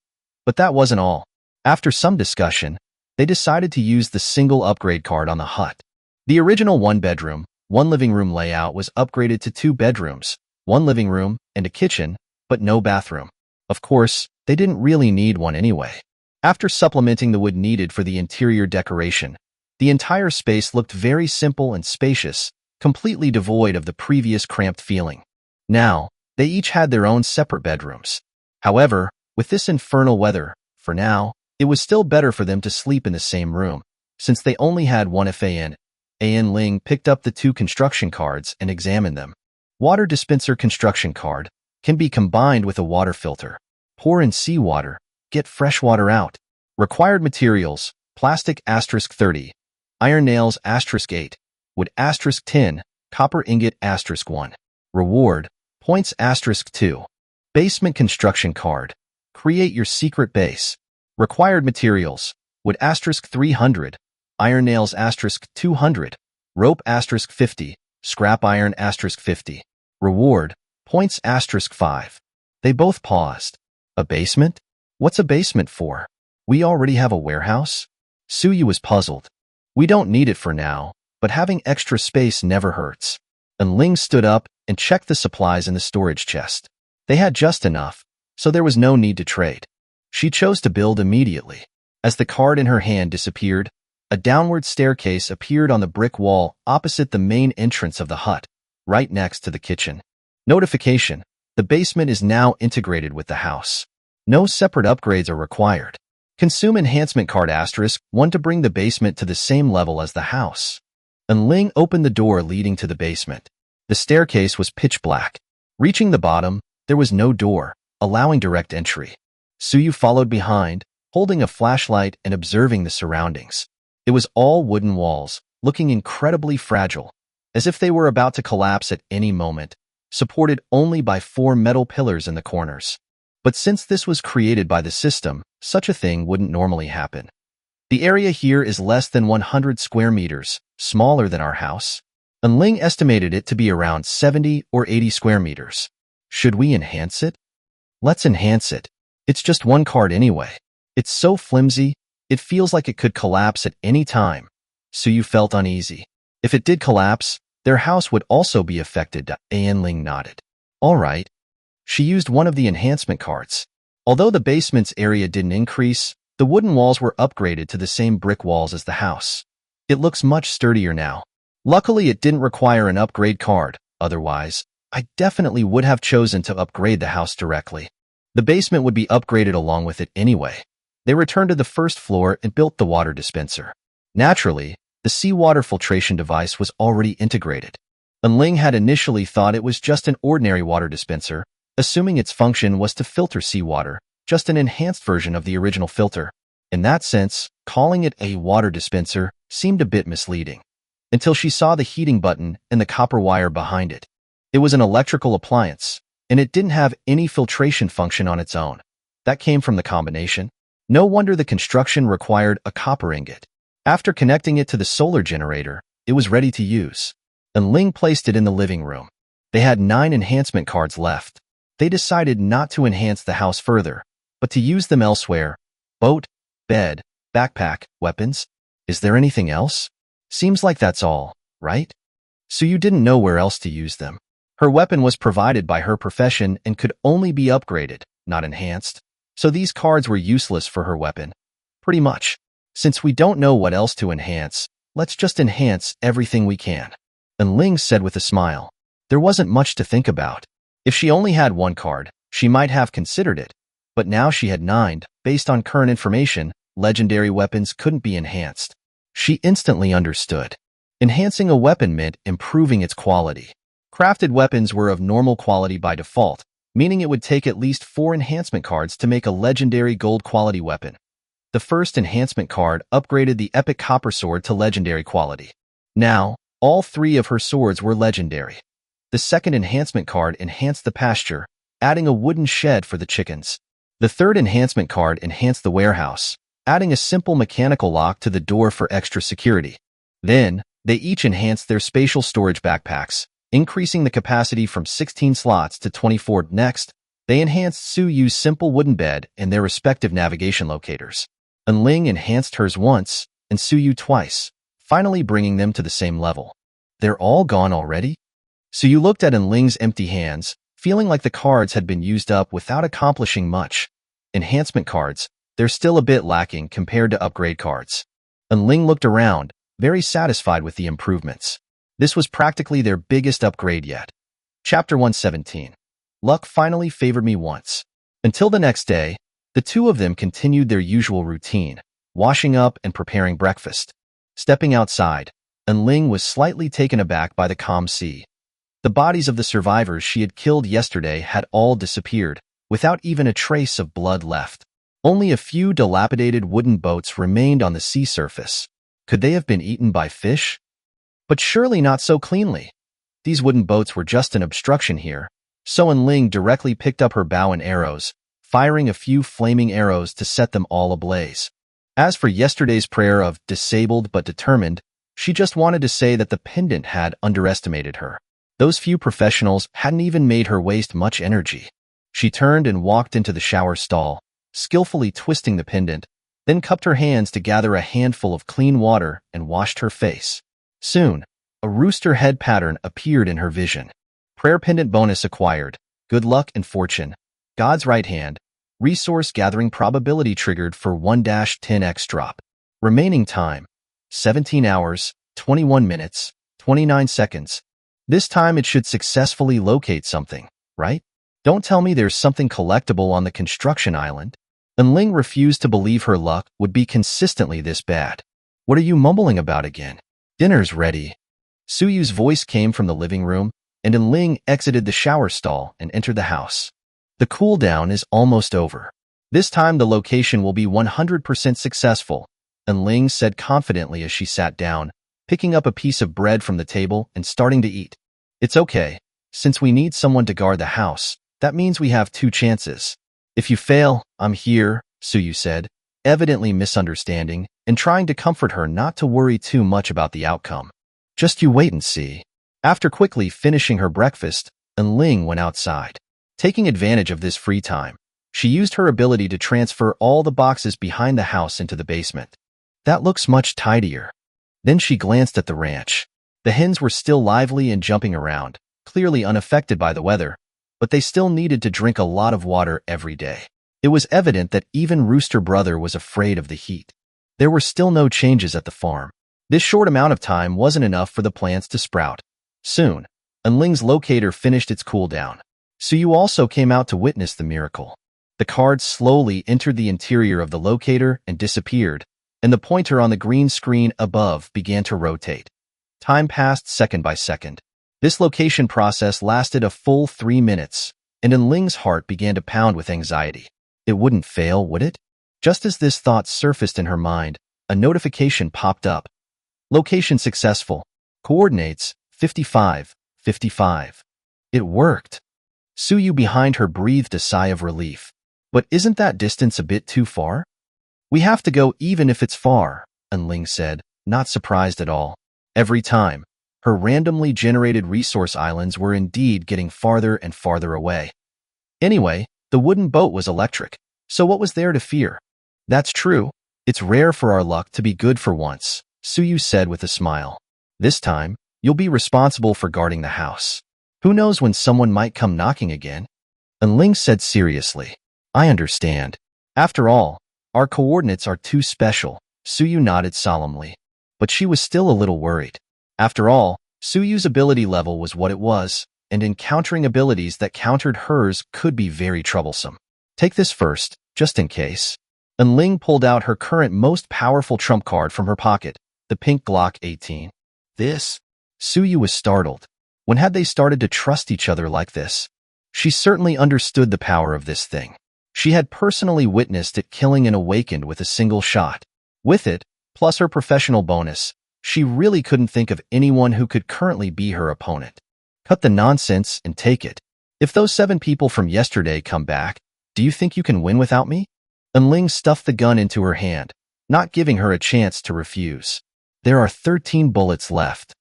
But that wasn't all. After some discussion, they decided to use the single upgrade card on the hut. The original 1-bedroom, 1 living room layout was upgraded to 2 bedrooms, 1 living room, and a kitchen, but no bathroom. Of course, they didn't really need one anyway. After supplementing the wood needed for the interior decoration, the entire space looked very simple and spacious, completely devoid of the previous cramped feeling. Now, they each had their own separate bedrooms. However, with this infernal weather, for now, it was still better for them to sleep in the same room, since they only had one fan. Ling picked up the 2 construction cards and examined them. Water dispenser construction card can be combined with a water filter. Pour in seawater, get fresh water out. Required materials, plastic *30, iron nails *8, wood *10, copper ingot *1. Reward, points *2. Basement construction card. Create your secret base. Required materials, wood *300, iron nails *200, rope *50, scrap iron *50. Reward, points *5. They both paused. A basement? What's a basement for? We already have a warehouse? Suyu was puzzled. We don't need it for now, but having extra space never hurts. And Ling stood up and checked the supplies in the storage chest. They had just enough, so there was no need to trade. She chose to build immediately. As the card in her hand disappeared, a downward staircase appeared on the brick wall opposite the main entrance of the hut, right next to the kitchen. Notification: the basement is now integrated with the house. No separate upgrades are required. Consume enhancement card *1 to bring the basement to the same level as the house. And Ling opened the door leading to the basement. The staircase was pitch black. Reaching the bottom, there was no door, allowing direct entry. Suyu followed behind, holding a flashlight and observing the surroundings. It was all wooden walls, looking incredibly fragile, as if they were about to collapse at any moment, supported only by 4 metal pillars in the corners. But since this was created by the system, such a thing wouldn't normally happen. The area here is less than 100 square meters, smaller than our house. And Ling estimated it to be around 70 or 80 square meters. Should we enhance it? Let's enhance it. It's just 1 card anyway. It's so flimsy, it feels like it could collapse at any time. Suyu felt uneasy. If it did collapse, their house would also be affected. Ling nodded. All right. She used one of the enhancement cards. Although the basement's area didn't increase, the wooden walls were upgraded to the same brick walls as the house. It looks much sturdier now. Luckily, it didn't require an upgrade card. Otherwise, I definitely would have chosen to upgrade the house directly. The basement would be upgraded along with it anyway. They returned to the first floor and built the water dispenser. Naturally, the seawater filtration device was already integrated. And Ling had initially thought it was just an ordinary water dispenser, assuming its function was to filter seawater, just an enhanced version of the original filter. In that sense, calling it a water dispenser seemed a bit misleading, until she saw the heating button and the copper wire behind it. It was an electrical appliance, and it didn't have any filtration function on its own. That came from the combination. No wonder the construction required a copper ingot. After connecting it to the solar generator, it was ready to use. And Ling placed it in the living room. They had 9 enhancement cards left. They decided not to enhance the house further, but to use them elsewhere. Boat, bed, backpack, weapons. Is there anything else? Seems like that's all, right? Suyu didn't know where else to use them. Her weapon was provided by her profession and could only be upgraded, not enhanced. So these cards were useless for her weapon. Pretty much. Since we don't know what else to enhance, let's just enhance everything we can. And Ling said with a smile. There wasn't much to think about. If she only had one card, she might have considered it. But now she had 9. Based on current information, legendary weapons couldn't be enhanced. She instantly understood. Enhancing a weapon meant improving its quality. Crafted weapons were of normal quality by default, meaning it would take at least 4 enhancement cards to make a legendary gold quality weapon. The first enhancement card upgraded the epic copper sword to legendary quality. Now, all 3 of her swords were legendary. The second enhancement card enhanced the pasture, adding a wooden shed for the chickens. The third enhancement card enhanced the warehouse, adding a simple mechanical lock to the door for extra security. Then, they each enhanced their spatial storage backpacks, increasing the capacity from 16 slots to 24. Next, they enhanced Su Yu's simple wooden bed and their respective navigation locators. And Ling enhanced hers once, and Su Yu twice, finally bringing them to the same level. They're all gone already? Su Yu looked at Ling's empty hands, feeling like the cards had been used up without accomplishing much. Enhancement cards, they're still a bit lacking compared to upgrade cards. And Ling looked around, very satisfied with the improvements. This was practically their biggest upgrade yet. Chapter 117. Luck finally favored me once. Until the next day, the two of them continued their usual routine, washing up and preparing breakfast. Stepping outside, Ling was slightly taken aback by the calm sea. The bodies of the survivors she had killed yesterday had all disappeared, without even a trace of blood left. Only a few dilapidated wooden boats remained on the sea surface. Could they have been eaten by fish? But surely not so cleanly. These wooden boats were just an obstruction here, so Ling directly picked up her bow and arrows, firing a few flaming arrows to set them all ablaze. As for yesterday's prayer of disabled but determined, she just wanted to say that the pendant had underestimated her. Those few professionals hadn't even made her waste much energy. She turned and walked into the shower stall, skillfully twisting the pendant, then cupped her hands to gather a handful of clean water and washed her face. Soon, a rooster head pattern appeared in her vision. Prayer pendant bonus acquired, good luck and fortune, God's right hand, resource gathering probability triggered for 1-10x drop. Remaining time, 17 hours, 21 minutes, 29 seconds. This time it should successfully locate something, right? Don't tell me there's something collectible on the construction island. And Ling refused to believe her luck would be consistently this bad. What are you mumbling about again? Dinner's ready. Su Yu's voice came from the living room, and Ling exited the shower stall and entered the house. The cool-down is almost over. This time the location will be 100% successful, and Ling said confidently as she sat down, picking up a piece of bread from the table and starting to eat. It's okay. Since we need someone to guard the house, that means we have 2 chances. If you fail, I'm here, Su Yu said, evidently misunderstanding and trying to comfort her not to worry too much about the outcome. Just you wait and see. After quickly finishing her breakfast, Ling went outside. Taking advantage of this free time, she used her ability to transfer all the boxes behind the house into the basement. That looks much tidier. Then she glanced at the ranch. The hens were still lively and jumping around, clearly unaffected by the weather, but they still needed to drink a lot of water every day. It was evident that even Rooster Brother was afraid of the heat. There were still no changes at the farm. This short amount of time wasn't enough for the plants to sprout. Soon, Ling's locator finished its cooldown. Su Yu also came out to witness the miracle. The card slowly entered the interior of the locator and disappeared, and the pointer on the green screen above began to rotate. Time passed second by second. This location process lasted a full 3 minutes, and Ling's heart began to pound with anxiety. It wouldn't fail, would it? Just as this thought surfaced in her mind, a notification popped up. Location successful. Coordinates, 55, 55. It worked. Su Yu behind her breathed a sigh of relief. But isn't that distance a bit too far? We have to go even if it's far, Ling said, not surprised at all. Every time, her randomly generated resource islands were indeed getting farther and farther away. Anyway, the wooden boat was electric, so what was there to fear? That's true. It's rare for our luck to be good for once, Su Yu said with a smile. This time, you'll be responsible for guarding the house. Who knows when someone might come knocking again? Ling said seriously. I understand. After all, our coordinates are too special, Su Yu nodded solemnly. But she was still a little worried. After all, Su Yu's ability level was what it was, and encountering abilities that countered hers could be very troublesome. Take this first, just in case. And Ling pulled out her current most powerful trump card from her pocket, the pink Glock 18. This? Suyu was startled. When had they started to trust each other like this? She certainly understood the power of this thing. She had personally witnessed it killing and awakened with a single shot. With it, plus her professional bonus, she really couldn't think of anyone who could currently be her opponent. Cut the nonsense and take it. If those 7 people from yesterday come back, do you think you can win without me? And Ling stuffed the gun into her hand, not giving her a chance to refuse. There are 13 bullets left.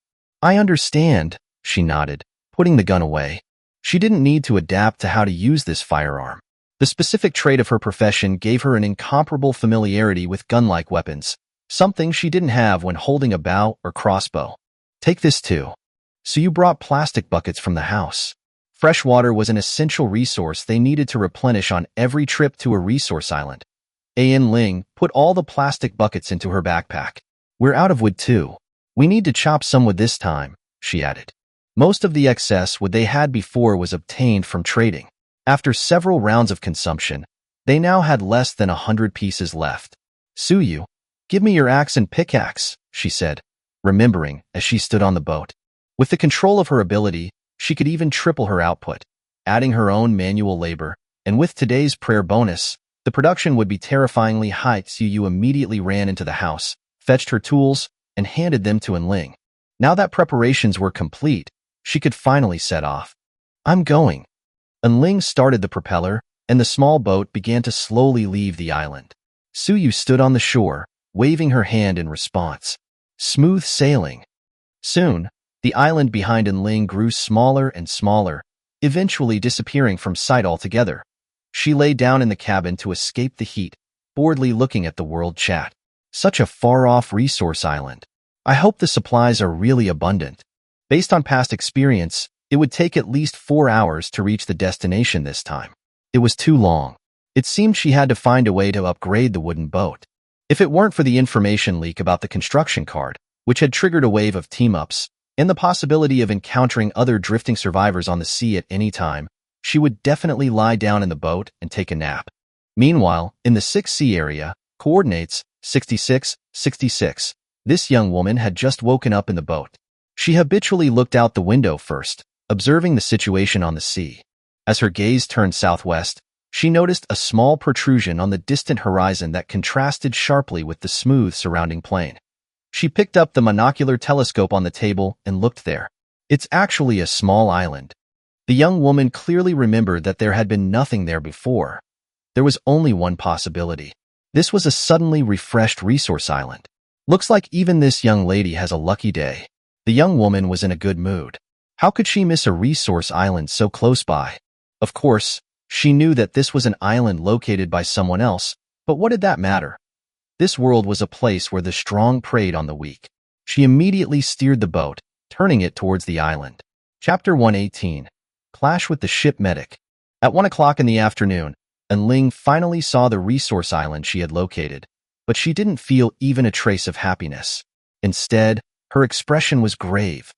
I understand, she nodded, putting the gun away. She didn't need to adapt to how to use this firearm. The specific trait of her profession gave her an incomparable familiarity with gun-like weapons, something she didn't have when holding a bow or crossbow. Take this too. So you brought plastic buckets from the house. Fresh water was an essential resource they needed to replenish on every trip to a resource island. Ling put all the plastic buckets into her backpack. We're out of wood too. We need to chop some wood this time, she added. Most of the excess wood they had before was obtained from trading. After several rounds of consumption, they now had less than 100 pieces left. Suyu, give me your axe and pickaxe, she said, remembering as she stood on the boat. With the control of her ability, she could even triple her output, adding her own manual labor, and with today's prayer bonus, the production would be terrifyingly high. Suyu immediately ran into the house, fetched her tools, and handed them to Ling. Now that preparations were complete, she could finally set off. I'm going. Ling started the propeller, and the small boat began to slowly leave the island. Suyu stood on the shore, waving her hand in response. Smooth sailing. Soon, the island behind Ling grew smaller and smaller, eventually disappearing from sight altogether. She lay down in the cabin to escape the heat, boredly looking at the world chat. Such a far-off resource island. I hope the supplies are really abundant. Based on past experience, it would take at least 4 hours to reach the destination this time. It was too long. It seemed she had to find a way to upgrade the wooden boat. If it weren't for the information leak about the construction card, which had triggered a wave of team-ups, and the possibility of encountering other drifting survivors on the sea at any time, she would definitely lie down in the boat and take a nap. Meanwhile, in the 6C area, coordinates 6666, this young woman had just woken up in the boat. She habitually looked out the window first, observing the situation on the sea. As her gaze turned southwest, she noticed a small protrusion on the distant horizon that contrasted sharply with the smooth surrounding plain. She picked up the monocular telescope on the table and looked there. It's actually a small island. The young woman clearly remembered that there had been nothing there before. There was only one possibility. This was a suddenly refreshed resource island. Looks like even this young lady has a lucky day. The young woman was in a good mood. How could she miss a resource island so close by? Of course, she knew that this was an island located by someone else, but what did that matter? This world was a place where the strong preyed on the weak. She immediately steered the boat, turning it towards the island. Chapter 118. Clash with the ship medic. At 1 o'clock in the afternoon, Ling finally saw the resource island she had located, but she didn't feel even a trace of happiness. Instead, her expression was grave.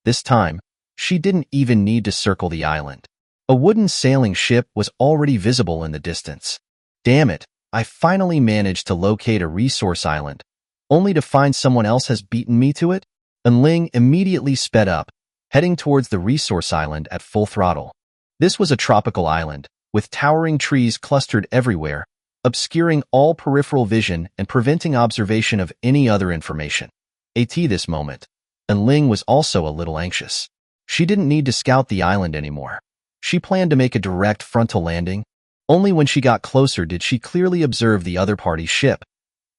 This time, she didn't even need to circle the island. A wooden sailing ship was already visible in the distance. Damn it, I finally managed to locate a resource island, only to find someone else has beaten me to it? Ling immediately sped up, heading towards the resource island at full throttle. This was a tropical island, with towering trees clustered everywhere, obscuring all peripheral vision and preventing observation of any other information. At this moment, Ling was also a little anxious. She didn't need to scout the island anymore. She planned to make a direct frontal landing. Only when she got closer did she clearly observe the other party's ship.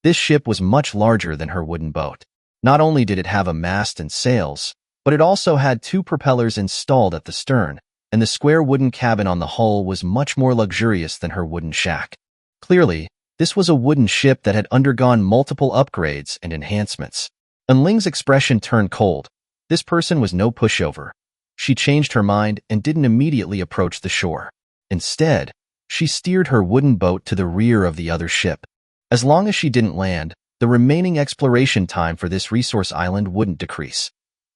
This ship was much larger than her wooden boat. Not only did it have a mast and sails, but it also had 2 propellers installed at the stern, and the square wooden cabin on the hull was much more luxurious than her wooden shack. Clearly, this was a wooden ship that had undergone multiple upgrades and enhancements. Ling's expression turned cold. This person was no pushover. She changed her mind and didn't immediately approach the shore. Instead, she steered her wooden boat to the rear of the other ship. As long as she didn't land, the remaining exploration time for this resource island wouldn't decrease.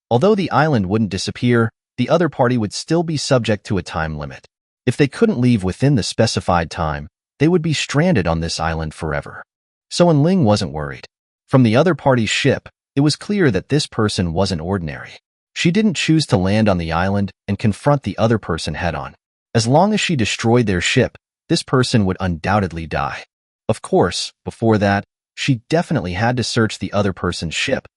Although the island wouldn't disappear, the other party would still be subject to a time limit. If they couldn't leave within the specified time, they would be stranded on this island forever. So Ling wasn't worried. From the other party's ship, it was clear that this person wasn't ordinary. She didn't choose to land on the island and confront the other person head-on. As long as she destroyed their ship, this person would undoubtedly die. Of course, before that, she definitely had to search the other person's ship.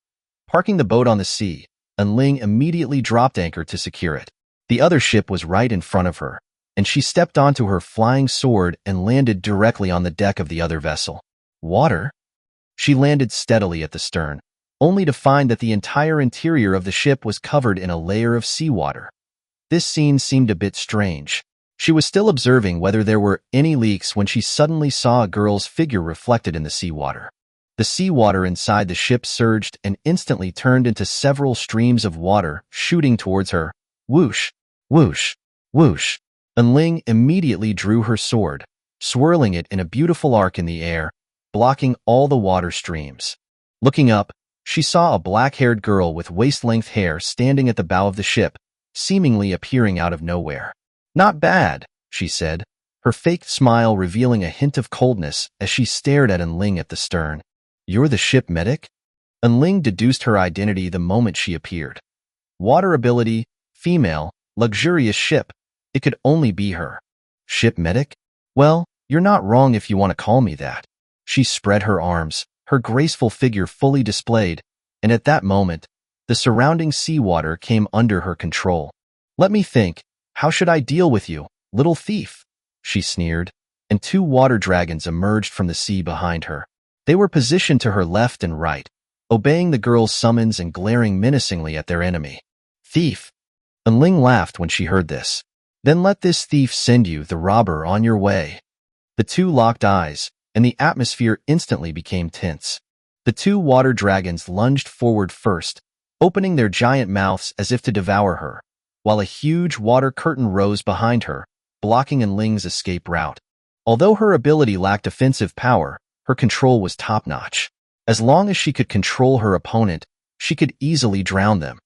Parking the boat on the sea, Ling immediately dropped anchor to secure it. The other ship was right in front of her, and she stepped onto her flying sword and landed directly on the deck of the other vessel. Water? She landed steadily at the stern, only to find that the entire interior of the ship was covered in a layer of seawater. This scene seemed a bit strange. She was still observing whether there were any leaks when she suddenly saw a girl's figure reflected in the seawater. The seawater inside the ship surged and instantly turned into several streams of water shooting towards her. Whoosh, whoosh, whoosh. Ling immediately drew her sword, swirling it in a beautiful arc in the air, blocking all the water streams. Looking up, she saw a black-haired girl with waist-length hair standing at the bow of the ship, seemingly appearing out of nowhere. "Not bad," she said, her faked smile revealing a hint of coldness as she stared at Ling at the stern. "You're the ship medic?" Ling deduced her identity the moment she appeared. Water ability, female, luxurious ship. It could only be her. Ship medic? Well, you're not wrong if you want to call me that. She spread her arms, her graceful figure fully displayed, and at that moment, the surrounding seawater came under her control. "Let me think. How should I deal with you, little thief?" she sneered, and two water dragons emerged from the sea behind her. They were positioned to her left and right, obeying the girl's summons and glaring menacingly at their enemy. "Thief!" Ling laughed when she heard this. "Then let this thief send you, the robber, on your way." The two locked eyes, and the atmosphere instantly became tense. The two water dragons lunged forward first, opening their giant mouths as if to devour her, while a huge water curtain rose behind her, blocking Ling's escape route. Although her ability lacked offensive power, her control was top-notch. As long as she could control her opponent, she could easily drown them.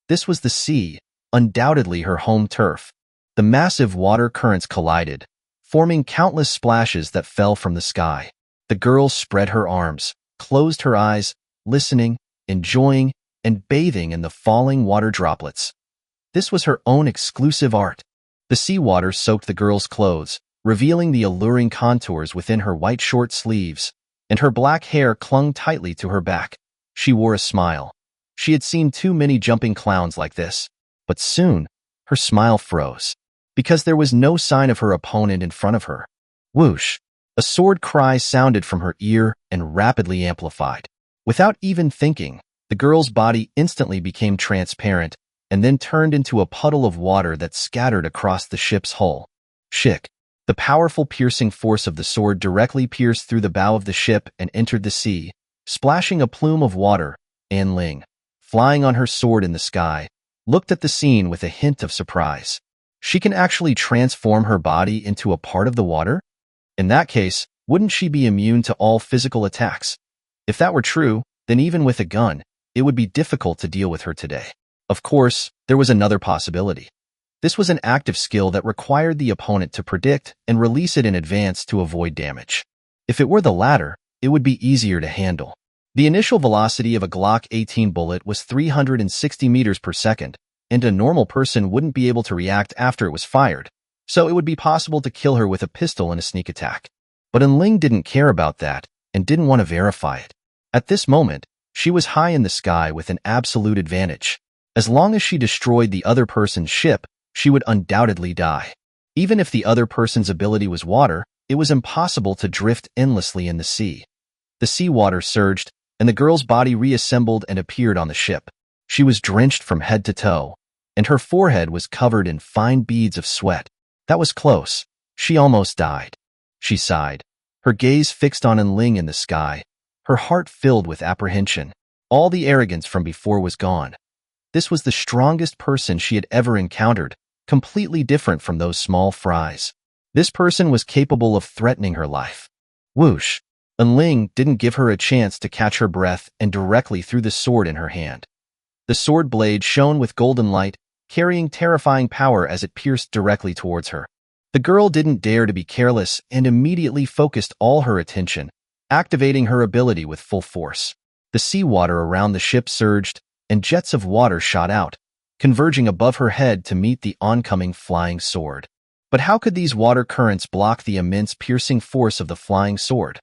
This was the sea, undoubtedly her home turf. The massive water currents collided, forming countless splashes that fell from the sky. The girl spread her arms, closed her eyes, listening, enjoying, and bathing in the falling water droplets. This was her own exclusive art. The seawater soaked the girl's clothes, revealing the alluring contours within her white short sleeves, and her black hair clung tightly to her back. She wore a smile. She had seen too many jumping clowns like this. But soon, her smile froze, because there was no sign of her opponent in front of her. Whoosh! A sword cry sounded from her ear and rapidly amplified. Without even thinking, the girl's body instantly became transparent and then turned into a puddle of water that scattered across the ship's hull. Shick! The powerful piercing force of the sword directly pierced through the bow of the ship and entered the sea, splashing a plume of water. Ling, flying on her sword in the sky, looked at the scene with a hint of surprise. She can actually transform her body into a part of the water? In that case, wouldn't she be immune to all physical attacks? If that were true, then even with a gun, it would be difficult to deal with her today. Of course, there was another possibility. This was an active skill that required the opponent to predict and release it in advance to avoid damage. If it were the latter, it would be easier to handle. The initial velocity of a Glock 18 bullet was 360 meters per second, and a normal person wouldn't be able to react after it was fired, so it would be possible to kill her with a pistol in a sneak attack. But Ling didn't care about that and didn't want to verify it. At this moment, she was high in the sky with an absolute advantage. As long as she destroyed the other person's ship, she would undoubtedly die. Even if the other person's ability was water, it was impossible to drift endlessly in the sea. The seawater surged, and the girl's body reassembled and appeared on the ship. She was drenched from head to toe, and her forehead was covered in fine beads of sweat. That was close. She almost died. She sighed, her gaze fixed on Ling in the sky, her heart filled with apprehension. All the arrogance from before was gone. This was the strongest person she had ever encountered, completely different from those small fries. This person was capable of threatening her life. Whoosh! Ling didn't give her a chance to catch her breath and directly threw the sword in her hand. The sword blade shone with golden light, carrying terrifying power as it pierced directly towards her. The girl didn't dare to be careless and immediately focused all her attention, activating her ability with full force. The seawater around the ship surged, and jets of water shot out, converging above her head to meet the oncoming flying sword. But how could these water currents block the immense piercing force of the flying sword?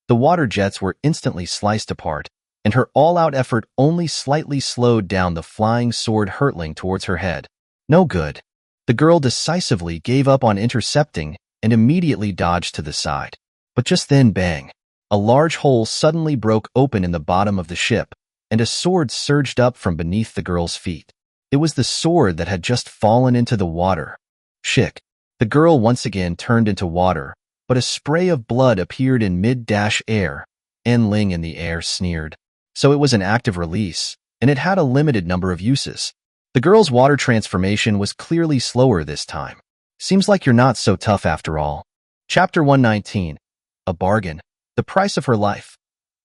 The water jets were instantly sliced apart, and her all-out effort only slightly slowed down the flying sword hurtling towards her head. No good. The girl decisively gave up on intercepting and immediately dodged to the side. But just then, bang! A large hole suddenly broke open in the bottom of the ship, and a sword surged up from beneath the girl's feet. It was the sword that had just fallen into the water. Shick! The girl once again turned into water, but a spray of blood appeared in mid-air, and Ling in the air sneered. So it was an active release, and it had a limited number of uses. The girl's water transformation was clearly slower this time. Seems like you're not so tough after all. Chapter 119. A bargain. The price of her life.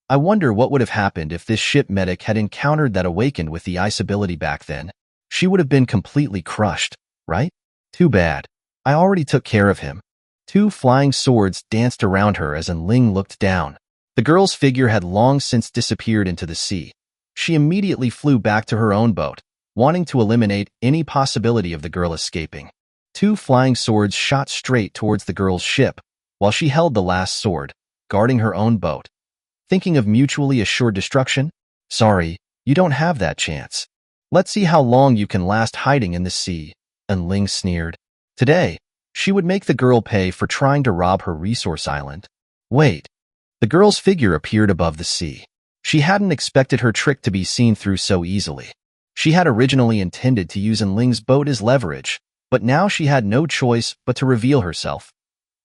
I wonder what would have happened if this ship medic had encountered that awakened with the ice ability back then. She would have been completely crushed, right? Too bad. I already took care of him. Two flying swords danced around her as Ling looked down. The girl's figure had long since disappeared into the sea. She immediately flew back to her own boat, wanting to eliminate any possibility of the girl escaping. Two flying swords shot straight towards the girl's ship, while she held the last sword, guarding her own boat. Thinking of mutually assured destruction? Sorry, you don't have that chance. Let's see how long you can last hiding in the sea, Ling sneered. Today, she would make the girl pay for trying to rob her resource island. Wait. The girl's figure appeared above the sea. She hadn't expected her trick to be seen through so easily. She had originally intended to use Ling's boat as leverage, but now she had no choice but to reveal herself.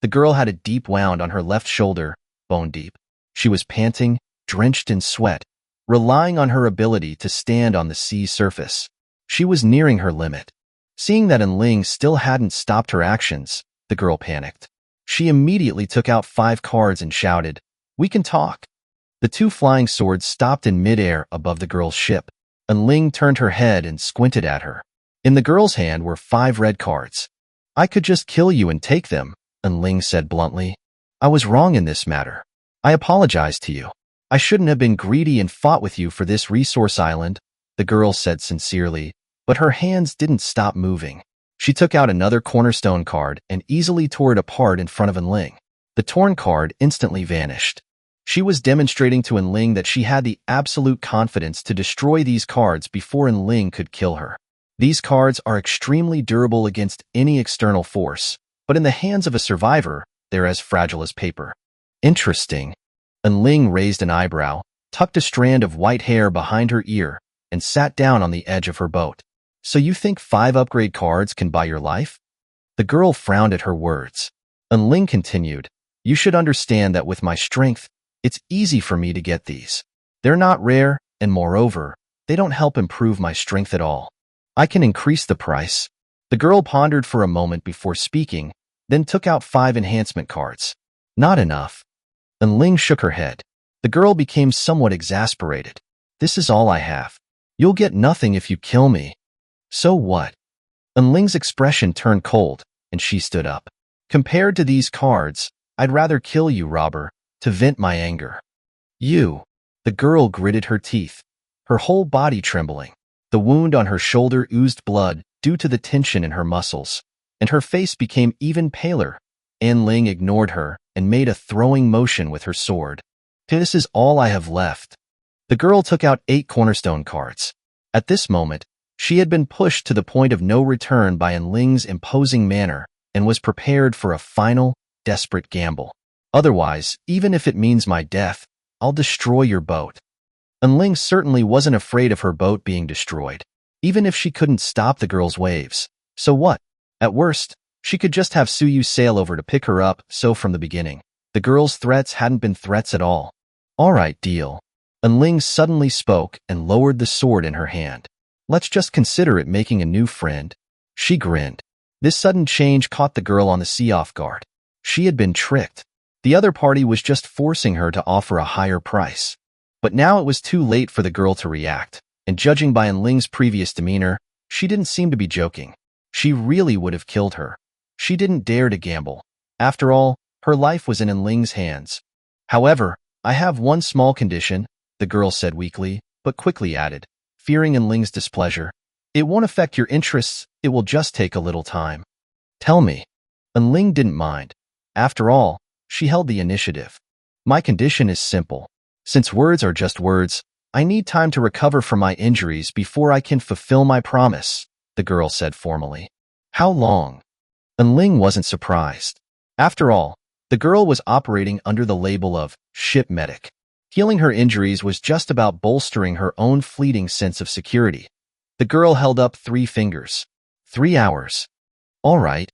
The girl had a deep wound on her left shoulder, bone deep. She was panting, drenched in sweat, relying on her ability to stand on the sea's surface. She was nearing her limit. Seeing that Ling still hadn't stopped her actions, the girl panicked. She immediately took out 5 cards and shouted, "We can talk." The two flying swords stopped in midair above the girl's ship, and Ling turned her head and squinted at her. In the girl's hand were 5 red cards. "I could just kill you and take them," Ling said bluntly. "I was wrong in this matter. I apologize to you. I shouldn't have been greedy and fought with you for this resource island," the girl said sincerely, but her hands didn't stop moving. She took out another cornerstone card and easily tore it apart in front of Ling. The torn card instantly vanished. She was demonstrating to Ling that she had the absolute confidence to destroy these cards before Ling could kill her. These cards are extremely durable against any external force, but in the hands of a survivor, they're as fragile as paper. Interesting. Ling raised an eyebrow, tucked a strand of white hair behind her ear, and sat down on the edge of her boat. So you think 5 upgrade cards can buy your life? The girl frowned at her words. Ling continued, "You should understand that with my strength, it's easy for me to get these. They're not rare, and moreover, they don't help improve my strength at all. I can increase the price." The girl pondered for a moment before speaking, then took out 5 enhancement cards. "Not enough." Ling shook her head. The girl became somewhat exasperated. "This is all I have. You'll get nothing if you kill me." "So what?" Ling's expression turned cold, and she stood up. "Compared to these cards, I'd rather kill you, robber, to vent my anger." "You." The girl gritted her teeth, her whole body trembling. The wound on her shoulder oozed blood due to the tension in her muscles, and her face became even paler. Ling ignored her and made a throwing motion with her sword. "This is all I have left." The girl took out 8 cornerstone cards. At this moment, she had been pushed to the point of no return by Ling's imposing manner and was prepared for a final, desperate gamble. "Otherwise, even if it means my death, I'll destroy your boat." Ling certainly wasn't afraid of her boat being destroyed, even if she couldn't stop the girl's waves. So what? At worst, she could just have Suyu sail over to pick her up, so from the beginning, the girl's threats hadn't been threats at all. "All right, deal." Ling suddenly spoke and lowered the sword in her hand. "Let's just consider it making a new friend." She grinned. This sudden change caught the girl on the sea off guard. She had been tricked. The other party was just forcing her to offer a higher price. But now it was too late for the girl to react, and judging by Ling's previous demeanor, She didn't seem to be joking. She really would have killed her. She didn't dare to gamble. After all, her life was in Ling's hands. However, I have one small condition, the girl said weakly, but quickly added, fearing Ling's displeasure. It won't affect your interests, it will just take a little time. Tell me. Ling didn't mind. After all, she held the initiative. My condition is simple. Since words are just words, I need time to recover from my injuries before I can fulfill my promise, the girl said formally. How long? Ling wasn't surprised. After all, the girl was operating under the label of ship medic. Healing her injuries was just about bolstering her own fleeting sense of security. The girl held up 3 fingers. 3 hours. All right.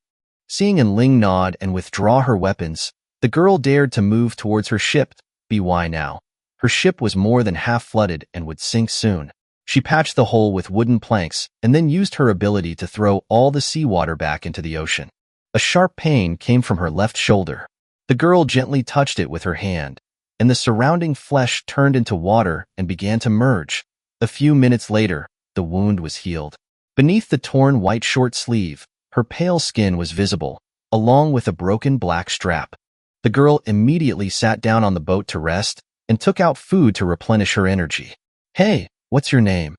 Seeing Ling nod and withdraw her weapons, the girl dared to move towards her ship. Why now? Her ship was more than half flooded and would sink soon. She patched the hole with wooden planks and then used her ability to throw all the seawater back into the ocean. A sharp pain came from her left shoulder. The girl gently touched it with her hand, and the surrounding flesh turned into water and began to merge. A few minutes later, the wound was healed. Beneath the torn white short sleeve, her pale skin was visible, along with a broken black strap. The girl immediately sat down on the boat to rest and took out food to replenish her energy. Hey, what's your name?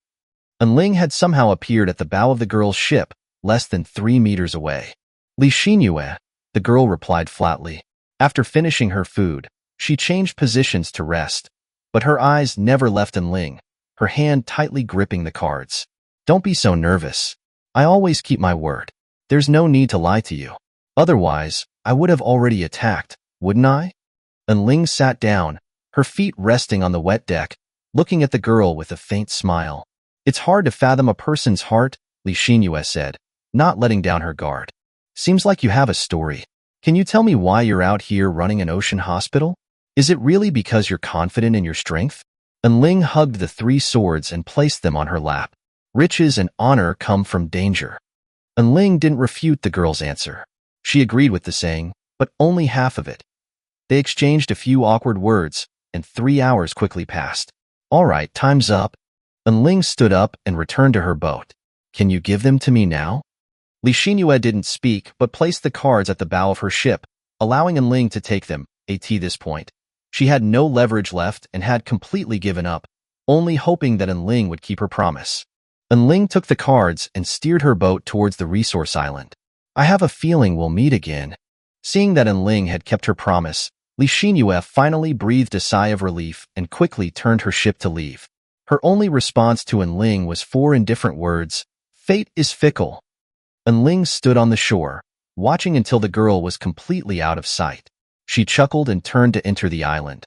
Ling had somehow appeared at the bow of the girl's ship, less than 3 meters away. Li Xinyue, the girl replied flatly. After finishing her food, she changed positions to rest, but her eyes never left Ling, her hand tightly gripping the cards. Don't be so nervous. I always keep my word. There's no need to lie to you. Otherwise, I would have already attacked, wouldn't I? Ling sat down, her feet resting on the wet deck, looking at the girl with a faint smile. It's hard to fathom a person's heart, Li Xinyue said, not letting down her guard. Seems like you have a story. Can you tell me why you're out here running an ocean hospital? Is it really because you're confident in your strength? Ling hugged the 3 swords and placed them on her lap. Riches and honor come from danger. Ling didn't refute the girl's answer. She agreed with the saying, but only half of it. They exchanged a few awkward words, and 3 hours quickly passed. All right, time's up. Ling stood up and returned to her boat. Can you give them to me now? Li Xinyue didn't speak, but placed the cards at the bow of her ship, allowing Ling to take them. At this point, she had no leverage left and had completely given up, only hoping that Ling would keep her promise. Ling took the cards and steered her boat towards the resource island. I have a feeling we'll meet again. Seeing that Ling had kept her promise, Li Xinyue finally breathed a sigh of relief and quickly turned her ship to leave. Her only response to Ling was 4 indifferent words, "Fate is fickle." Ling stood on the shore, watching until the girl was completely out of sight. She chuckled and turned to enter the island.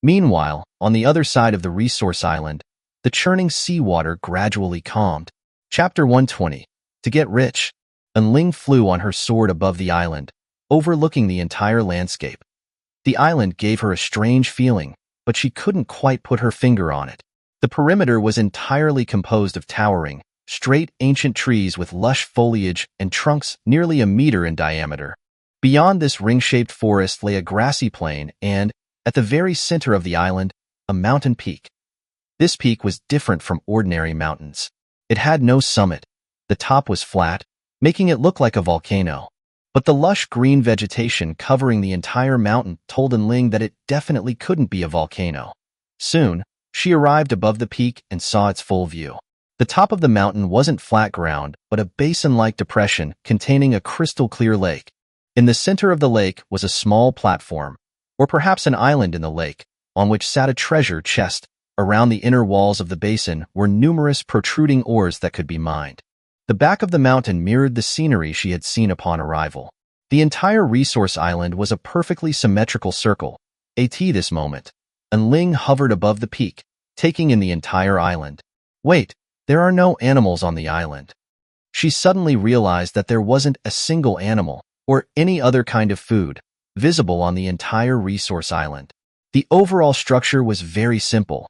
Meanwhile, on the other side of the resource island, the churning seawater gradually calmed. Chapter 120. To get rich. Ling flew on her sword above the island, overlooking the entire landscape. The island gave her a strange feeling, but she couldn't quite put her finger on it. The perimeter was entirely composed of towering, straight ancient trees with lush foliage and trunks nearly a meter in diameter. Beyond this ring-shaped forest lay a grassy plain and, at the very center of the island, a mountain peak. This peak was different from ordinary mountains. It had no summit. The top was flat, making it look like a volcano. But the lush green vegetation covering the entire mountain told Ling that it definitely couldn't be a volcano. Soon, she arrived above the peak and saw its full view. The top of the mountain wasn't flat ground, but a basin-like depression containing a crystal-clear lake. In the center of the lake was a small platform, or perhaps an island in the lake, on which sat a treasure chest. Around the inner walls of the basin were numerous protruding ores that could be mined. The back of the mountain mirrored the scenery she had seen upon arrival. The entire resource island was a perfectly symmetrical circle. At this moment, Ling hovered above the peak, taking in the entire island. Wait, there are no animals on the island. She suddenly realized that there wasn't a single animal, or any other kind of food, visible on the entire resource island. The overall structure was very simple.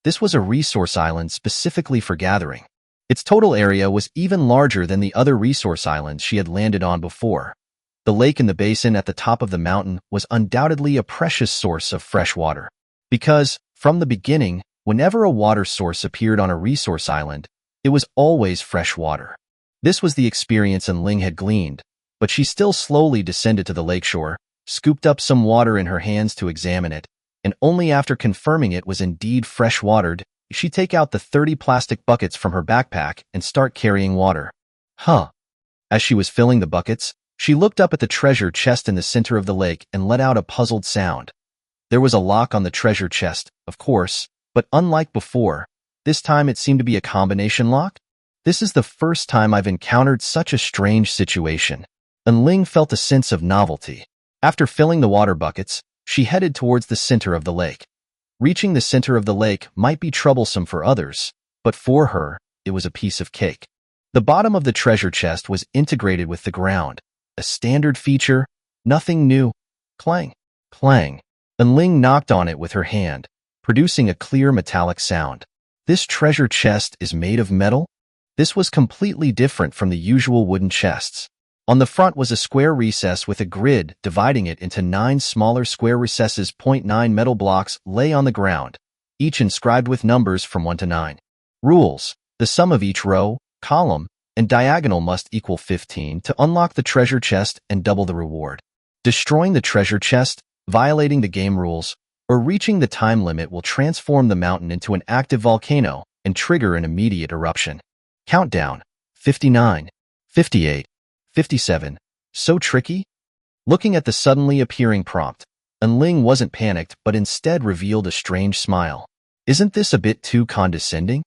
This was a resource island specifically for gathering. Its total area was even larger than the other resource islands she had landed on before. The lake in the basin at the top of the mountain was undoubtedly a precious source of fresh water. Because, from the beginning, whenever a water source appeared on a resource island, It was always fresh water. This was the experience Ling had gleaned, but she still slowly descended to the lakeshore, scooped up some water in her hands to examine it, and only after confirming it was indeed fresh-watered, did she take out the 30 plastic buckets from her backpack and start carrying water. As she was filling the buckets, she looked up at the treasure chest in the center of the lake and let out a puzzled sound. There was a lock on the treasure chest, of course, but unlike before, this time it seemed to be a combination lock. This is the first time I've encountered such a strange situation. And Ling felt a sense of novelty. After filling the water buckets, she headed towards the center of the lake. Reaching the center of the lake might be troublesome for others, but for her, it was a piece of cake. The bottom of the treasure chest was integrated with the ground, a standard feature, nothing new. Clang, clang, and Ling knocked on it with her hand, producing a clear metallic sound. This treasure chest is made of metal? This was completely different from the usual wooden chests. On the front was a square recess with a grid dividing it into 9 smaller square recesses. 9 metal blocks lay on the ground, each inscribed with numbers from 1 to 9. Rules: the sum of each row, column, and diagonal must equal 15 to unlock the treasure chest and double the reward. Destroying the treasure chest, violating the game rules, or reaching the time limit will transform the mountain into an active volcano and trigger an immediate eruption. Countdown: 59, 58, 57. So tricky? Looking at the suddenly appearing prompt, Ling wasn't panicked but instead revealed a strange smile. Isn't this a bit too condescending?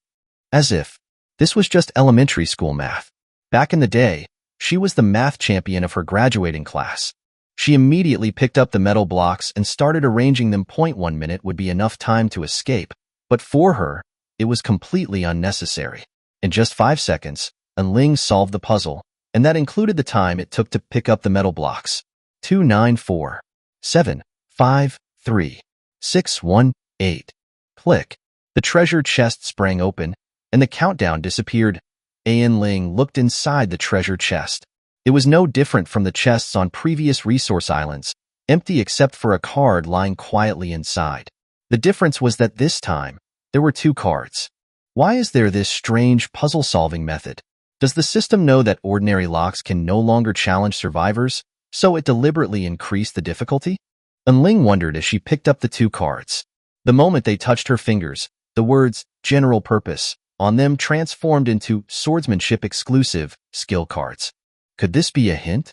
As if this was just elementary school math. Back in the day, she was the math champion of her graduating class. She immediately picked up the metal blocks and started arranging them. 1 minute would be enough time to escape, but for her, it was completely unnecessary. In just 5 seconds, Ling solved the puzzle, and that included the time it took to pick up the metal blocks. 2, 9, 4, 7, 5, 3, 6, 1, 8. Click. The treasure chest sprang open, and the countdown disappeared. Ling looked inside the treasure chest. It was no different from the chests on previous resource islands, empty except for a card lying quietly inside. The difference was that this time, there were 2 cards. Why is there this strange puzzle-solving method? Does the system know that ordinary locks can no longer challenge survivors, so it deliberately increased the difficulty? Ling wondered as she picked up the 2 cards. The moment they touched her fingers, the words "General Purpose" on them transformed into swordsmanship exclusive skill cards. Could this be a hint?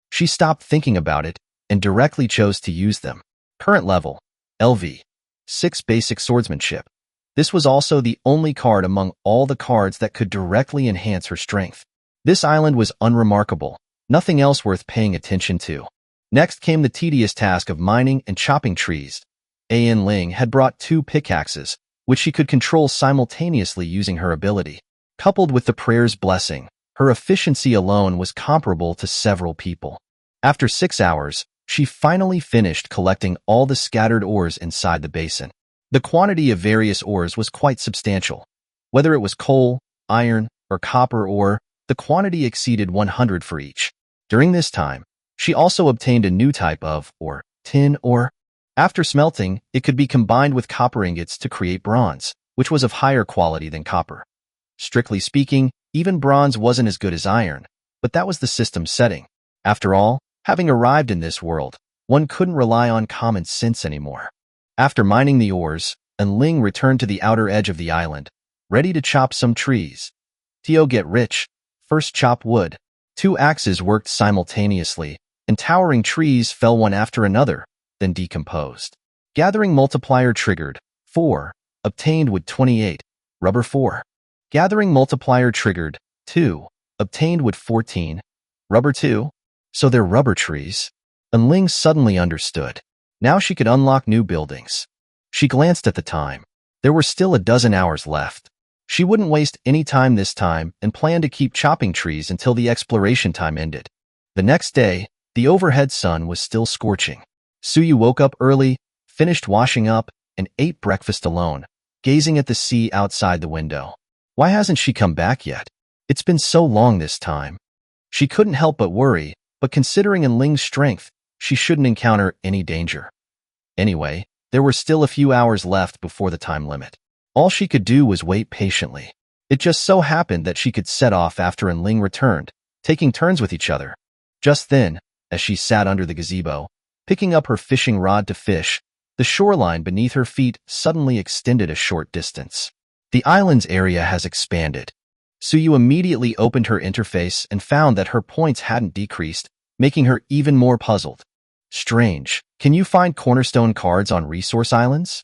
She stopped thinking about it and directly chose to use them. Current level: LV. 6 basic swordsmanship. This was also the only card among all the cards that could directly enhance her strength. This island was unremarkable, nothing else worth paying attention to. Next came the tedious task of mining and chopping trees. Ling had brought 2 pickaxes, which she could control simultaneously using her ability. Coupled with the prayer's blessing, her efficiency alone was comparable to several people. After 6 hours, she finally finished collecting all the scattered ores inside the basin. The quantity of various ores was quite substantial. Whether it was coal, iron, or copper ore, the quantity exceeded 100 for each. During this time, she also obtained a new type of ore, tin ore. After smelting, it could be combined with copper ingots to create bronze, which was of higher quality than copper. Strictly speaking, even bronze wasn't as good as iron, but that was the system's setting. After all, having arrived in this world, one couldn't rely on common sense anymore. After mining the ores, Ling returned to the outer edge of the island, ready to chop some trees. To get rich, first chop wood. 2 axes worked simultaneously, and towering trees fell one after another, then decomposed. Gathering multiplier triggered. 4. Obtained wood 28. Rubber 4. Gathering multiplier triggered. 2. Obtained wood 14. Rubber 2. So they're rubber trees. Ling suddenly understood. Now she could unlock new buildings. She glanced at the time. There were still a dozen hours left. She wouldn't waste any time this time and planned to keep chopping trees until the exploration time ended. The next day, the overhead sun was still scorching. Suyu woke up early, finished washing up, and ate breakfast alone, gazing at the sea outside the window. Why hasn't she come back yet? It's been so long this time. She couldn't help but worry, but considering Ling's strength, she shouldn't encounter any danger. Anyway, there were still a few hours left before the time limit. All she could do was wait patiently. It just so happened that she could set off after and Ling returned, taking turns with each other. Just then, as she sat under the gazebo, picking up her fishing rod to fish, the shoreline beneath her feet suddenly extended a short distance. The island's area has expanded. Suyu immediately opened her interface and found that her points hadn't decreased, making her even more puzzled. Strange. Can you find cornerstone cards on resource islands?